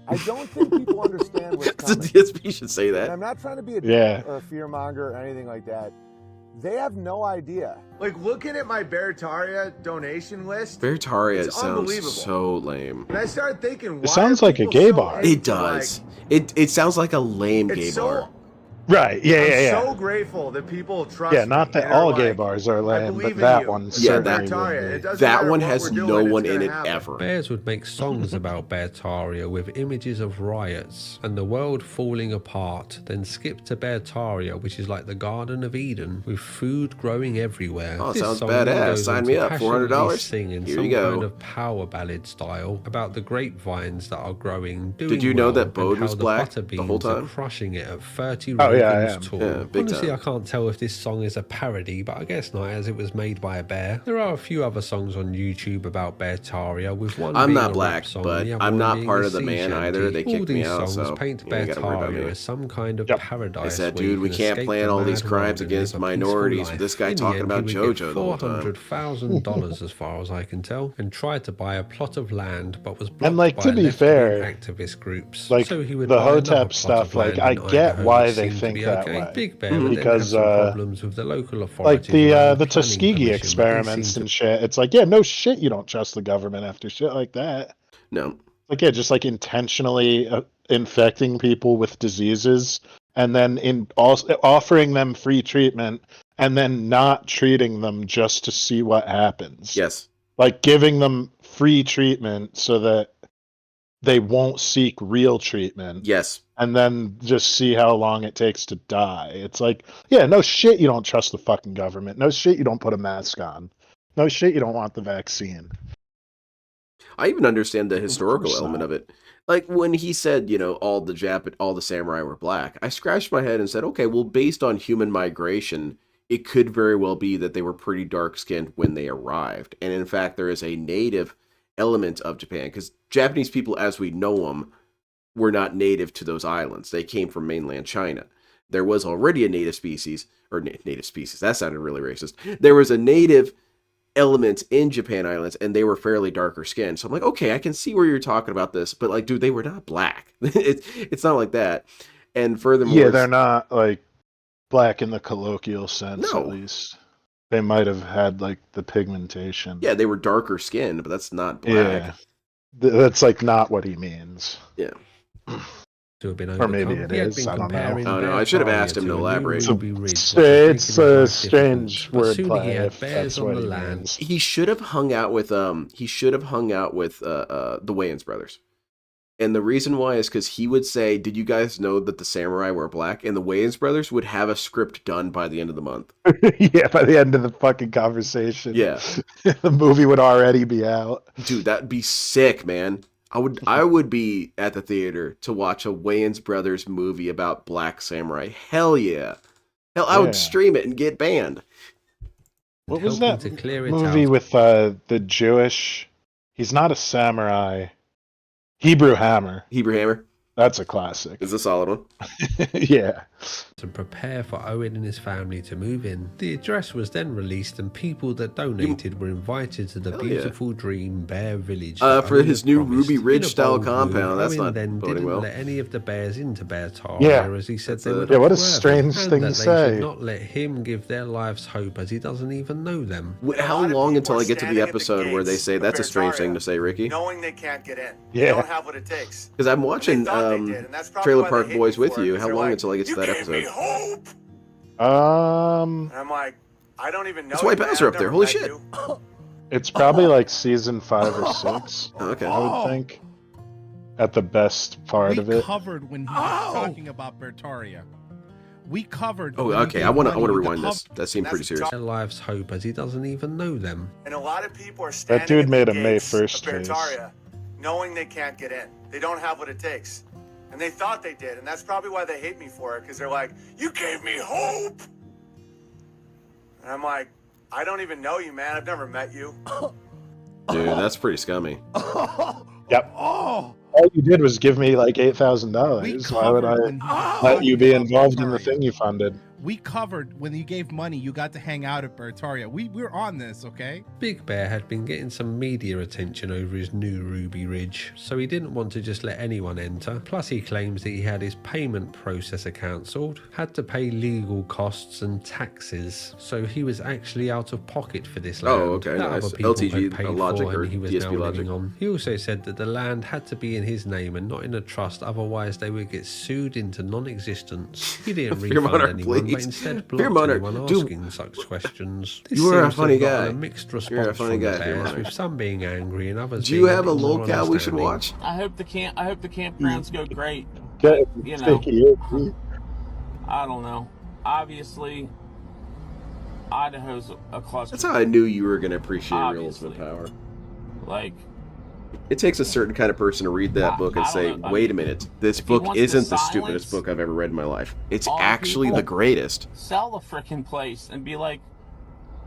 I don't think people understand what's The coming. DSP should say And that. I'm not trying to be Yeah. a fear monger or anything like that. They have no idea. Like looking at my Beartaria donation list, Beartaria it's sounds unbelievable. so lame. And I started thinking, why It sounds are like a people gay so bar. into, It does. It sounds like a lame It's gay so- bar. Right. Yeah. Yeah. Yeah. I'm so grateful that people trust Yeah. Not me that and are all gay like, bars are I lame, believe but in that you. one Yeah, certainly Beartaria, would it be. doesn't That matter one what has we're no doing, one it's in gonna it happen. ever. Bears would make songs about Beartaria with images of riots and the world falling apart, then skip to Beartaria, which is like the Garden of Eden, with food growing everywhere. Oh, This sounds song then badass. goes Sign on me to up. $400? passionately sing in Here some you go. kind of power ballad style about the grapevines that are growing, doing Did you know well, that and Bode how was the black butter the whole beans are time? crushing it at 30 Oh, yeah, I Rogan's am. tour. Yeah, big Honestly, time. I can't tell if this song is a parody, but I guess not, as it was made by a bear. There are a few other songs on YouTube about Beartaria, with one I'm being not a black, rap song but and the other I'm one not being part a of the sea man shanty. either. They All kicked me these out, songs so paint you ain't gotta worry about Beartaria me. as some kind of Yep. paradise. They said, where you dude, we can can't escape plan the all these mad crimes world and against live a peaceful minorities life. with this guy In the talking end, about he would get JoJo the whole time. $400,000 as far as I can tell, and tried to buy a plot of land, but was blocked like, by to be left-wing fair, activist groups. like, So he would the buy another Hotep plot stuff, of land like, I in get Idaho, why which they seemed to think be that okay. way. Big Bear would Because, then have some problems with the local like authorities the around the planning Tuskegee permission, but they experiments seemed and shit. It's like, yeah, no shit, you don't trust the government after shit like that. No. Like, yeah, just like intentionally infecting people with diseases, and then in also offering them free treatment, and then not treating them just to see what happens. Yes. Like giving them free treatment so that they won't seek real treatment. Yes. And then just see how long it takes to die. It's like, yeah, no shit, you don't trust the fucking government. No shit, you don't put a mask on. No shit, you don't want the vaccine. I even understand the historical course element not. of it. Like when he said, all the samurai were black, I scratched my head and said, okay, well, based on human migration, it could very well be that they were pretty dark-skinned when they arrived. And in fact, there is a native element of Japan, because Japanese people, as we know them, were not native to those islands. They came from mainland China. There was already a native species, that sounded really racist. There was a native element in Japan Islands, and they were fairly darker skinned. So I'm like, okay, I can see where you're talking about this, but like, dude, they were not black. It's not like that. And furthermore, Yeah, they're not like black in the colloquial sense, No. at least. They might have had like the pigmentation. yeah, they were darker skinned, but that's not black. Yeah. That's like not what he means. Yeah. To have been Or maybe overcome. it He had is, been I don't know. comparing Oh, no, I should have Beartaria asked him to a new elaborate. Ruby Ridge, It's which I think it's is a quite strange difficult. But soon he wordplay had if bears that's on what the he land. means. He should have hung out with the Wayans brothers. And the reason why is because he would say, did you guys know that the samurai were black? And the Wayans brothers would have a script done by the end of the month. Yeah, by the end of the fucking conversation. Yeah. The movie would already be out. Dude, that'd be sick, man. I would be at the theater to watch a Wayans brothers movie about black samurai. Hell yeah. Hell, I Yeah. would stream it and get banned. What was helping that to clear it movie out. with the Jewish He's not a samurai. Hebrew Hammer. Hebrew Hammer. That's a classic. It's a solid one. Yeah. To prepare for Owen and his family to move in. The address was then released and people that donated were invited to the beautiful dream Bear Village. For his new Ruby Ridge style compound. That's Owen not then boding didn't well. let any of the bears into Beartaria, Yeah. as he said That's they a- would Yeah, what a observe strange and thing that to they say. should not let him give their lives hope as he doesn't even know them. How long until I get to the episode where they say that's a strange thing to say, Ricky? Knowing they can't get in. Yeah. They don't have what it takes. Because I'm watching Trailer Park Boys with you. How long until I get to that episode? And I'm like, I don't even know. That's White you, man. Bowser I've up there. never Holy met shit. you. It's probably like season 5 or 6. Okay. I would think. At the best part of We it. covered when he was talking about Bertaria. We covered. Oh, when okay. he I want gave to money, rewind we this. That seemed pretty serious. Their lives hope as he doesn't even know them. And a lot of people are standing That dude at made the a May gates 1st of face. Bertaria, knowing they can't get in. They don't have what it takes. And they thought they did, and that's probably why they hate me for it, because they're like, you gave me hope! And I'm like, I don't even know you, man. I've never met you. Dude, that's pretty scummy. Yep. All you did was give me like $8,000. Why would I let you be involved in the thing you funded? We covered when you gave money, you got to hang out at Bertaria. We're on this, okay? Big Bear had been getting some media attention over his new Ruby Ridge, so he didn't want to just let anyone enter. Plus he claims that he had his payment processor cancelled, had to pay legal costs and taxes, so he was actually out of pocket for this land. Oh, okay, that nice. other people LTG had paid logic for or and he was DSP now logic. living on. He also said that the land had to be in his name and not in a trust, otherwise they would get sued into non-existence. He didn't Fear refund Monarch, anyone, but please. instead Fear blocked Monarch, anyone dude. asking such questions. This You are a seems to funny have gotten guy. a mixed You're a response funny from the guy, Fear bears, Monarch. with some being angry and others Do you being have a bit more locale we should understanding. watch? I hope the campgrounds go great. Get You know, sticky. I don't know. Obviously, Idaho's a cluster. That's how I knew you were going to appreciate Real Obviously. Ultimate Power. Like, It takes a certain kind of person to read that book and I don't say, know. I wait a mean, minute, this if he book wants to isn't the silence stupidest book I've ever read in my life. It's all the actually people- the greatest. sell the frickin' place and be like,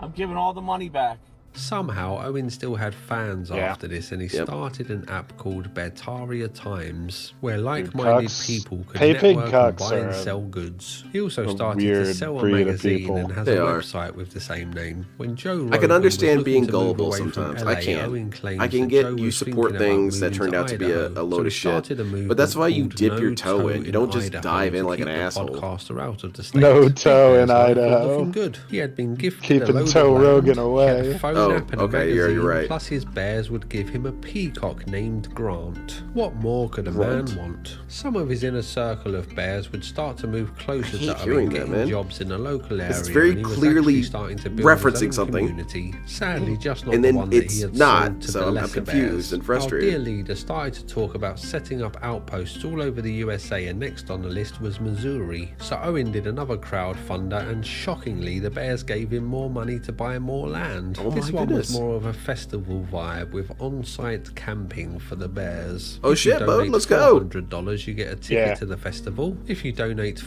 I'm giving all the money back. Somehow, Owen still had fans Yeah. after this, and he Yep. started an app called Bertaria Times, where like-minded Cucks. people could Pay pig network and cucks buy and are sell goods. He also a started to weird sell a breed of magazine people. and has They a are. website with the same name. When Joe I Rogan can was understand looking being to move gullible away from sometimes. LA, I can. Owen claims I can that get Joe you was support thinking about things that moving turned out to be Idaho, a load so of he shit. started a movement But that's why you called dip No your toe in. You don't just Idaho dive in to like an keep the asshole. podcaster out of the state. No Big toe Bear's in life was Idaho. looking good. He had been gifted a Keeping load of Toe land. Rogan He away. had a phone Oh, app and a okay, yeah, magazine, you're right. plus his bears would give him a peacock named Grant. What more could a man Grant. want? Some of his inner circle of bears would start to move closer I hate to Owen, hearing that, getting man. jobs in a local area. It's very and he was clearly actually starting to build referencing his own something. community. Sadly, just not And the then one that it's he had not, sold to so the I'm lesser confused bears. and frustrated. Our dear leader started to talk about setting up outposts all over the USA, and next on the list was Missouri. So Owen did another crowdfunder, and shockingly, the bears gave him more money to buy more land. Oh This my one goodness. was more of a festival vibe with on-site camping for the bears. Oh If you shit, bud, donate let's go. $400, you get a ticket Yeah. to the festival. If you donate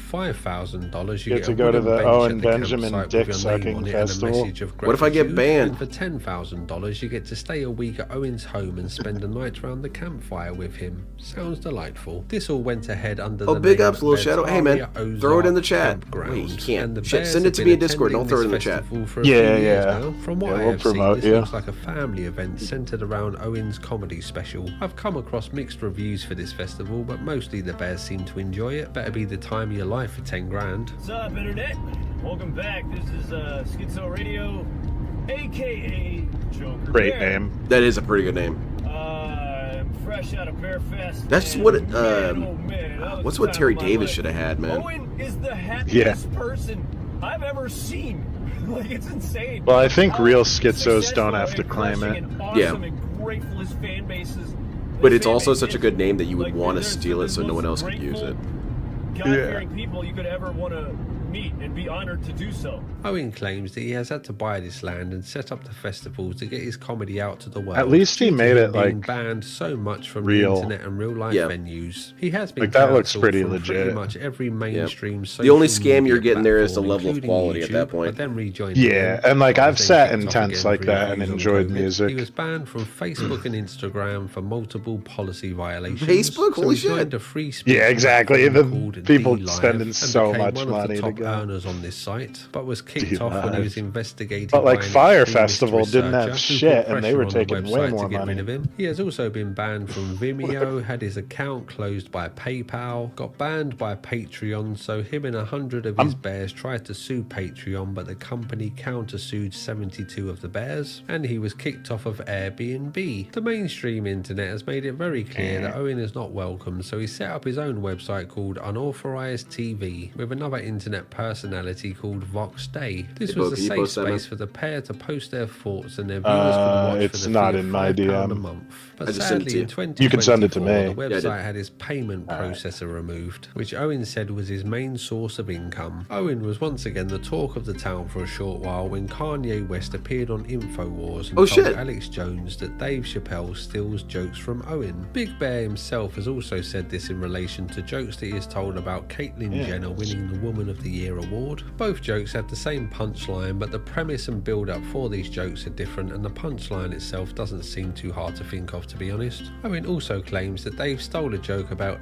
$5,000, you Get get to a go to wooden the bench Owen at the Benjamin campsite dick with your name sucking on it and a festival. message of What if I get gratitude. banned? And for $10,000, you get to stay a week at Owen's home and spend a night around the campfire with him. Sounds delightful. This all went ahead under Oh, the big name ups, of Little Shadow. Hey, man, Bertaria throw it in the Ozark chat. Campground. Wait, you can't. And the Shit, Bears send have it to been me in Discord. attending Don't throw it in the this chat. festival for a Yeah, few years yeah. now. From what Yeah, I we'll have seen, promote this you. looks like a family event centered around Owen's comedy special. I've come across mixed reviews for this festival, but mostly the Bears seem to enjoy it. Better be the time of your life for 10 grand. What's up, Internet? Welcome back. This is Schizo Radio, aka Joker. Great Bear. name. That is a pretty good name. I'm fresh out of Bear Fest. That's and what it, man, oh man, that was what's the what time Terry of my Davis life. should have had, man. Owen is the happiest person I've ever seen. Like, it's insane. Well, I think How real schizos don't successful have to and claim crushing it. and awesome Yeah. and grateful his fan base is. But His it's fan also base such a is. good name that you would Like, want to there's steal it so the no one most else could use it. God-fearing people you could ever want to meet and be honored to do so. Owen claims that he has had to buy this land and set up the festival to get his comedy out to the world. At least he due to made him it, being like, banned so much from real. the internet and real life venues. He has been Like, that looks cancelled pretty from legit. pretty much every mainstream social The only scam media you're getting there is the platform, level of including quality at that YouTube, point. but then rejoined Yeah, again. and like But I've was sat then in kicked off tents again like for that his and views on enjoyed COVID. music. He was banned from Facebook and Instagram for multiple policy violations. Facebook? So Holy he joined shit. a free speech Yeah, exactly. platform The called people DLive spending and so became much one of money the to top go. earners on this site, but was kicked off when he was investigated But, like, by an Fire extremist Festival didn't have researcher who shit, put and they were pressure on the taking way website more to get money. rid of him. He has also been banned from Vimeo, had his account closed by PayPal, got banned by Patreon, so him and 100 of his bears tried to sue Patreon, but the company countersued 72 of the bears, and he was kicked off of Airbnb. The mainstream internet has made it very clear that Owen is not welcome, so he set up his own website called Unauthorized TV with another internet personality called Vox Day. This was a Can you safe post that, man? space for the pair to post their thoughts, and their viewers could watch It's for the not fee in of my £5 a DM. month. I But just sent it to sadly, you. in 2024, You can send it to me. the Yeah, I website did. had his payment processor removed, which Owen said was his main source of income. Owen was once again the talk of the town for a short while when Kanye West appeared on InfoWars and Oh, told shit. Alex Jones that Dave Chappelle steals jokes from Owen. Big Bear himself has also said this in relation to jokes that he has told about Caitlyn Jenner winning the Woman of the Year award. Both jokes had the same punchline, but the premise and build-up for these jokes are different, and the punchline itself doesn't seem too hard to think of, to be honest. Owen also claims that Dave stole a joke about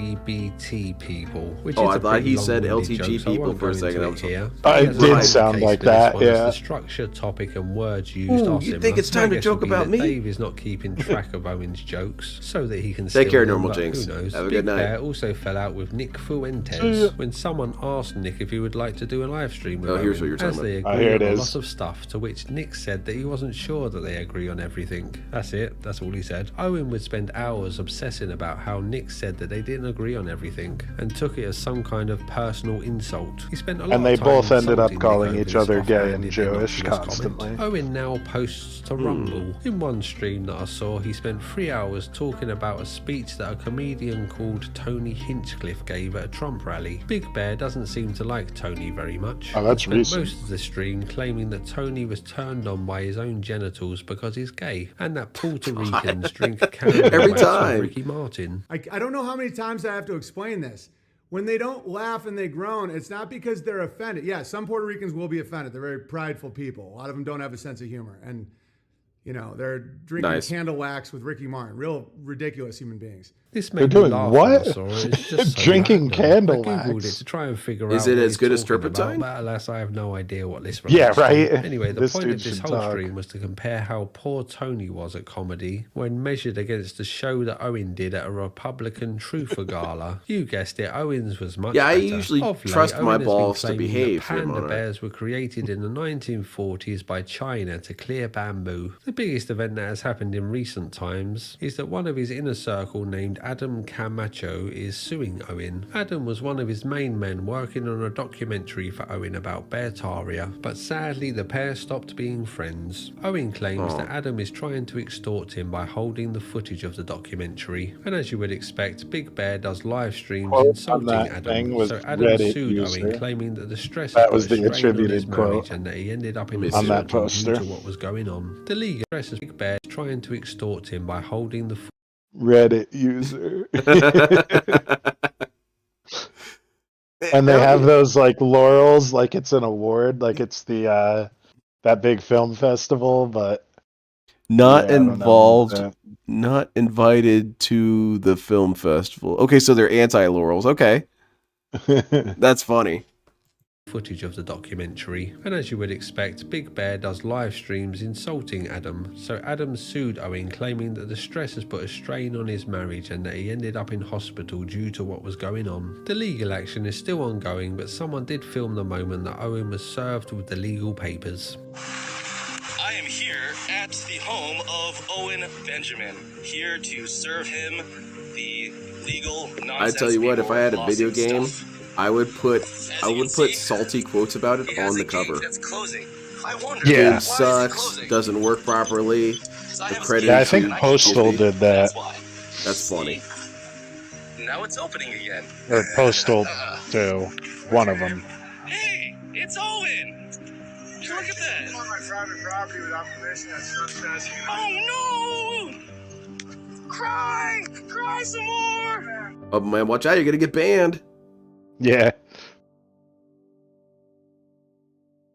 LGBT people, which Oh, is I a thought pretty he said long-winded LTG joke, so I people won't for a go second. into I was- here. It He has a did long sound case like for this that, one, as yeah. The structure, topic, and words used Ooh, are you similar. think it's time My to guess joke would be about that me? Dave is not keeping track of Owen's jokes, so that he can Take steal care, them, Normal but Jinx. who knows? Have a Big good night. Bear also fell out with Nick Fuentes when someone asked Nick if he would like to do a live stream with Oh, here's Owen, what you're talking as they about. agree Here it on a is. lot of stuff, to which Nick said that he wasn't sure that they agree on everything. That's it, that's all he said. Owen would spend hours obsessing about how Nick said that they didn't agree on everything and took it as some kind of personal insult. He spent a lot And they of time both ended up insulting Nick calling over each this other gay and offhanded, Jewish innocuous constantly. comment. Owen now posts to Rumble. In one stream that I saw, he spent 3 hours talking about a speech that a comedian called Tony Hinchcliffe gave at a Trump rally. Big Bear doesn't seem to like Tony very much. Oh, that's He spent recent. most of the stream claiming that Tony was turned on by his own genitals because he's gay, and that Puerto Ricans drink cannabis Every from time. Ricky Martin. I don't know how many times I have to explain this. When they don't laugh and they groan, it's not because they're offended. Yeah, some Puerto Ricans will be offended. They're very prideful people. A lot of them don't have a sense of humor. And, you know, they're drinking Nice. candle wax with Ricky Martin. Real ridiculous human beings. This They're made me doing laugh what? when I saw it. It's just so Drinking random. candle I googled wax. it to try and figure Is out it what as he's good as talking about, turpentine? but alas, I have no idea what this Yeah, relates to. right. Anyway, the This point dude of this should whole talk. stream was to compare how poor Tony was at comedy when measured against the show that Owen did at a Republican Truther Gala. You guessed it, Owen's was much Yeah, I better. usually Of late, trust my Owen has been balls to claiming that behave for him, Panda alright. bears were created in the 1940s by China to clear bamboo. The biggest event that has happened in recent times is that one of his inner circle named Adam Camacho is suing Owen. Adam was one of his main men working on a documentary for Owen about Beartaria, but sadly the pair stopped being friends. Owen claims that Adam is trying to extort him by holding the footage of the documentary, and as you would expect, Big Bear does live streams Quote on insulting that thing Adam, was so Adam Reddit sued user. Owen, claiming that the stress That had was put a the strain on his attributed marriage quote and that he ended up in on that hospital poster. due to what was going on. The league addresses Big Bear trying to extort him by holding the Reddit user. And they have those like laurels, like it's an award, like it's the that big film festival, but Not yeah, I don't know involved, about not invited to the film festival. Okay, so they're anti-laurels. Okay. That's funny. footage of the documentary, and as you would expect, Big Bear does live streams insulting Adam, so Adam sued Owen, claiming that the stress has put a strain on his marriage and that he ended up in hospital due to what was going on. The legal action is still ongoing, but someone did film the moment that Owen was served with the legal papers. I am here at the home of Owen Benjamin, here to serve him the legal I nonsense. tell you what, if I had a lawsuit video game, stuff. I would put salty quotes about it on the cover. That's closing. I wonder. Yeah. Game sucks, doesn't work properly. The credit yeah, I is think too Postal skippy. did that. That's funny. Now it's opening again. Or Postal too. One of them. property without permission. That's trespassing. Oh no! Cry some more! Oh man, watch out! You're gonna get banned. Yeah.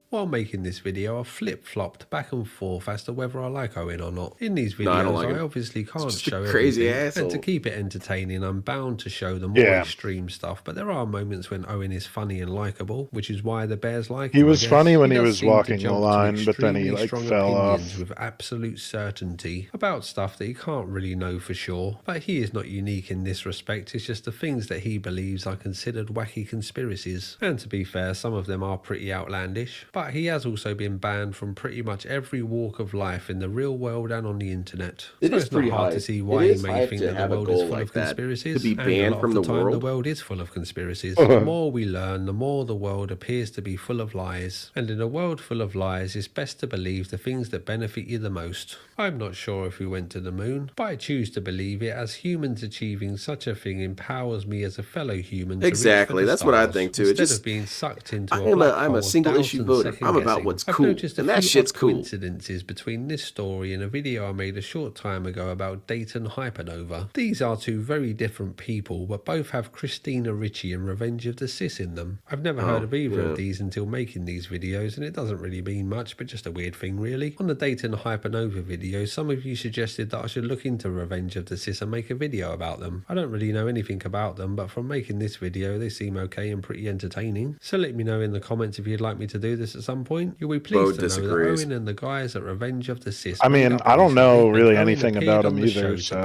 While making this video, I flip-flopped back and forth as to whether I like Owen or not. In these videos, No, I don't like him. obviously can't Just a show crazy everything, asshole. and to keep it entertaining, I'm bound to show the more Yeah. extreme stuff, but there are moments when Owen is funny and likeable, which is why the Bears like He him, I was guess. funny when he does was seem to walking the jump to line, but then he, extremely like, strong fell opinions off. with absolute certainty about stuff that he can't really know for sure, but he is not unique in this respect. It's just the things that he believes are considered wacky conspiracies, and to be fair, some of them are pretty outlandish, but he has also been banned from pretty much every walk of life in the real world and on the internet. It So is it's not pretty hard high. to see It why he is may hype think to that the have a world is goal full like of that. conspiracies. To be And a banned lot from of the the time, world? the world is full of conspiracies. The more we learn, the more the world appears to be full of lies. And in a world full of lies, it's best to believe the things that benefit you the most. I'm not sure if we went to the moon, but I choose to believe it, as humans achieving such a thing empowers me as a fellow human to reach for Exactly. the That's what I stars, think too. It instead just of being sucked into I'm a black a hole of single doubt issue and voter. second I'm about guessing. what's I've cool, noticed a and that few shit's odd cool. coincidences between this story and a video I made a short time ago about Dayton Hypernova. These are two very different people, but both have Christina Ricci and Revenge of the Sis in them. I've never heard of either of these until making these videos, and it doesn't really mean much, but just a weird thing really. On the Dayton Hypernova video, some of you suggested that I should look into Revenge of the Sis and make a video about them. I don't really know anything about them, but from making this video, they seem okay and pretty entertaining. So let me know in the comments if you'd like me to do this at some point. You'll be pleased to know that Owen and the guys at Revenge of the Sis. I mean, I don't know really anything about him either, so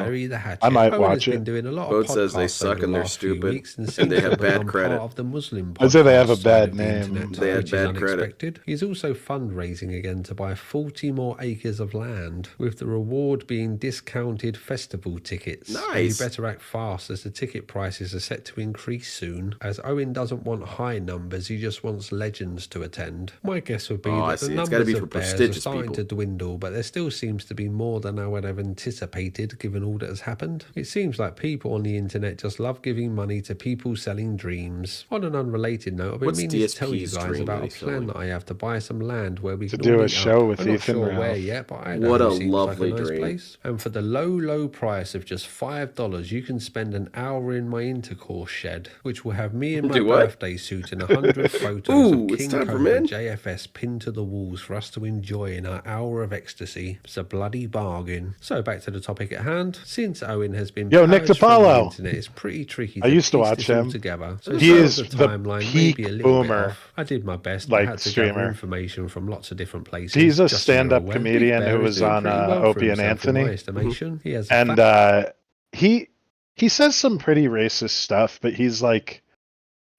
I might watch it. Doing a lot Bode of says they podcasts suck over and the they're last few stupid weeks and seems they to have bad become credit. part of the Muslim I'd say they have a podcast side bad of the name. internet, They had which is bad credit. unexpected. He's also fundraising again to buy 40 more acres of land, with the reward being discounted festival tickets. And you Nice. better act fast, as the ticket prices are set to increase soon, as Owen doesn't want high numbers, he just wants legends to attend. My guess would be I that the see. It's gotta numbers be for of bears are prestigious starting people. to dwindle, but there still seems to be more than I would have anticipated given all that has happened. It seems like people on the internet just love giving money to people selling dreams. On an unrelated note, I've been What's meaning to tell you DSP's guys dream about that a he's plan selling? that I have to buy some land where we To can do all a meet show up. with I'm not Ethan sure where Ralph. yet, but I What know a it seems lovely like a nice dream. place. And for the low price of just $5, you can spend an hour in my intercourse shed, which will have me in my Do what? birthday suit and 100 photos Ooh, of it's King time for Cobra men. JFS pinned to the walls for us to enjoy in our hour of ecstasy. It's a bloody bargain. So back to the topic at hand. Since Owen has been Yo, Nick purged from the DiPaolo. internet, it's pretty tricky I used to piece watch this all him. together. So He some is of the the timeline may peak be a little bit boomer, off. I did my best. like, I had to gather streamer. information from lots of different places. He's a Just so you're stand-up aware, comedian Big Bear who is was doing on pretty well for Opie and himself in my Anthony. estimation. He has a And he says some pretty racist stuff, but he's like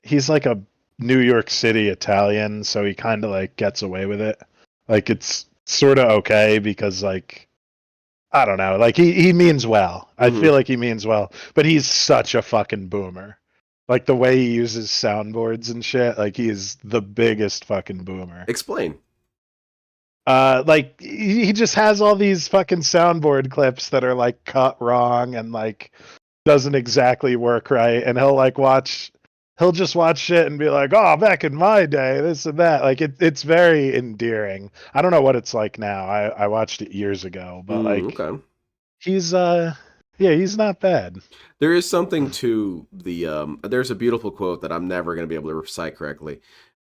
a New York City Italian, so he kind of like gets away with it. Like it's sort of okay because like I don't know, like he means well. I feel like he means well, but he's such a fucking boomer. Like the way he uses soundboards and shit, like he's the biggest fucking boomer. Explain. Like he just has all these fucking soundboard clips that are like cut wrong and like doesn't exactly work right, and he'll just watch shit and be like, oh, back in my day, this and that. Like it's very endearing. I don't know what it's like now. I watched it years ago, but Okay. he's he's not bad. There is something to the there's a beautiful quote that I'm never going to be able to recite correctly,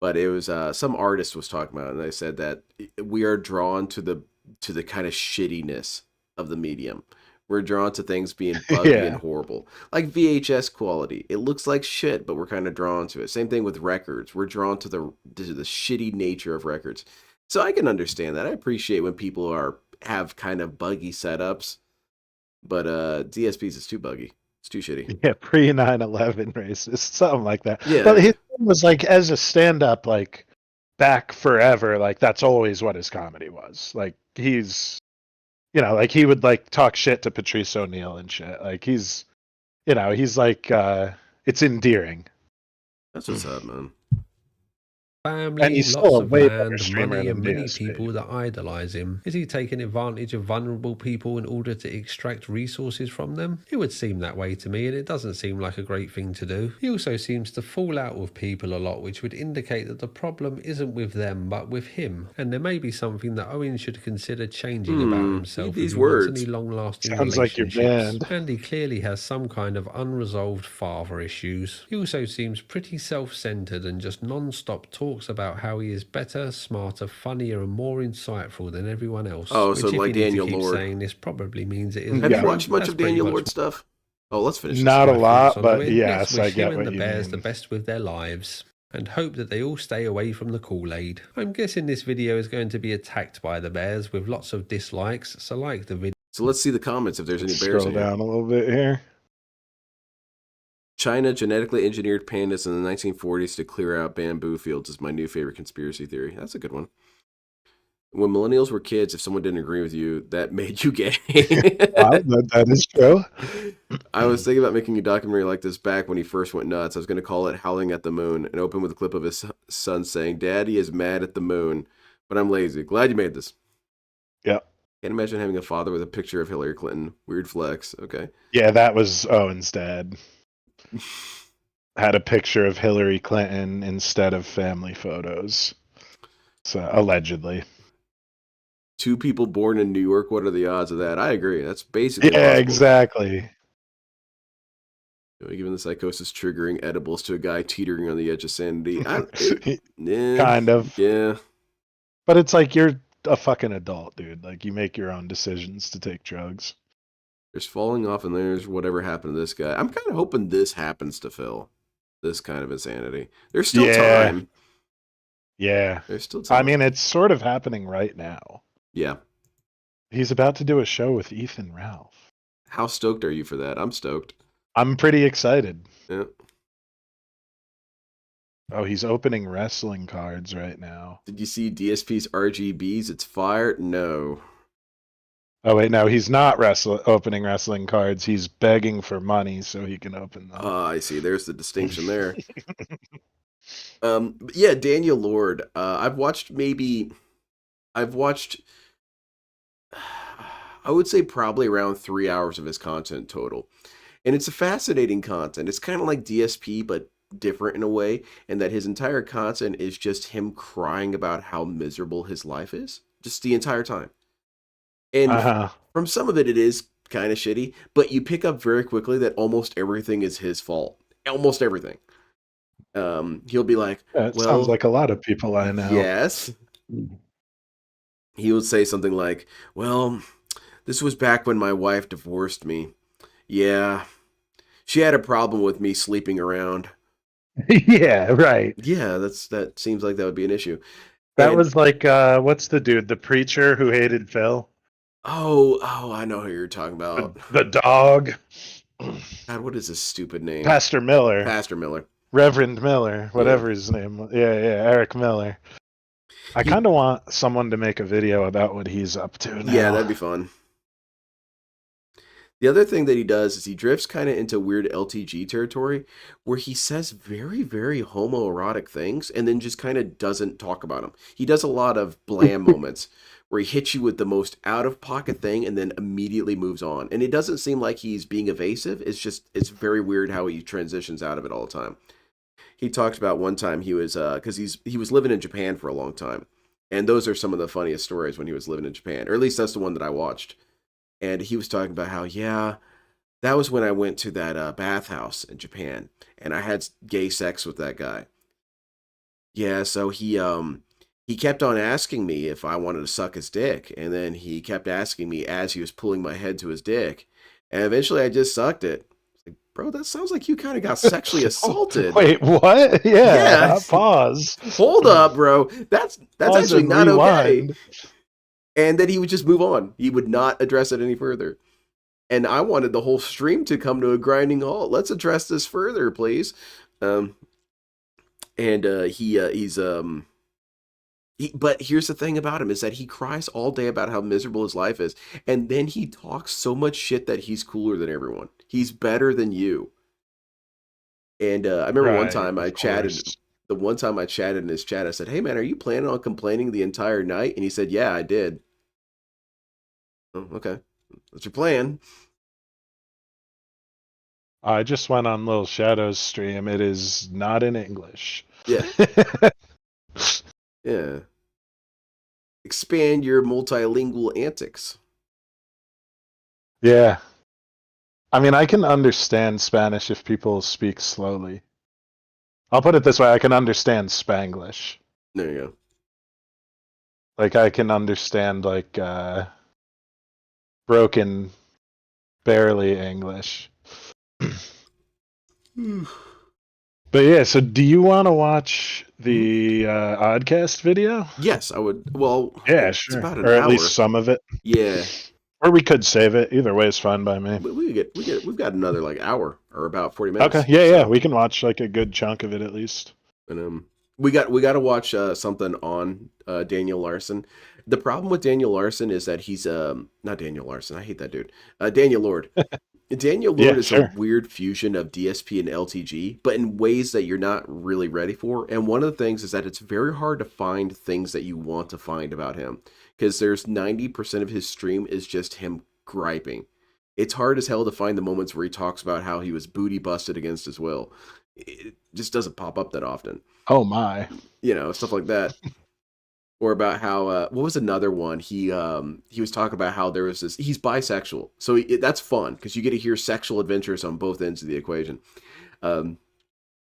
but it was some artist was talking about it, and they said that we are drawn to the kind of shittiness of the medium. We're drawn to things being buggy Yeah. and horrible, like VHS quality. It looks like shit, but we're kind of drawn to it. Same thing with records. We're drawn to the shitty nature of records. So I can understand that. I appreciate when people have kind of buggy setups, but DSPs is too buggy. It's too shitty. Yeah, pre 9/11 racist, something like that. Yeah. But his thing was like as a stand-up, like back forever, like that's always what his comedy was. Like he's, like he would like talk shit to Patrice O'Neal and shit. Like he's like it's endearing. That's what's up, man. And Family, he's lots still a of way better land, streamer money, than and many DSP. people that idolize him. Is he taking advantage of vulnerable people in order to extract resources from them? It would seem that way to me, and it doesn't seem like a great thing to do. He also seems to fall out with people a lot, which would indicate that the problem isn't with them, but with him. And there may be something that Owen should consider changing about himself these if he wants words. any long-lasting Sounds like you're relationships. banned. And he clearly has some kind of unresolved father issues. He also seems pretty self-centered and just non-stop talks about how he is better, smarter, funnier, and more insightful than everyone else. Oh, Which, so if like you need Daniel to keep Lord. saying this, probably means it isn't Have you true. watched much That's of pretty Daniel much Lord stuff? Oh, let's finish Not a this. lot, on but Owen. yes, Let's I wish get him and what the you Bears mean. the best with their lives, and hope that they all stay away from the Kool-Aid. I'm guessing this video is going to be attacked by the Bears with lots of dislikes, so like the video. So let's see the comments if there's any Let's bears scroll in here. down a little bit here. China genetically engineered pandas in the 1940s to clear out bamboo fields is my new favorite conspiracy theory. That's a good one. When millennials were kids, if someone didn't agree with you, that made you gay. Wow, that is true. I was thinking about making a documentary like this back when he first went nuts. I was going to call it Howling at the Moon and open with a clip of his son saying, "Daddy is mad at the moon, but I'm lazy." Glad you made this. Yep. Can't imagine having a father with a picture of Hillary Clinton. Weird flex. Okay. Yeah, that was Owen's dad. Had a picture of Hillary Clinton instead of family photos. So allegedly. Two people born in New York. What are the odds of that? I agree. That's basically Yeah, impossible. exactly. Given the psychosis triggering edibles to a guy teetering on the edge of sanity. Kind of. Yeah. But it's like you're a fucking adult, dude. Like you make your own decisions to take drugs. There's falling off and there's whatever happened to this guy. I'm kind of hoping this happens to Phil. This kind of insanity. There's still time. Yeah. There's still time. I mean, it's sort of happening right now. Yeah. He's about to do a show with Ethan Ralph. How stoked are you for that? I'm stoked. I'm pretty excited. Yeah. Oh, he's opening wrestling cards right now. Did you see DSP's RGBs? It's fire? No. Oh wait, no, he's not opening wrestling cards. He's begging for money so he can open them. I see. There's the distinction there. But yeah, Daniel Lord. I've watched, I would say probably around 3 hours of his content total. And it's a fascinating content. It's kind of like DSP, but different in a way. And that his entire content is just him crying about how miserable his life is. Just the entire time. And from some of it, it is kind of shitty. But you pick up very quickly that almost everything is his fault. Almost everything. He'll be like, That well, sounds like a lot of people I know. yes. He would say something like, well, this was back when my wife divorced me. Yeah. She had a problem with me sleeping around. Yeah, right. Yeah, that seems like that would be an issue. That was like what's the dude, the preacher who hated Phil? Oh, I know who you're talking about. The dog. God, what is his stupid name? Pastor Miller. Pastor Miller. Reverend Miller, whatever his name was. Yeah, Eric Miller. I kind of want someone to make a video about what he's up to now. Yeah, that'd be fun. The other thing that he does is he drifts kind of into weird LTG territory where he says very, very homoerotic things and then just kind of doesn't talk about them. He does a lot of bland moments where he hits you with the most out-of-pocket thing and then immediately moves on. And it doesn't seem like he's being evasive. It's very weird how he transitions out of it all the time. He talked about one time he was, because he was living in Japan for a long time. And those are some of the funniest stories when he was living in Japan. Or at least that's the one that I watched. And he was talking about how, yeah, that was when I went to that bathhouse in Japan. And I had gay sex with that guy. Yeah, so he kept on asking me if I wanted to suck his dick. And then he kept asking me as he was pulling my head to his dick. And eventually I just sucked it. Like, bro, that sounds like you kind of got sexually assaulted. Wait, what? Yeah. Pause. Hold up, bro. That's Pause actually and not rewind. okay. And then he would just move on. He would not address it any further. And I wanted the whole stream to come to a grinding halt. Let's address this further, please. But here's the thing about him is that he cries all day about how miserable his life is. And then he talks so much shit that he's cooler than everyone. He's better than you. And I remember one time I chatted the one time I chatted in his chat, I said, "Hey man, are you planning on complaining the entire night?" And he said, "Yeah, I did." Oh, okay. What's your plan? I just went on Little Shadow's stream. It is not in English. Yeah. Yeah. Expand your multilingual antics. Yeah. I mean, I can understand Spanish if people speak slowly. I'll put it this way, I can understand Spanglish. There you go. Like, I can understand, broken, barely English. But yeah, so do you want to watch the Oddcast video? Yes, I would. Well, yeah, it's sure. about an Or at hour. least some of it. Yeah. Or we could save it. Either way is fine by me. We've got another hour or about 40 minutes. Okay, yeah, we can watch a good chunk of it at least. And we got to watch something on Daniel Larson. The problem with Daniel Larson is that he's not Daniel Larson. I hate that dude. Daniel Lord. Daniel Lord is a weird fusion of DSP and LTG, but in ways that you're not really ready for. And one of the things is that it's very hard to find things that you want to find about him, because there's 90% of his stream is just him griping. It's hard as hell to find the moments where he talks about how he was booty busted against his will. It just doesn't pop up that often. Oh my. Stuff like that. Or about how what was another one? He was talking about how there was this. He's bisexual, so that's fun because you get to hear sexual adventures on both ends of the equation.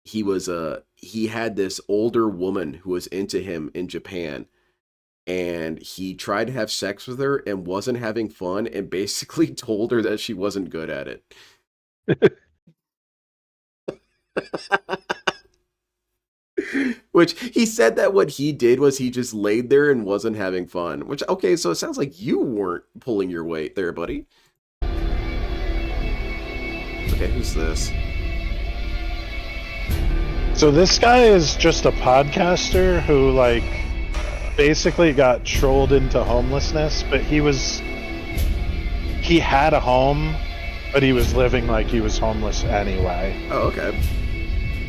He had this older woman who was into him in Japan, and he tried to have sex with her and wasn't having fun, and basically told her that she wasn't good at it. Which he said that what he did was he just laid there and wasn't having fun. Which, okay, so it sounds like you weren't pulling your weight there, buddy. Okay, who's this? So this guy is just a podcaster who, basically got trolled into homelessness, but he had a home, but he was living like he was homeless anyway. Oh, okay.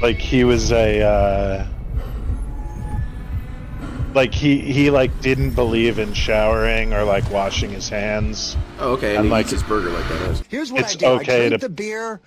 Like, he was he didn't believe in showering or washing his hands. Oh, okay. And he eats his burger like that is. Here's what it's I do. okay I drink to the beer,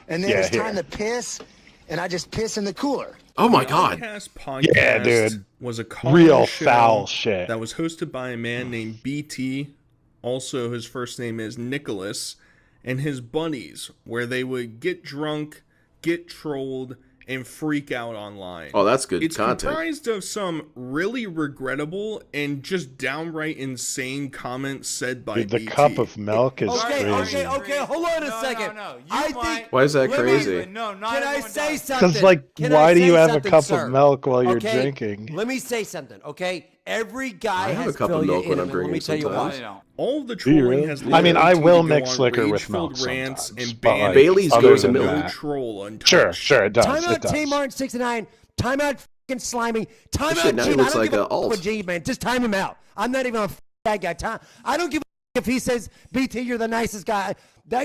and then it's time to piss, and I just piss in the cooler. Oh my God. Podcast yeah, dude. Was a call-in real show foul shit that was hosted by a man named BT. Also, his first name is Nicholas, and his buddies, where they would get drunk, get trolled, and freak out online. Oh, that's good it's content. It's comprised of some really regrettable and just downright insane comments said by Dude, the BT. cup of milk is crazy. Okay, hold on a second. I think. Why is that crazy? Can I say something? Because, why do you have a cup of milk while you're drinking? Let me say something, okay? Every guy I have has a cup of milk when I'm Let me drinking tell you sometimes. why. All of the Do you trolling really? has I mean, I will led mix to liquor with rage-filled milk rants sometimes, and but, banned Bailey's goes in no milk. troll untouched. Sure, it does. Time out, it does. T Martin 69. Time out, fucking slimy. Time Shit, out, now he Gene. I looks don't like give a a alt. with Gene, man. Just time him out. I'm not even a that guy. I don't give a if he says, BT, you're the nicest guy.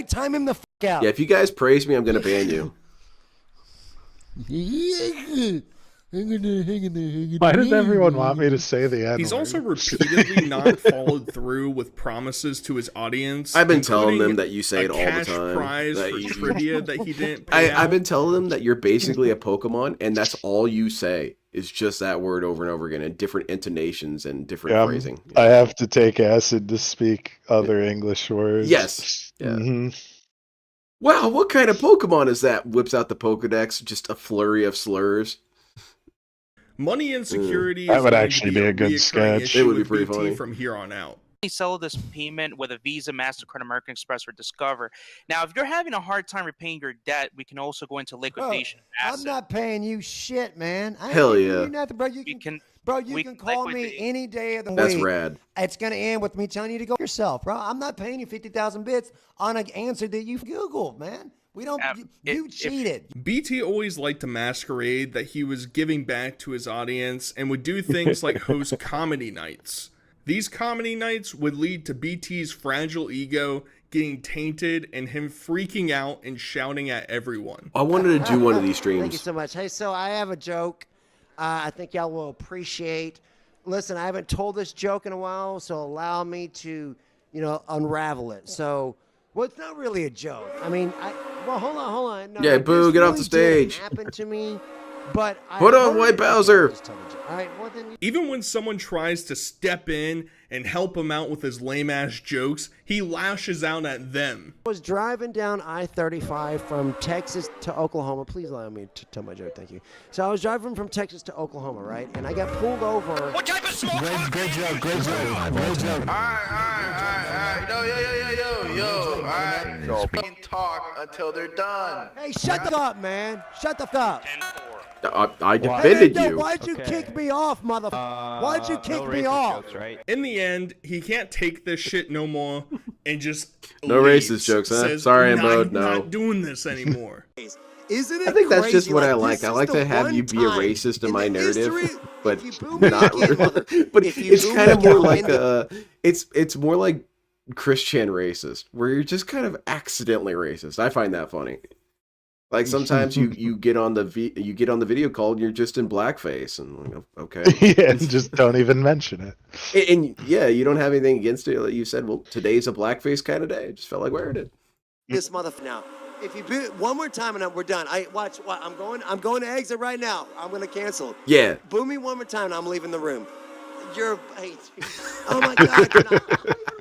Time him the out. Yeah, if you guys praise me, I'm going to ban you. Why does everyone want me to say the N-word? He's also repeatedly not followed through with promises to his audience. I've been telling them including that you say a it all the cash time. prize That for you- trivia that he didn't pay I've out. been telling them that you're basically a Pokemon, and that's all you say is just that word over and over again in different intonations and different phrasing. I have to take acid to speak other English words. Yes. Yeah. Mhm. Wow, what kind of Pokemon is that? Whips out the Pokedex, just a flurry of slurs. Money insecurity That is would going actually to be a a good reoccurring sketch. issue It would be with pretty BT funny. from here on out. Settle this payment with a Visa, MasterCard, American Express, or Discover. Now, if you're having a hard time repaying your debt, we can also go into liquidation. I'm not paying you shit, man. I ain't Hell giving yeah. you nothing, bro. You can call me any day of the That's week. rad. It's gonna end with me telling you to go yourself, bro. I'm not paying you 50,000 bits on an answer that you Googled, man. We don't. You cheated. BT always liked to masquerade that he was giving back to his audience and would do things like host comedy nights. These comedy nights would lead to BT's fragile ego getting tainted and him freaking out and shouting at everyone. I wanted to do one of these Thank you streams. so much. Hey, so I have a joke. I think y'all will appreciate. Listen, I haven't told this joke in a while, so allow me to, unravel it. So, well, it's not really a joke. I mean, hold on. No, Yeah, Boo, this get off really the stage. did happen to me, but Put I on White Bowser. All right, well then. Even when someone tries to step in and help him out with his lame-ass jokes, he lashes out at them. I was driving down I-35 from Texas to Oklahoma. Please allow me to tell my joke, thank you. So I was driving from Texas to Oklahoma, right? And I got pulled over. What type of smoke? Great joke. All Alright. Yo. Alright. So talk until they're done. Hey, shut the up, man. Shut the fuck up. I defended Hey, you. why'd you kick me off, motherfucker? Why'd you kick me off? In the end, he can't take this shit no more and just No leaves. racist jokes, huh? Says, Sorry, "Nah, Mode, I'm no." not doing this anymore. Isn't it I think that's crazy? just what I this like. I is like the to have one you be a time racist in in my the narrative, history- but if you boo me not again, really. But if you it's boo kind me of more again, like it's more like Christian racist, where you're just kind of accidentally racist. I find that funny. Like sometimes you get on the video call and you're just in blackface and like, okay, Yeah, and just don't even mention it. and yeah, you don't have anything against it. Like you said, well, today's a blackface kind of day. I just felt like wearing it. This motherfucker now. If you boo one more time and we're done. Watch. I'm going to exit right now. I'm gonna cancel. Yeah. Boo me one more time and I'm leaving the room. Oh my God. I'm leaving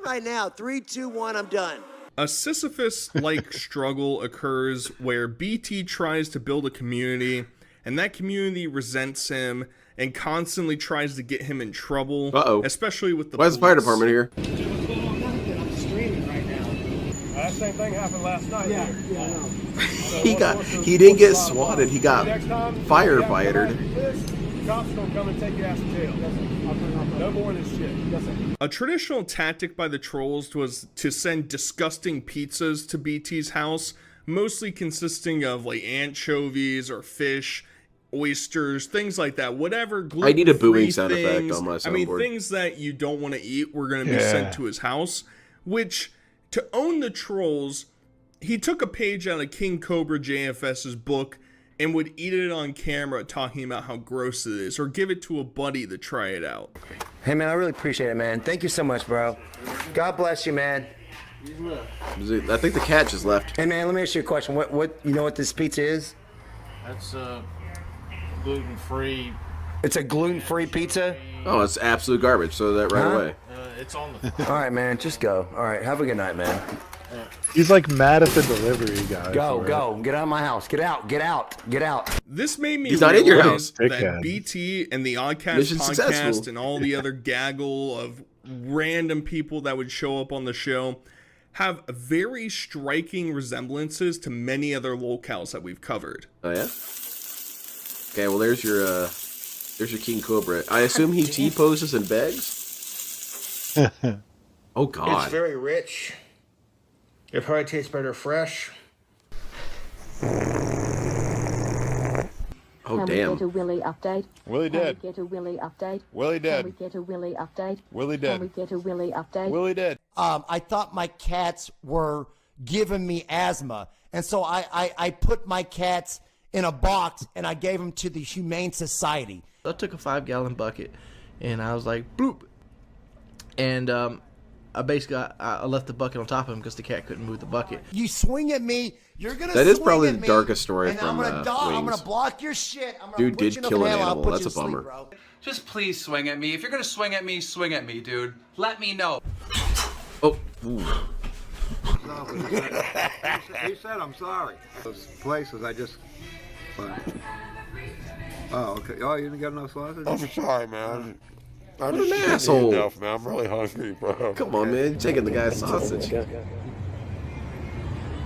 right now. 3, 2, 1. I'm done. A Sisyphus-like struggle occurs where BT tries to build a community, and that community resents him and constantly tries to get him in trouble. Especially with the Why is the fire department here? I'm streaming right now. That same thing happened last night. Yeah, He didn't get swatted. He got firefighted. Cops gonna come and take your ass to jail. No more of this shit. A traditional tactic by the trolls was to send disgusting pizzas to BT's house, mostly consisting of like anchovies or fish, oysters, things like that. Whatever gluten-free I need a booing sound effect things, on my I mean, soundboard. things that you don't want to eat were going to be sent to his house, which, to own the trolls, he took a page out of King Cobra JFS's book and would eat it on camera talking about how gross it is, or give it to a buddy to try it out. Hey man, I really appreciate it, man. Thank you so much, bro. God bless you, man. I think the cat just left. Hey man, let me ask you a question. What you know what this pizza is? That's gluten-free. It's a gluten-free pizza? Oh, it's absolute garbage. So that right away. It's on the. All right, man. Just go. All right. Have a good night, man. He's like mad at the delivery guy. Go. for it. Get out of my house. Get out. This made me He's not in your realize house. that Dickhead. BT and the Oddcast Mission podcast successful. and all the other gaggle of random people that would show up on the show have very striking resemblances to many other locales that we've covered. Oh yeah. Okay, well there's your King Cobra. I assume he T-poses and begs. Oh God. It's very rich. It probably tastes better fresh. Oh damn. Can we get a Willy update? Willie Can dead. we get a Willy update? Willie Can dead. we get a Willy update? Willie Can dead. we get a Willy update? Willie dead. I thought my cats were giving me asthma, and so I put my cats in a box and I gave them to the Humane Society. I took a 5-gallon bucket and I was like, bloop. And I basically I left the bucket on top of him because the cat couldn't move the bucket. You swing at me, you're gonna. That is swing probably at the me, darkest story and from I'm gonna Wings. block your shit. I'm gonna Dude put did you in a kill an panel, I'll animal. put That's you a to sleep, bummer. bro. Just please swing at me. If you're gonna swing at me, dude. Let me know. Oh. Ooh. He said I'm sorry. Those places I just. Oh, okay. Oh, you didn't get enough sausage? I'm sorry, man. What an asshole. Enough, man. I'm really hungry, bro. Come on, man. You're taking the guy's sausage.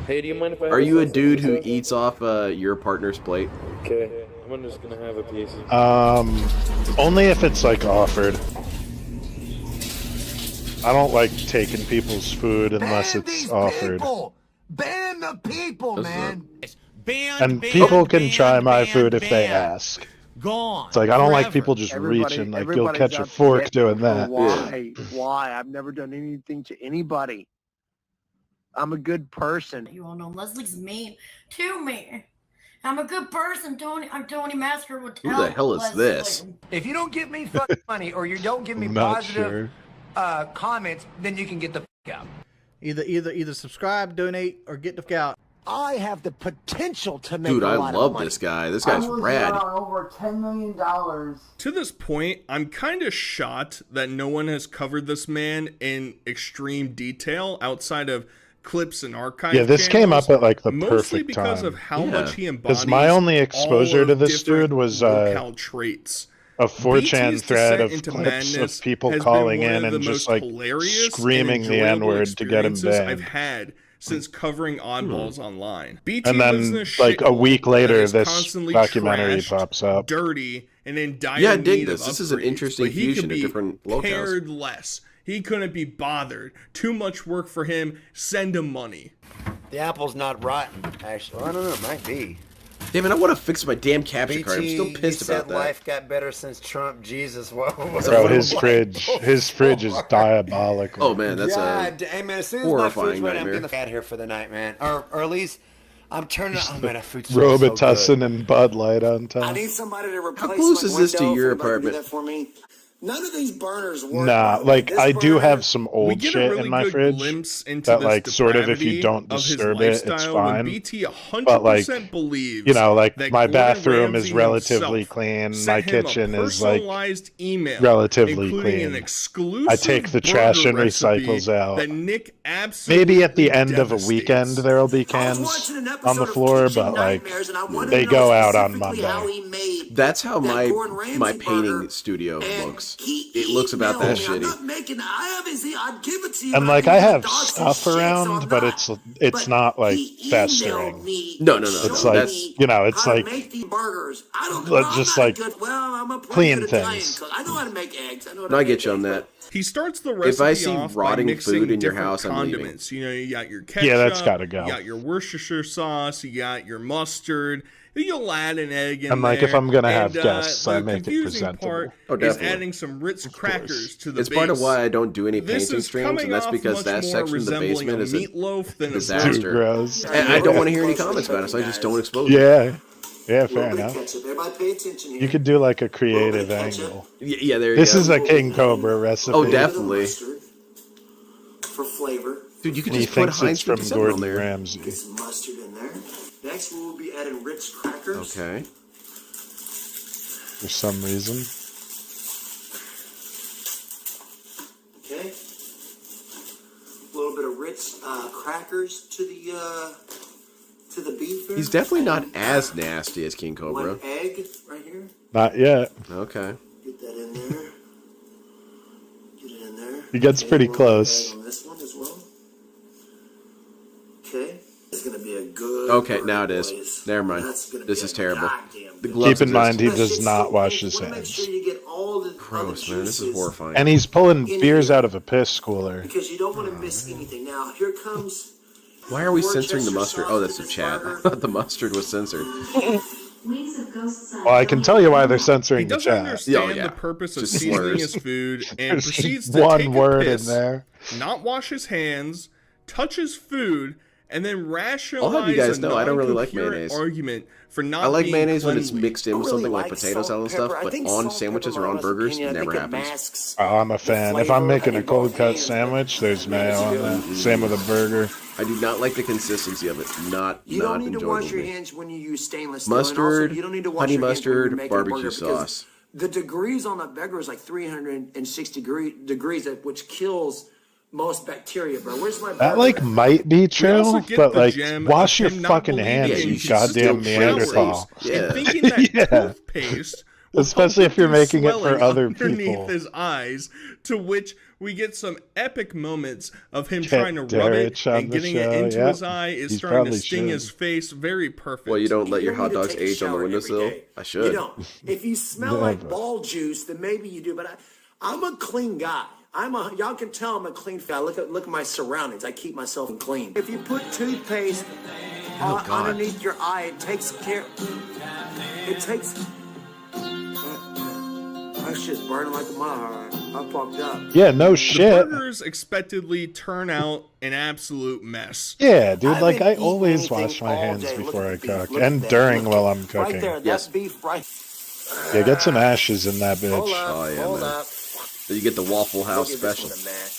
Hey, do you mind if I? Are you a dude who eats off your partner's plate? Okay, I'm just gonna have a piece. Only if it's like offered. I don't like taking people's food unless it's offered. Ban the people, man. And people can try my food if they ask. Gone. It's like I don't like people just reaching. Like you'll catch a fork doing that. Why? I've never done anything to anybody. I'm a good person. You all know Leslie's mean to me. I'm a good person, Tony. I'm Tony Massacre with Who the hell is this? If you don't give me fucking money or you don't give me I'm not positive sure. comments, then you can get the fuck out. Either subscribe, donate, or get the fuck out. I have the potential to make Dude, a I lot of love money. this guy. This guy's rad. Over $10 million. To this point, I'm kind of shocked that no one has covered this man in extreme detail outside of clips and archive. Yeah, this came up at like the mostly perfect because time. of how much he embodies. Because my only exposure all to of this different dude was locale traits. a 4chan BT's thread descent of into clips madness of people has been calling one in of the and just most like hilarious screaming and the enjoyable N-word to get him experiences I've banned. had since covering oddballs online. BT And lives in then, a like, a shithole week that later, is this constantly documentary trashed, pops up. dirty, and in dire Yeah, I dig need this. of This is an upgrades, interesting but he fusion could of be different locales. cared less. He couldn't be bothered. Too much work for him. Send him money. The apple's not rotten, actually. Well, I don't know. It might be. Damn it, I want to fix my damn capture card. I'm BT, still you pissed said about that. life got better since Trump. Jesus, what was Bro, it his like fridge is diabolical. Oh man, that's God, a hey man, as soon as my food's horrifying ready, I'm nightmare. getting the out here for the night, man. Or at least I'm turning. Oh man, that food smells so good. Robitussin and Bud Light on I top. need somebody to replace How close my is this to window, your if anybody can do apartment? that for me. None of these burners work. Nah, by the way. like This I do burner- have some We old get a shit really in my good fridge glimpse into that this like sort of if you depravity don't of his disturb it, it's lifestyle when fine. BT 100% But like, believes you know, like that my Gordon bathroom is Ramsay relatively himself clean. sent My him a kitchen is like personalized email, relatively including an clean. exclusive I take the trash burger and recipe recycles out. that Nick absolutely Maybe at the end of a devastates. weekend there'll be cans on the floor, but like they go out on Monday. That's how my painting studio looks. It looks about that shitty. And like I have stuff around, but it's not like festering. No. It's like it's like just like clean things. I know how to make eggs. I know how to No, I make get you on eggs. that. He starts the recipe If I see off rotting by mixing food in your different house, I'm leaving. condiments. You know, you got your ketchup, Yeah, that's gotta go. You got your Worcestershire sauce, you got your mustard. You'll add an egg in And like there. if I'm gonna have and, guests, I the make it confusing presentable. part Oh, is definitely. adding some Ritz crackers to the It's base. part of why I don't do any This painting is streams, coming and that's off because much that more section of the resembling basement a is a meatloaf than a disaster. Too gross. And I don't want to hear any comments about it, so I just don't expose it. Yeah, fair enough. Everybody pay attention here. You could do like a creative angle. Yeah, there you This go. is a King Cobra recipe. Oh, definitely. For flavor. Dude, you could He just put thinks Heinz it's from 57 on Gordon there. Ramsay. Get some mustard in there. Next, we will be adding Ritz crackers. Okay. For some reason. Okay. A little bit of Ritz crackers to the beef. There. He's definitely not as nasty as King Cobra. One egg right here. Not yet. Okay. Get that in there. Get it in there. He gets pretty close. On this one as well. Okay. It's gonna be a good. Okay, now it is. Never mind. This is terrible. The gloves Keep in mind, he exist. does not wash his hands. Gross, man. This is horrifying. And he's pulling beers out of a piss cooler. Because you don't want to miss anything. Now here comes. Why are we censoring the mustard? Oh, that's the chat. I thought the mustard was censored. Well, I can tell you why they're censoring He the doesn't chat. understand the purpose of Just seasoning slurs. his food and There's proceeds just to one take word a in piss, there. not wash his hands, touch his food, and then rationalize I'll have you guys a know I don't really like non-coherent mayonnaise. argument for not I like being mayonnaise when it's cleanly. mixed in with something like potato salad and stuff, but on sandwiches or on burgers, never happens. Oh, I'm a fan. If I'm making a cold cut sandwich, there's mayo on that. Same with a burger. I do not like the consistency of it. You don't need to enjoyable wash your to me. hands when you use stainless steel. and also Mustard, you don't need to wash honey your hands when you're mustard, making a burger barbecue because sauce. The degrees on that burger is like 360 degrees, which kills most bacteria, bro. Where's my burger? That like might be also true, get but the like gem wash of your him not fucking believing hands, in you consistent goddamn showers Neanderthal. and thinking that Yeah. toothpaste will Especially if you're help reduce making it for swelling other underneath people. his eyes, to which we get some epic moments of him Get trying to rub it Darich on and the getting it show, into yep. his eye is He starting to probably sting should. his face. Very perfect. Well, you don't let your You hot need to dogs take a age on the shower windowsill? every day. I should. You don't. If you smell like Never. ball juice, then maybe you do. But I'm a clean guy. Y'all can tell I'm a clean guy. Look at my surroundings. I keep myself clean. If you put toothpaste God. underneath your eye, it takes care. It takes. My shit's burning like a mile. I fucked up. Yeah, no The shit. burgers expectedly turn out an absolute mess. Yeah, dude, like been I eating always anything wash my all hands day. Look before I at the beef. cook Look at and that. during Look while at- I'm cooking. Right there, Yes. that's beef right. Yeah, get some ashes in that bitch. Hold up, Oh, yeah, hold man. up. So you get the Waffle House Look at this special. one, man.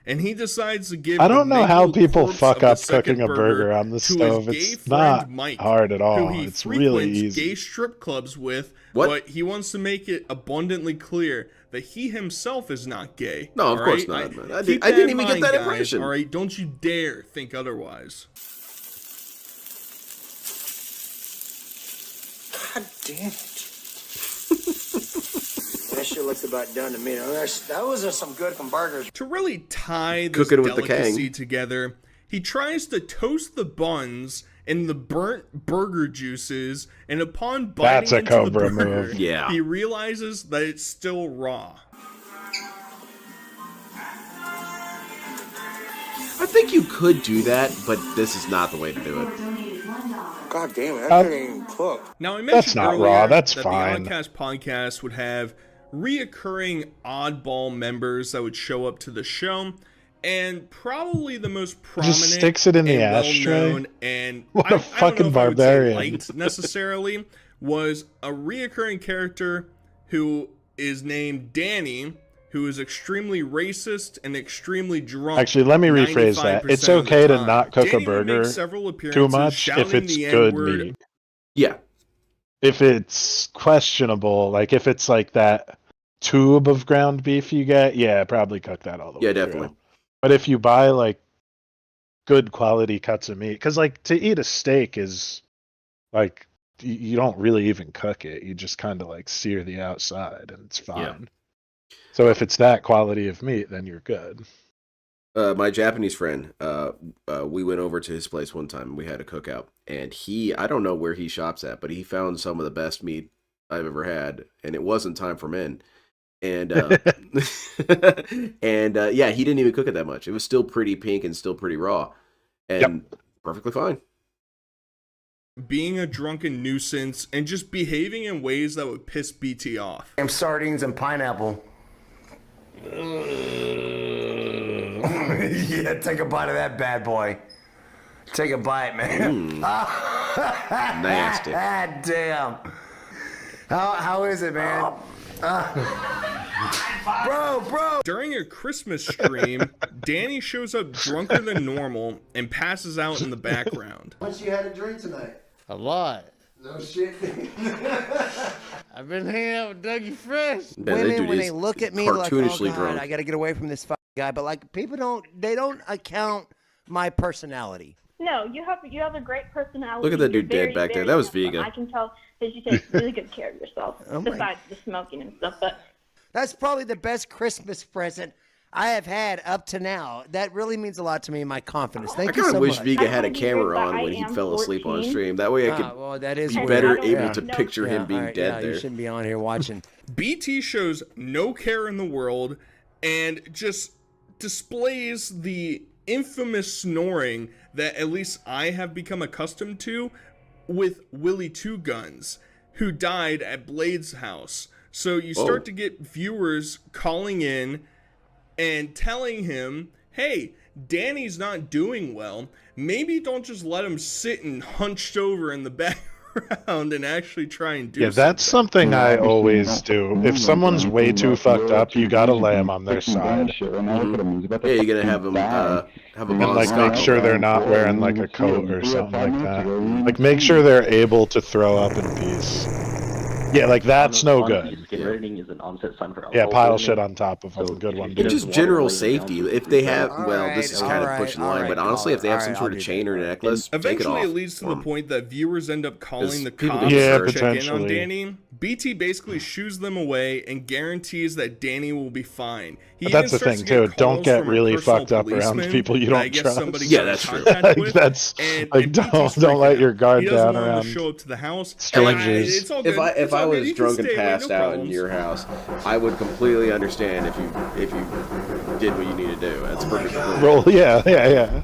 And he decides to give I don't the know how mangled people corpse fuck of the up second cooking a burger on the to stove. his gay It's friend not Mike, hard at who all. he It's really frequents easy. gay strip clubs with, What? but he wants to make it abundantly clear that he himself is not gay. No, of all course right? not, man. I Keep didn't in even get mind, that guys, impression. All right, don't you dare think otherwise. God damn it. That shit looks about done to me. That was some good burgers. To really tie this Cooking with the delicacy Kang. together, he tries to toast the buns in the burnt burger juices, and upon biting That's a into Cobra the burger, move. Yeah. he realizes that it's still raw. I think you could do that, but this is not the way to do it. God damn it, that shit ain't even cooked. Now, I That's mentioned not earlier raw, that's that fine. the Oddcast podcast would have reoccurring oddball members that would show up to the show, and probably the most prominent Just sticks it in the and ashtray? well-known and What I a don't know fucking if I would say barbarian. liked necessarily was a reoccurring character who is named Danny, who is extremely racist and extremely drunk. Actually, let me rephrase that. 95% It's of the okay to time. not cook Danny a would make burger several too appearances much if shouting it's the good N-word. meat. Yeah. If it's questionable, like if it's like that tube of ground beef you get, yeah, probably cook that all the way Yeah, through. definitely. But if you buy like good quality cuts of meat, because like to eat a steak is like you don't really even cook it. You just kind of like sear the outside and it's fine. Yeah. So if it's that quality of meat, then you're good. My Japanese friend, we went over to his place one time and we had a cookout. And I don't know where he shops at, but he found some of the best meat I've ever had. And it wasn't time for men. And yeah, he didn't even cook it that much. It was still pretty pink and still pretty raw. And perfectly fine. Being a drunken nuisance and just behaving in ways that would piss BT off. Damn sardines and pineapple. Yeah, take a bite of that bad boy. Take a bite, man. Nasty. Damn. How is it, man? Bro. During a Christmas stream, Danny shows up drunker than normal and passes out in the background. How much you had to drink tonight? A lot. No shit. I've been hanging out with Dougie Fresh. Yeah, Women, when they look at me like, oh cartoonishly God, drunk. I got to get away from this fucking guy. But like, people don't account my personality. No, you have a great personality. Look at that You're dude dead very, back there. very That was handsome. Vega. I can tell that you take really good care of yourself, Oh my- besides the smoking and stuff. But That's probably the best Christmas present I have had up to now. That really means a lot to me and my confidence. Thank I you kind so of wish much. Vega had a camera on when he fell asleep on stream. That way I could well, that is be weird. better Yeah. able to picture him being alright, dead You there. shouldn't be on here watching. BT shows no care in the world and just displays the infamous snoring that at least I have become accustomed to with Willie Two Guns, who died at Blade's house. So you start to get viewers calling in and telling him, hey, Danny's not doing well. Maybe don't just let him sit and hunched over in the background and actually try and do Yeah, that's something I always do. If someone's way too fucked up, you gotta lay them on their side. Yeah, you're gonna have them have a And bon like make sure they're not wearing like a coat or something like that. Like make sure they're able to throw up in peace. Yeah, like that's no good. Yeah, pile shit on top of them. Good one. And dude. just general safety. If they have, this is kind of pushing the line, but honestly, if they have some sort of chain or necklace, take it eventually off. it leads to the point that viewers end up calling the people cops do to search. check in on Danny. BT basically shoos them away and guarantees that Danny will be fine. He But that's even the starts thing to get too. Don't calls get from a really personal fucked up around policeman people you that I don't guess trust. somebody got in contact Like with, that's and like BT's don't freaking let out. your guard He doesn't down want him around to show up to the house. strangers. It's all good. If It's I all good. was You can drunk and stay away, passed no out in problems. your house, I would completely understand if you did what you need to do. That's perfectly cool. Roll, yeah.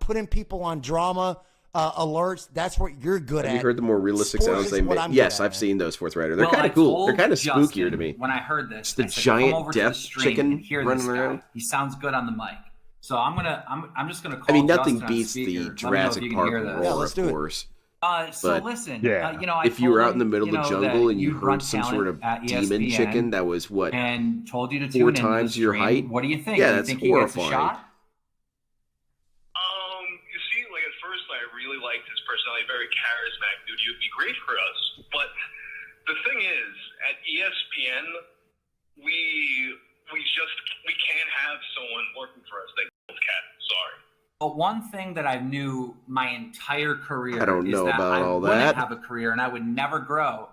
putting people on drama, alerts. That's what you're good at. Have you heard the more realistic Sports sounds is they what make? I'm Yes, good at, I've seen those, Fourth Rider. They're Well, kind I of cool. told They're kind of spookier Justin to me. when I heard this. The I said, giant come over to the death stream chicken and hear running this guy. around. He sounds good on the mic. So I'm just gonna call. I mean, nothing Justin on beats speaker. the Let me know if Jurassic you can Park hear this. roar, of course. So But, listen, yeah. you know, I if you were told out in the him, middle of the know, jungle that and you you'd run heard some sort of talent at demon ESPN chicken that was what and told you to 4 tune into times the your stream, height. what do you think? Yeah, Do you that's think he gets a horrifying. shot? You see, like at first I really liked his personality, very charismatic dude. You'd be great for us. But the thing is, at ESPN, we can't have someone working for us that kills cats. Sorry. But one thing that I knew my entire career I don't is know that about I all wouldn't that. have a career and I would never grow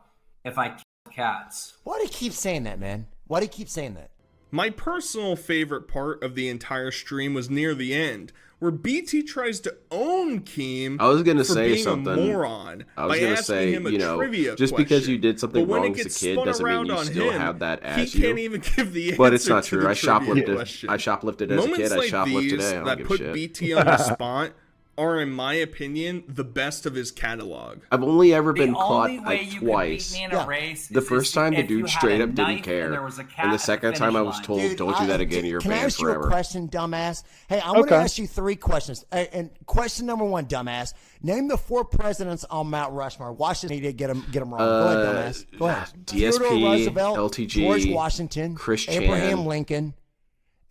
if I killed cats. Why do you keep saying that, man? Why do you keep saying that? My personal favorite part of the entire stream was near the end, where BT tries to own Keem I was gonna for say being something. a moron I was by gonna asking say, him a you know, trivia just question. because you did something But when wrong it as a gets kid spun doesn't mean around you on still him, have that he as you. can't even give the answer But it's not to true. the I trivia shoplifted. question. I shoplifted as a Moments kid. I like shoplift these today. I don't that give a put shit. BT on the spot are, in my opinion, the best of his catalog. I've only ever been The caught only way you could twice. beat me in a race The is first if time the you dude had straight a up didn't knife care, and there was a cat and the at the second time I finish was line. told, Dude, "Don't do that again. You're Can I banned ask you forever." a question, dumbass? Hey, I'm going to ask you 3 questions. And question number 1, dumbass. Name the 4 presidents on Mount Rushmore. Washington, he did get them wrong. Go ahead, dumbass. Go ahead. DSP, Theodore Roosevelt, LTG, George Washington, Chris Abraham Chan, Lincoln,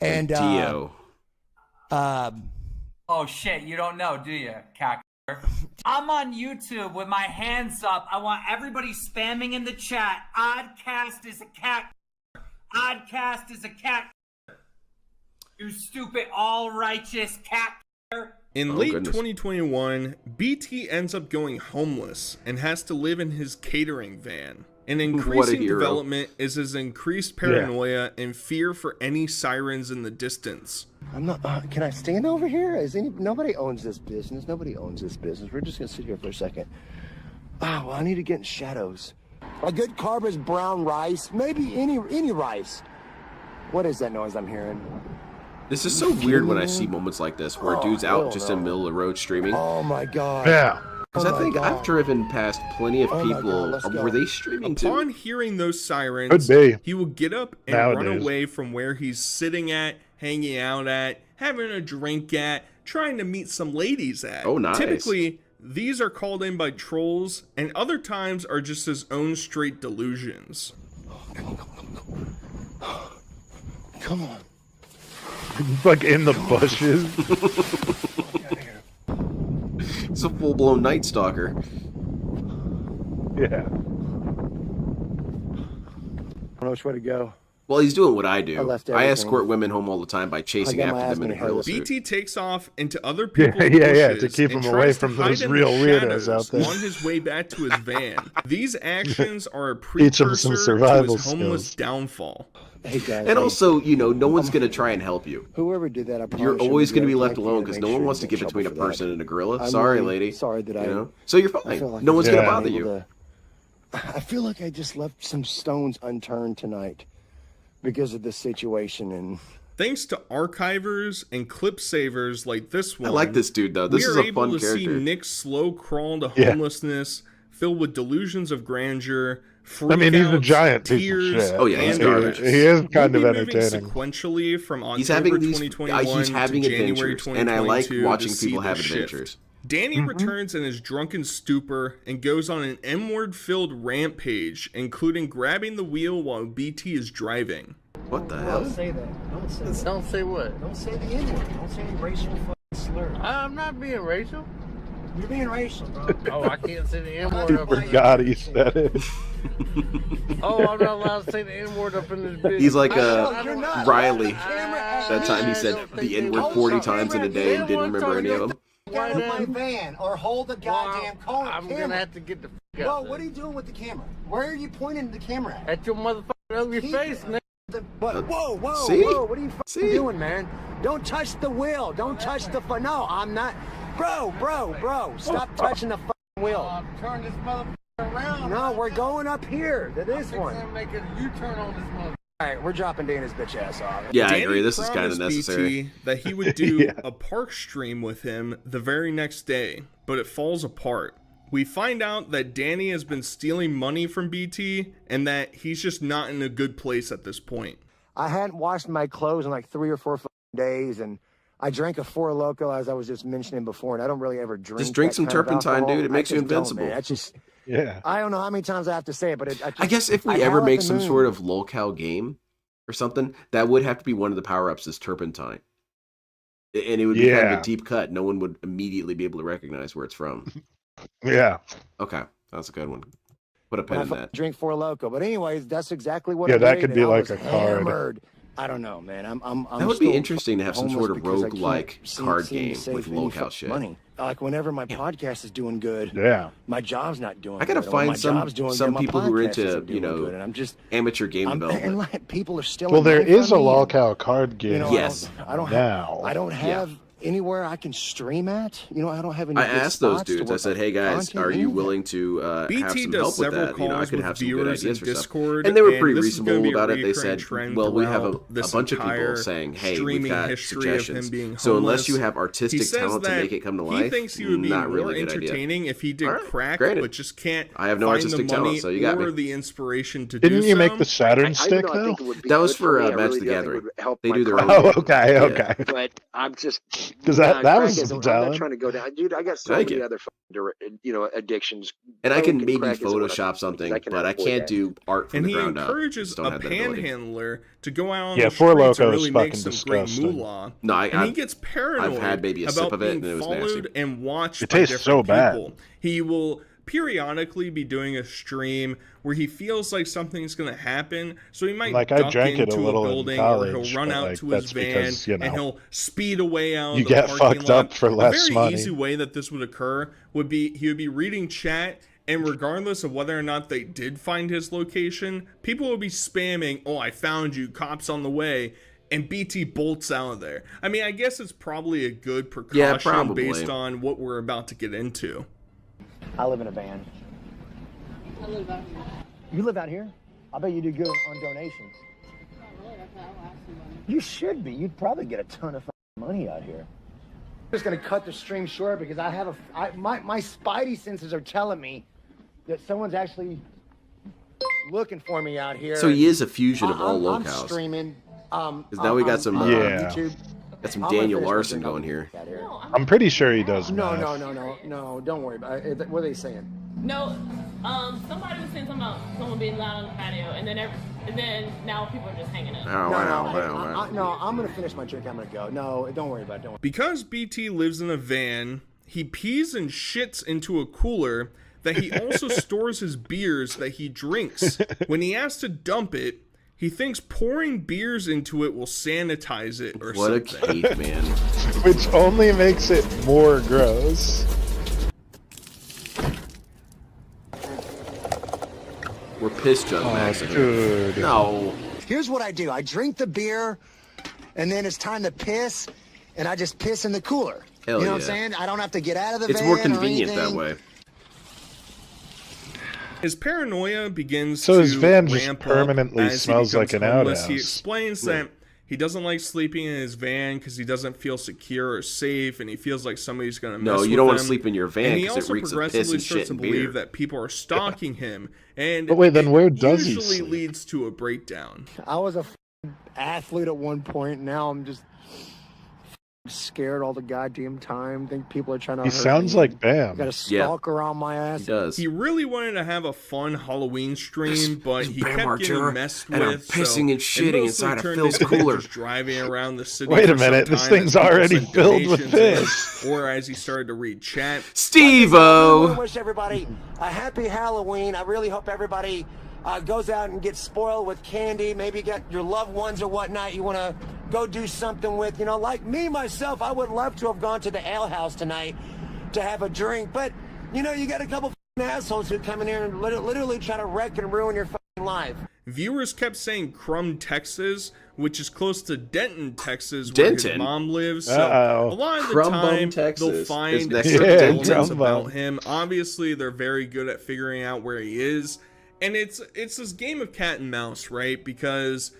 and Dio. Oh shit, you don't know, do you, cack? I'm on YouTube with my hands up. I want everybody spamming in the chat. Oddcast is a cat. Oddcast is a cat. You stupid all-righteous cat. In late 2021, BT ends up going homeless and has to live in his catering van. An increasing hero. development is his increased paranoia and fear for any sirens in the distance. I'm not. Can I stand over here? Nobody owns this business. Nobody owns this business. We're just gonna sit here for a second. Oh, well, I need to get in shadows. A good carb is brown rice. Maybe any rice. What is that noise I'm hearing? This is so weird when I see moments like this where a dude's out just in the middle of the road streaming. Oh my god. Yeah. Because I think I've driven past plenty of people. Were they streaming too? Upon hearing those sirens, Could be. he will get up and run Nowadays. away from where he's sitting at, hanging out at, having a drink at, trying to meet some ladies at. Oh, nice. Typically, these are called in by trolls, and other times are just his own straight delusions. Come on. Like in the bushes. It's a full-blown Night Stalker. I Yeah. don't know which way to go. Well, he's doing what I do. I left I everything. escort women home all the time by chasing I got my after ass them in a in a gorilla hell. suit. BT takes off into other Yeah, people's yeah, bushes to keep and him away tries from to hide those in real the weirdos shadows out there. on his way back to his van. These actions are a Teach him some precursor to survival his homeless skills. downfall. Hey guys. And also, you know, no one's going to try and help you. Whoever did that, I You're promise always going to be you'll left be alone able to because make no one sure wants to you get get in between a trouble for that. person and a gorilla. I'm Sorry, really lady. sorry that you I- know? So you're I fine. feel like No one's going to I'm bother able you. to- I feel like I just left some stones unturned tonight because of this situation, and Thanks to archivers and clip savers like this one, I like this dude, though. This we is are a able fun to see character. Nick's slow crawl to Yeah. homelessness, filled with delusions of grandeur. I mean, he's a freakouts, giant piece of tears, shit. Oh, yeah, he's and garbage. He is kind We'll of be moving entertaining. sequentially from October He's having these. 2021 He's having to January adventures, and I like 2022 watching to see people the have shift. adventures. Danny returns in his drunken stupor and goes on an M-word filled rampage, including grabbing the wheel while BT is driving. What the hell? Don't say that. Don't say that. Don't say what? Don't say the N-word. Don't say any racial fucking slur. I'm not being racial. You're being racial, bro. Oh, I can't say the N-word He up in forgot he said it. Oh, I'm not allowed to say the N-word up in this bitch. He's like You're not. Riley. Camera That time he said the N-word 40 times in a day and didn't remember any of them. Get out of my van or hold the goddamn camera. I'm gonna have to get the f*** Whoa, out what are you doing with the camera? Where are you pointing the camera at? at your motherfucking ugly Keep face, it. man. Whoa, whoa, See? whoa, what are you fucking See? doing, man? Don't touch the wheel. Don't touch the no, I'm not. Bro, stop touching the fucking wheel. Turn this motherfucker around. No, we're going up here to this I'm one. gonna make a U-turn on this motherfucker. All right, we're dropping Dana's bitch ass off. Yeah, I Danny agree. This is kind of promised necessary. BT that he would do a park stream with him the very next day, but it falls apart. We find out that Danny has been stealing money from BT and that he's just not in a good place at this point. I hadn't washed my clothes in like 3 or 4 days, and I drank a Four Loko, as I was just mentioning before, and I don't really ever drink. Just drink that some kind of turpentine, alcohol. dude. It I makes you just don't, invincible. man. That's just, Yeah. I don't know how many times I have to say it, but I guess if we I ever howl at make the some moon. sort of locale game or something, that would have to be one of the power-ups is turpentine. And it would be kind of Yeah. a deep cut. No one would immediately be able to recognize where it's from. Yeah. Okay, that's a good one. Put a pin when in I that. drink Four Loko. But anyways, that's exactly what Yeah, I that did, could and be I like was a card. hammered. I don't know, man. I'm That would be still interesting to have some homeless sort of because I can't roguelike card seem to game save with any locale fucking shit. money. Like whenever my podcast is doing good, Yeah. my job's not doing I gotta good. Or when my find some job's doing some good, my people who are podcast into, isn't doing good, and I'm just amateur game and development. like, people are still. Well, there is a locale card game. You know, Yes. I don't now. have. I don't have anywhere I can stream at. You know, I don't have any. I good asked those spots to dudes. I work said, on "Hey guys, content, are you anything." willing to have BT some does help with several that? You know, I calls could with have some good viewers ideas in for stuff." Discord, And they were and pretty this is gonna reasonable be a about it. They recurring said, trend "Well, we have a throughout this bunch of people entire saying, hey, we've streaming got history of suggestions. him being So unless you homeless." have artistic He says talent to that make it come to he life, thinks he would be not more really a good idea." entertaining if he did All right, crack, granted. but just can't I have no find the artistic money talent, so you got or me. the inspiration to Didn't do you so. make the Saturn stick I though? think it would be That was good for me. I Match really the do. I think it Gathering. would help They my do their craft. own. Oh, okay, Yeah. okay. But I'm just 'Cause that crack was isn't- some I'm talent. not trying to go down, dude. I got so Thank many you. other addictions. And I can Coke maybe crack isn't what I'm Photoshop doing, something, because I but cannot I afford can't that. do art from And the he ground up. encourages Just don't a have that ability. panhandler to go out on Yeah, the Four streets Loko and is really make fucking some great disgusting. moolah. No, And he gets paranoid I've had maybe a sip about of it, being and it was nasty. followed and watched It by tastes different so bad. people. He will periodically be doing a stream where he feels like something's going to happen, so he might Like, I duck drank it a into little in building, college, or he'll run but, out like, to his that's van because, you and know, he'll speed away out you of the get parking fucked lot. up for less A very money. easy way that this would occur would be he would be reading chat, and regardless of whether or not they did find his location, people would be spamming, "Oh, I found you, cops on the way," and BT bolts out of there. I mean, I guess it's probably a good precaution probably. based on what we're about to get into. I live in a van. I live out here. You live out here? I bet you do good on donations. You should be. You'd probably get a ton of money out here. I'm just gonna cut the stream short because I have my spidey senses are telling me that someone's actually looking for me out here. So he is a fusion of all I'm locales. streaming. Because now we got some YouTube. got some I'm gonna Daniel finish my Larson drink. going here. I'm pretty sure he does No, math. no. Don't worry about it. What are they saying? No, somebody was saying something about someone being loud on the patio, and then now people are just hanging out. No, I'm gonna finish my drink. I'm gonna go. No, don't worry about it. Don't worry. Because BT lives in a van, he pees and shits into a cooler that he also stores his beers that he drinks. When he has to dump it, he thinks pouring beers into it will sanitize it or What a something. caveman. Which only makes it more gross. We're piss jug massacre. dude. No. Here's what I do. I drink the beer, and then it's time to piss, and I just piss in the cooler. Hell you know what I'm yeah. saying? I don't have to get out of the It's van more or convenient that anything. way. His paranoia begins So to his van just ramp permanently up as he smells like becomes an homeless. He outhouse. explains that he doesn't like sleeping in his van because he doesn't feel secure or safe, and he feels like somebody's going to mess No, with you don't want to him. sleep in your van And he because it also reeks of piss progressively and starts shit to and believe beer. that people are stalking him, and But wait, then it where does he usually sleep? leads to a breakdown. I was a athlete at one point. Now I'm just scared all the goddamn time. Think people are trying to He hurt sounds me. like Bam. Got a stalker on my ass. He does. He really wanted to have a fun Halloween stream, but he Bam kept Margera, getting messed and I'm with. pissing and so it shitting mostly inside of turned Phil's into him cooler. just driving around the city. Wait a for some minute, this time thing's as people already sent filled with donations in, fish. Or as he started to read chat. I want Steve-O! to wish everybody a happy Halloween. I really hope everybody goes out and gets spoiled with candy. Maybe get your loved ones or whatnot you want to go do something with. You know, like me, myself, I would love to have gone to the ale house tonight to have a drink. But, you know, you got a couple assholes who come in here and literally try to wreck and ruin your life. Viewers kept saying Crum, Texas, which is close to Denton, Texas, where his Denton? mom lives. So Uh-oh. a lot of the Crumbum, time, Texas they'll is find next to elements Denton. about him. Obviously, they're very good at figuring out where he is. And it's this game of cat and mouse, right? Because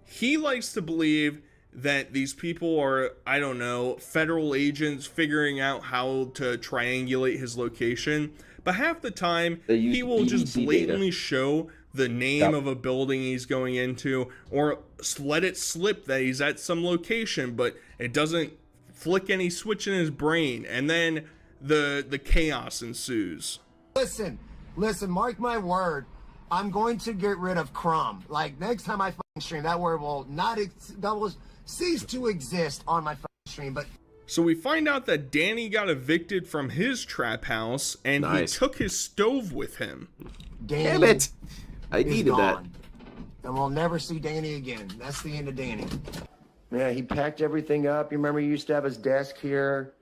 He likes to believe that these people are, I don't know, federal agents figuring out how to triangulate his location. But half the time, he will just blatantly show the name of a building he's going into, or let it slip that he's at some location, but it doesn't flick any switch in his brain, and then the chaos ensues. Listen, mark my word. I'm going to get rid of Crumb. Like, next time I fucking stream, that word will not cease to exist on my fucking stream. But so we find out that Danny got evicted from his trap house, and he took his stove with him. Danny Damn it! I needed that. And we'll never see Danny again. That's the end of Danny. Yeah, he packed everything up. You remember he used to have his desk here.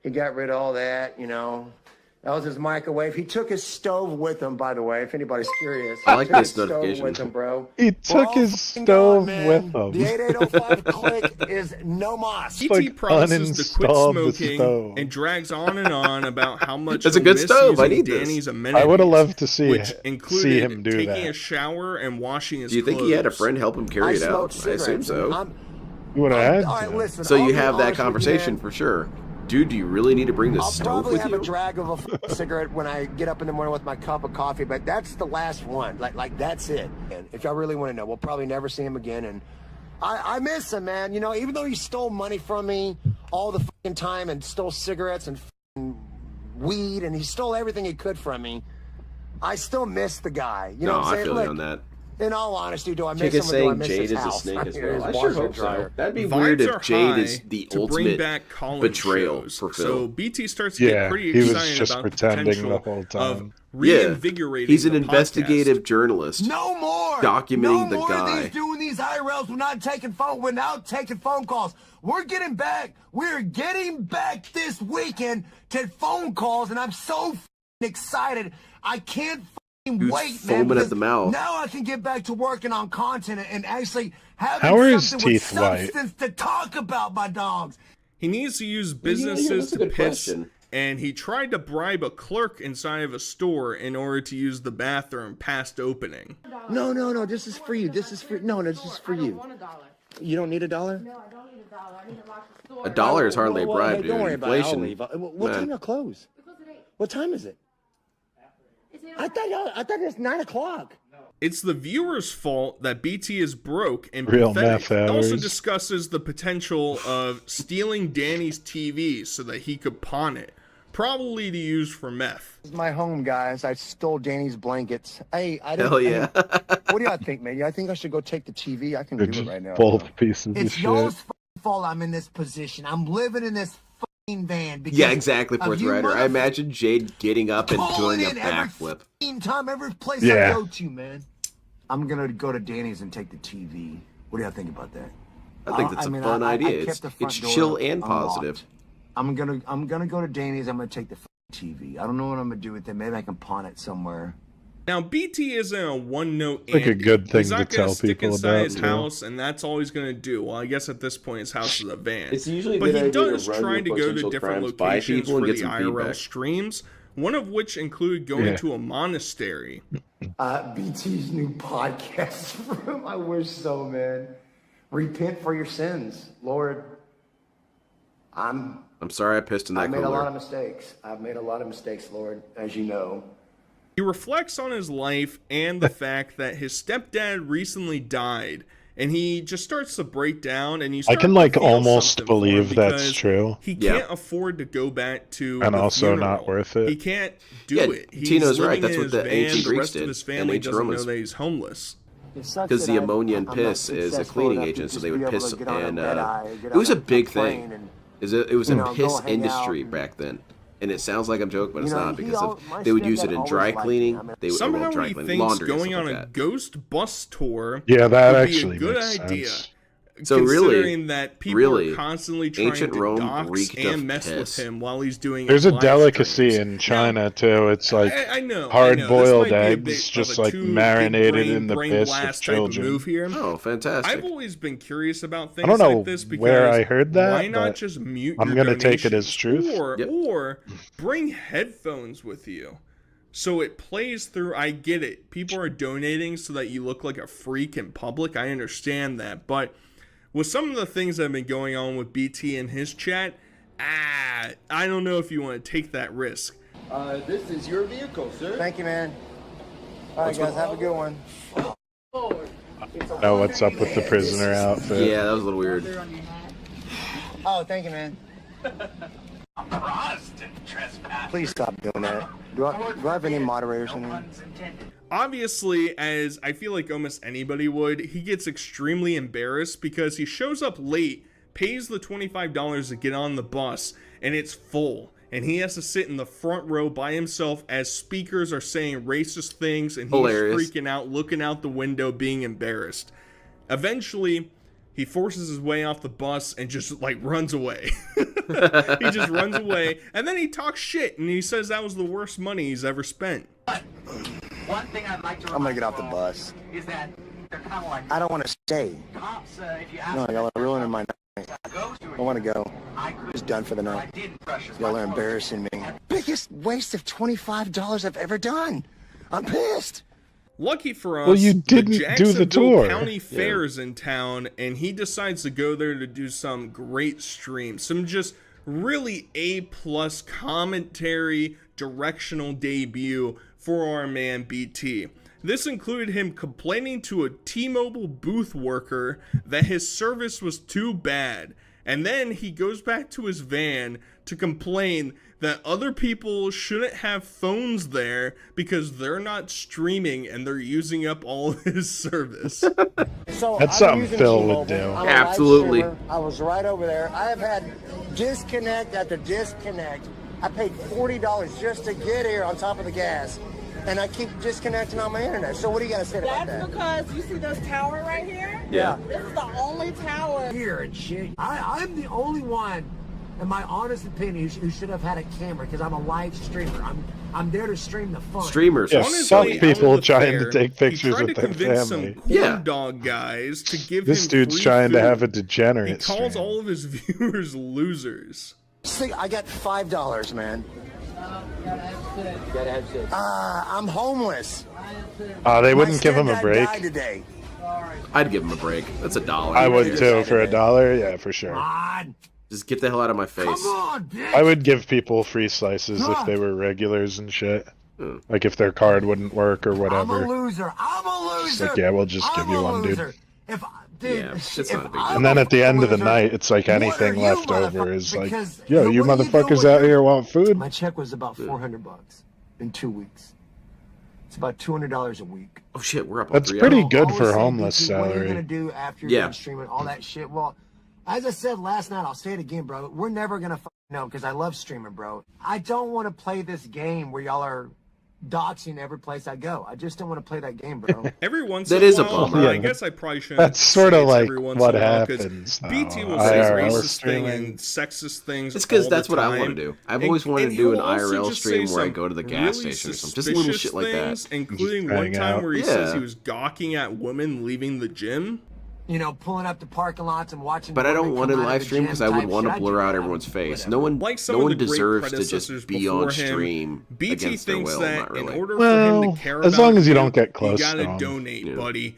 He got rid of all that, you know. That was his microwave. He took his stove with him, by the way, if anybody's curious. I like this stove notification. with him, bro. He took his stove with him. The 8805 click is no mas. PT promises to quit uninstalled the smoking stove. and drags on and on about how much That's a he'll good miss stove. I using need this. Danny's amenities, I would have loved to see which included see him do taking that. a shower and washing his Do you think clothes. he had a friend help him carry it out? smoked I assume cigarettes, so. and You would have had all right, to. listen, So I'll you be have that honest with you, conversation man. for sure. Dude, do you really need to bring this I'll stove probably with have you? a drag of a cigarette when I get up in the morning with my cup of coffee, but that's the last one. Like that's it. And if y'all really want to know, we'll probably never see him again. And I miss him, man. You know, even though he stole money from me all the fucking time and stole cigarettes and weed and he stole everything he could from me, I still miss the guy. You know what I'm I saying? feel Look, you on that. in all honesty, do I miss Chick him is or do I saying miss Jade his is a house? snake as His well. I sure washer hope and dryer. so. That'd be Vibes weird are if Jade is high the to bring ultimate back Colin betrayal shows. for Phil. So BT starts to get Yeah, pretty he was excited just about the pretending potential the whole time. of reinvigorating He's an the investigative podcast. journalist. No more. Documenting no the more guy. Of these doing these IRLs. We're not taking phone calls. We're getting back. We're getting back this weekend to phone calls, and I'm so excited. I can't Who's wait, foaming man. at the mouth. Now I can get back to working on content and actually having How are his something with teeth white? substance to talk about, my dogs. He needs to use Yeah, businesses that's a to good piss, question. and he tried to bribe a clerk inside of a store in order to use the bathroom past opening. No. This is for you. This is for this is for you. You don't need $1? No, I don't need $1. I need to lock the store. $1 is hardly a Well, bribe, hey, dude. don't worry about it. I'll Inflation. leave. What time y'all close? What time is it? I thought it was 9 o'clock. It's the viewer's fault that BT is broke and Real pathetic. meth It also hours. discusses the potential of stealing Danny's TV so that he could pawn it, probably to use for meth. This is my home, guys. I stole Danny's blankets. Hey, I didn't. Hell yeah. What do y'all think, man? I think I should go take the TV. I can They're do just it right now. both pieces of It's shit. y'all's fault I'm in this position. I'm living in this fucking van. because Yeah, exactly, of Fourth you Rider. I imagine Jade getting up and pulling doing a in every backflip. fucking time, every place Yeah. I go to, man. I'm gonna go to Danny's and take the TV. What do y'all think about that? I think that's a fun I idea. kept the It's front door chill and unlocked. positive. I'm gonna go to Danny's. I'm gonna take the TV. I don't know what I'm gonna do with it. Maybe I can pawn it somewhere. Now, BT isn't a one-note Like a Andy. good thing He's not to gonna tell stick people inside about, his too. house, and that's all he's going to do. Well, I guess at this point, his house is a van. It's usually a but good he idea to does run try your to go to potential different crimes by locations people and for get the some IRL feedback. streams, one of which included going Yeah. to a monastery. BT's new podcast room. I wish so, man. Repent for your sins, Lord. I'm sorry I pissed in that I've made a lot of cooler. mistakes. I've made a lot of mistakes, Lord, as you know. He reflects on his life and the fact that his stepdad recently died, and he just starts to break down. And you I start can to like feel almost something for him believe that's because true. He Yeah. can't afford to go back to And the also not funeral. worth it. He can't do Yeah, it. He's Tino's right. living That's in what his the van. ancient The Greeks rest of did, his and family ancient doesn't know Romans. that he's homeless. Because the ammonia piss is a cleaning agent, so they would piss and it was a big thing. It was a piss industry back then. And it sounds like I'm joking, but it's not because they would use it in dry cleaning. They would Somehow dry he cleaning, thinks laundry, and going stuff on like a that. ghost bus tour Yeah, that would be actually a good makes idea. sense. So Considering really, that people really, are constantly trying ancient to Rome dox reeked and of mess with piss. him while he's doing There's his a live delicacy streams. in China too. It's like I know, hard This boiled might be a eggs, bit of just a like too marinated big in the brain piss of blast type of children. move here. Oh, fantastic. I've always been curious about things I don't know like this because where I heard that, why not but just mute I'm your gonna take it as donations? truth. Or bring headphones with you. So it plays through. I get it. People are donating so that you look like a freak in public. I understand that. But with some of the things that have been going on with BT in his chat, I don't know if you want to take that risk. This is your vehicle, sir. Thank you, man. All right, guys, have a good one. Know what's up with the prisoner outfit? Yeah, that was a little weird. Oh, thank you, man. Please stop doing that. Do I have any moderators in here? Obviously, as I feel like almost anybody would, he gets extremely embarrassed because he shows up late, pays the $25 to get on the bus, and it's full. And he has to sit in the front row by himself as speakers are saying racist things, and he's freaking out, looking out the window, being embarrassed. Eventually, he forces his way off the bus and just, like, runs away. He just runs away, and then he talks shit, and he says that was the worst money he's ever spent. One thing I'd like to I'm gonna get off the bus. Is that they're kind of like I don't want to stay. cops, if you ask No, y'all are ruining my night. I want to go. Just done for the night. Y'all are embarrassing me. Biggest waste of $25 I've ever done. I'm pissed. Lucky for us, Well, you didn't the do the Jacksonville tour. County Fair is in town, and he decides to go there to do some great streams, some just really A+ commentary, directional debut for our man BT. This included him complaining to a T-Mobile booth worker that his service was too bad, and then he goes back to his van to complain that other people shouldn't have phones there because they're not streaming and they're using up all of his service. So That's I'm something using Phil T-Mobile. would do. I'm a live Absolutely. streamer. I was right over there. I have had disconnect after disconnect. I paid $40 just to get here on top of the gas. And I keep disconnecting on my internet. So what do you got to say about that? That's because you see this tower right here? Yeah. This is the only tower. Here and shit. I'm the only one, in my honest opinion, who should have had a camera because I'm a live streamer. I'm there to stream the fun. Streamers. Yeah, Honestly, some out of people the trying fair, to take pictures he tried with to their convince family. some corn dog guys to give This him dude's free trying to food. have a He degenerate calls stream. all of his viewers losers. See, I got $5, man. I'm homeless. They wouldn't give him a My break. stepdad died today. I'd give him a break. That's $1. I would too for $1. Yeah, for sure. Just get the hell out of my face. I would give people free slices if they were regulars and shit. Like if their card wouldn't work or I'm a whatever. loser. I'm a It's loser. like, yeah, we'll just give you one, dude. Dude, Yeah, it's not a big deal. And then at the end of the night, it's like anything left over is like, yo, you motherfuckers out here want food? My check was about $400 in 2 weeks. It's about $200 a week. Oh shit, we're up on That's 3 pretty hours. good Always for say, homeless BT, What are you salary. gonna do after you're Yeah. done streaming all that shit? Well, as I said last night, I'll say it again, bro. We're never gonna know because I love streaming, bro. I don't want to play this game where y'all are doxing every place I go. I just don't want to play that game, bro. Every once That in is a a while, bummer. I guess I probably shouldn't. That's sort say of it's like every once what in a while, 'cause happens now. BT will IRL say racist thing streaming. and sexist things. It's because all that's the what I time. want to do. I've And- always wanted and to do an he'll also IRL just stream say where I some go to the gas really station or something. Just little suspicious shit like that. things, including Just one hang time out. where he says Yeah. he was gawking at women leaving the gym. You know, pulling up the parking lots and watching. But I don't women want to come out of live the stream gym because I would type want to shit. blur do out that. everyone's face. Whatever. No one, Like some no of one the great deserves to predecessors just be on before him, stream BT against their thinks will. that Not really. in order for Well, him to care as about long as you don't get close you gotta to him. donate, Yeah. buddy.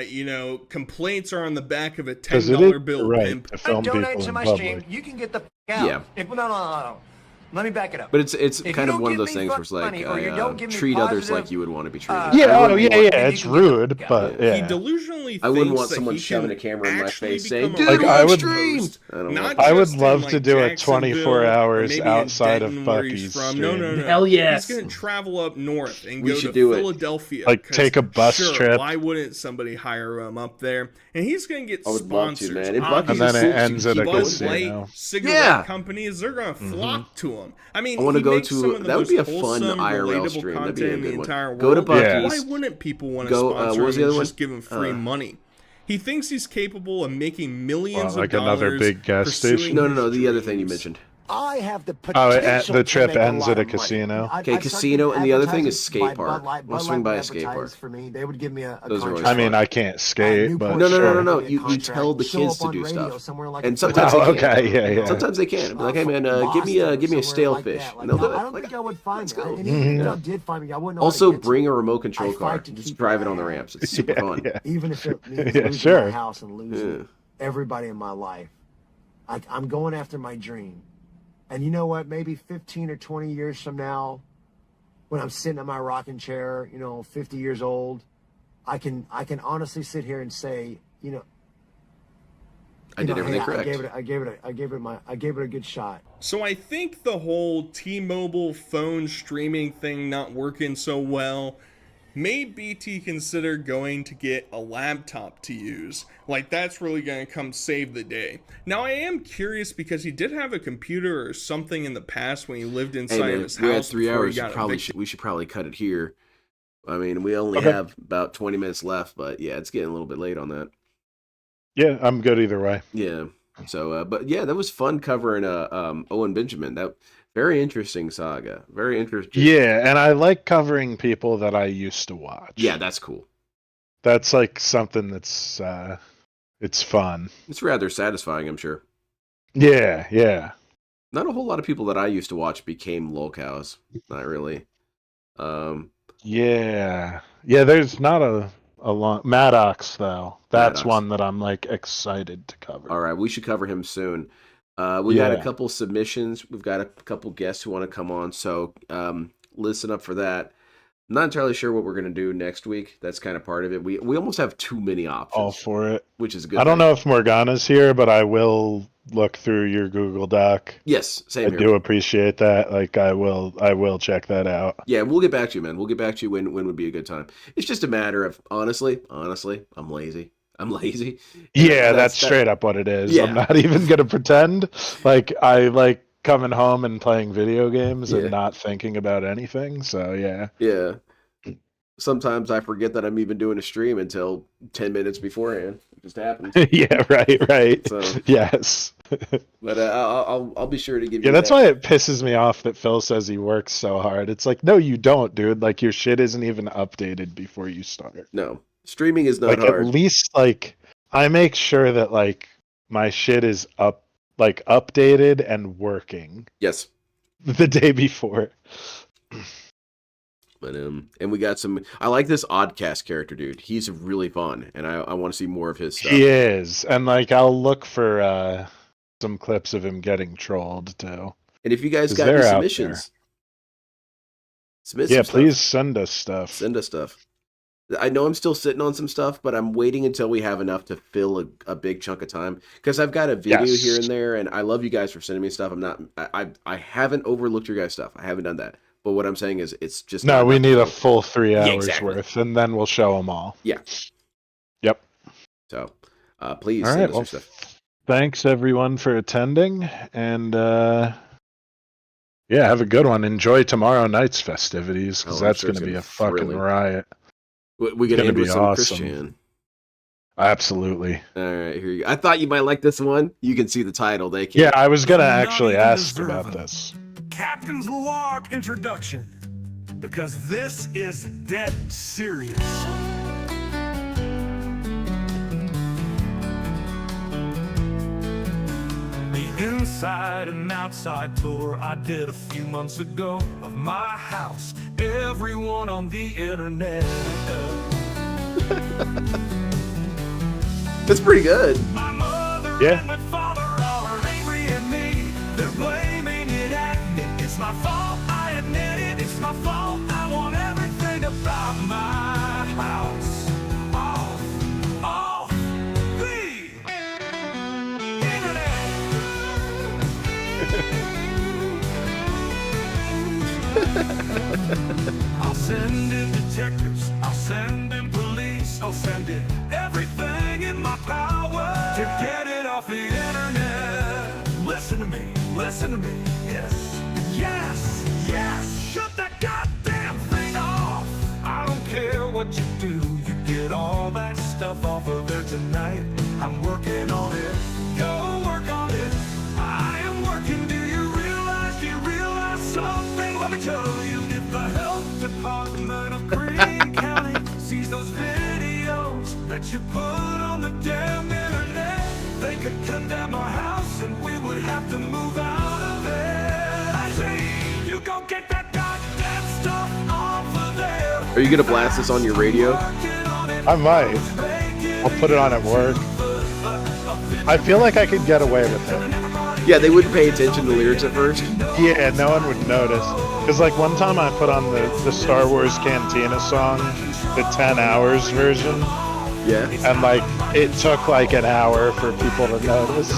You know, complaints are on the back of a Because it $10 is bill. right Pimp. to film people Donate to in my public. stream. You can get the out. Yeah. No. Let me back it up. But it's If kind you of don't one of give those me things where it's like money or you don't give me treat others positive, like you would want to be treated. Yeah, I oh wouldn't yeah, want- yeah, it's rude, but He yeah. delusionally I wouldn't thinks want that someone he shoving can a camera in my actually face saying, become "Dude, a Like, I live would- host, I don't not want I would just in, love like, to do a Jacksonville 24 or hours maybe in outside of Denton, where he's Buc-ee's from. stream. No. Hell yes. He's gonna travel up north and We go should to do it. Philadelphia. Like, 'cause take a bus sure, trip. Why wouldn't somebody hire him up there? And he's gonna get I would love to, sponsors. man. And obviously. And then it Keep ends at a going. Bud Light casino. cigarette Yeah. companies, they're gonna flock to him. I mean, I wanna he go makes to- some of the that would most be a fun wholesome, IRL relatable stream. That'd be content a in the good one. entire Go to world. Buc-ee's. Why wouldn't people want to Go, sponsor what him was the and other one? just give him free money? He thinks he's capable of making millions Like of dollars another big gas pursuing station? No, his the other thing you dreams. mentioned. I have the Oh, potential and the to trip make a ends lot at a of money. casino. Okay, casino, and the other thing is skate park. We'll swing by a skate park. For me, they would give me a Those are always contract. I mean, fun. I can't skate, but No. sure. You tell the kids to do stuff, and sometimes sometimes Oh, they can. okay, yeah. Sometimes they can. Be like, hey man, give me a stale fish, and they'll do it. I don't Like, think I would find let's it. go. And even if Yeah. I did find me, I wouldn't know Also, how to get bring to a it. remote control I car. fight to Just keep drive what it I on the have. ramps. It's super fun. Even if it means Yeah, losing sure. my house and losing everybody in my life. I'm going after my dream. And you know what? Maybe 15 or 20 years from now, when I'm sitting in my rocking chair, 50 years old, I can honestly sit here and say, I did everything hey, correct. I gave it a good shot. So I think the whole T-Mobile phone streaming thing not working so well made BT consider going to get a laptop to use. Like, that's really going to come save the day. Now, I am curious because he did have a computer or something in the past when he lived inside Hey man, of his we're at house 3 before hours. he got evicted. We should probably cut it here. I mean, we only Okay. have about 20 minutes left, but yeah, it's getting a little bit late on that. Yeah, I'm good either way. Yeah. So, but yeah, that was fun covering Owen Benjamin. That very interesting saga. Very interesting. Yeah, and I like covering people that I used to watch. Yeah, that's cool. That's like something that's it's fun. It's rather satisfying, I'm sure. Yeah, yeah. Not a whole lot of people that I used to watch became lolcows. Not really. Yeah. Yeah, there's not a long Maddox though. That's Maddox. one that I'm like excited to cover. All right, we should cover him soon. We got a Yeah. couple submissions. We've got a couple guests who want to come on, so listen up for that. I'm not entirely sure what we're going to do next week. That's kind of part of it. We almost have too many options. All for it. Which is a good. I don't thing. know if Morgana's here, but I will look through your Google Doc. Yes, same I here. do appreciate that. Like I will check that out. Yeah, we'll get back to you, man. We'll get back to you when would be a good time. It's just a matter of honestly, I'm lazy. Yeah, that's straight up what it is. Yeah. I'm not even gonna pretend. Like I like coming home and playing video games Yeah. and not thinking about anything. So yeah. Yeah. Sometimes I forget that I'm even doing a stream until 10 minutes beforehand. It just happens. Yeah, right. So, yes. but I'll be sure to give you. Yeah, that's that. why it pisses me off that Phil says he works so hard. It's like, no, you don't, dude. Like your shit isn't even updated before you start. No, streaming is not Like hard. at least like I make sure that like my shit is updated and working Yes. the day before. But and we got some. I like this Oddcast character, dude. He's really fun, and I want to see more of his stuff. He is, and like I'll look for some clips of him getting trolled too. And if you guys 'Cause got any they're out submissions, submit Yeah, some stuff. please send us stuff. Send us stuff. I know I'm still sitting on some stuff, but I'm waiting until we have enough to fill a big chunk of time because I've got a video Yes. here and there, and I love you guys for sending me stuff. I haven't overlooked your guys' stuff. I haven't done that. But what I'm saying is, it's just No, not we enough need to a do. full 3 hours Yeah, exactly. worth, and then we'll show them all. Yeah. Yep. So, please All send right. us Well, your stuff. thanks everyone for attending, and yeah, have a good one. Enjoy tomorrow night's festivities because Oh, I'm that's sure going it's to be gonna a be fucking thrilling. riot. We It's gonna gonna end be with some awesome. Christian. Absolutely. All right, here you go. I thought you might like this one. You can see the title. They can. Yeah, I was gonna actually ask about this. Captain's log introduction, because this is dead serious. The inside and outside tour I did a few months ago of my house. Everyone on the internet. That's pretty good. Yeah. My father are angry at me. They're blaming it at me. It's my fault, I admit it. It's my fault. I want everything about my house off the internet. I'll send in detectives. I'll send in police. I'll send in everything in my power to get it off the internet. Listen to me, yes, yes, yes. Shut that goddamn thing off. I don't care what you do, you get all that stuff off of there tonight. I'm working on it, go work on it. I am working, do you tell you if the health department of Greene County sees those videos that you put on the damn internet, they could condemn our house and we would have to move out of it. I say, you go get that goddamn stuff off of there. Are you gonna blast this on your radio? I might. I'll put it on at work. I feel like I could get away with it. Yeah, they wouldn't pay attention to the lyrics at first. Yeah, no one would notice. Because like one time I put on the Star Wars Cantina song, the 10 hours version. Yeah. And like it took like an hour for people to notice.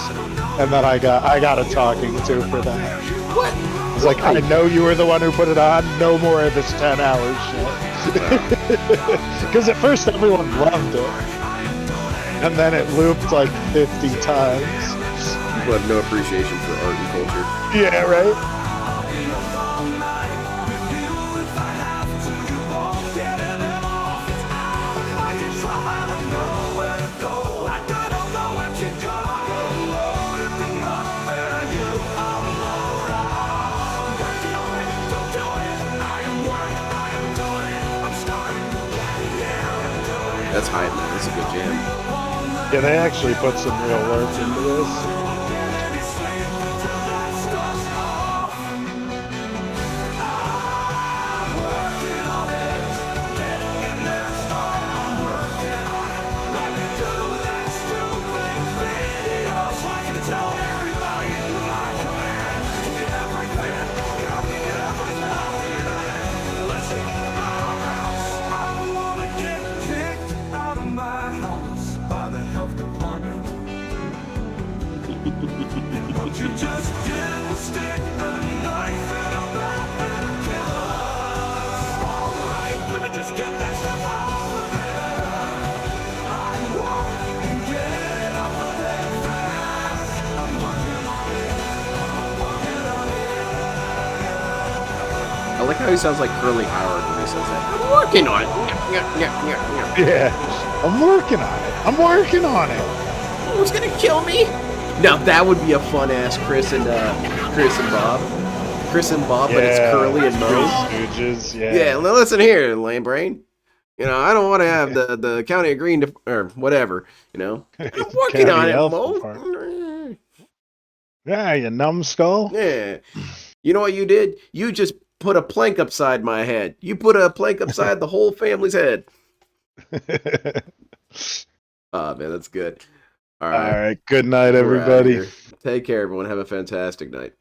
And then I got a talking to for that. What? It's like, I know you were the one who put it on. No more of this 10 hours shit. Because at first everyone loved it. And then it looped like 50 times. People have no appreciation for art and culture. Yeah, right? That's hype, man. That's a good jam. Yeah, they actually put some real work into this. You just didn't stick a knife in a mouth and kill us. Alright, let me just get that stuff off of there. I won't get off of there fast. I'm working on it. I like how he sounds like Curly Howard when he says that. I'm working on it. Yeah, I'm working on it. I'm working on it. Who's gonna kill me? Now that would be a fun ass Chris and Bob. Chris and Bob, but it's Curly and Mo. Stooges, yeah. Yeah, now listen here, lame brain. You know, I don't want to have the county of Green or whatever. You know, I'm working on it, Mo. Yeah, you numbskull. Yeah. You know what you did? You just put a plank upside my head. You put a plank upside the whole family's head. Oh man, that's good. All right. Good night, everybody. Take care, everyone. Have a fantastic night.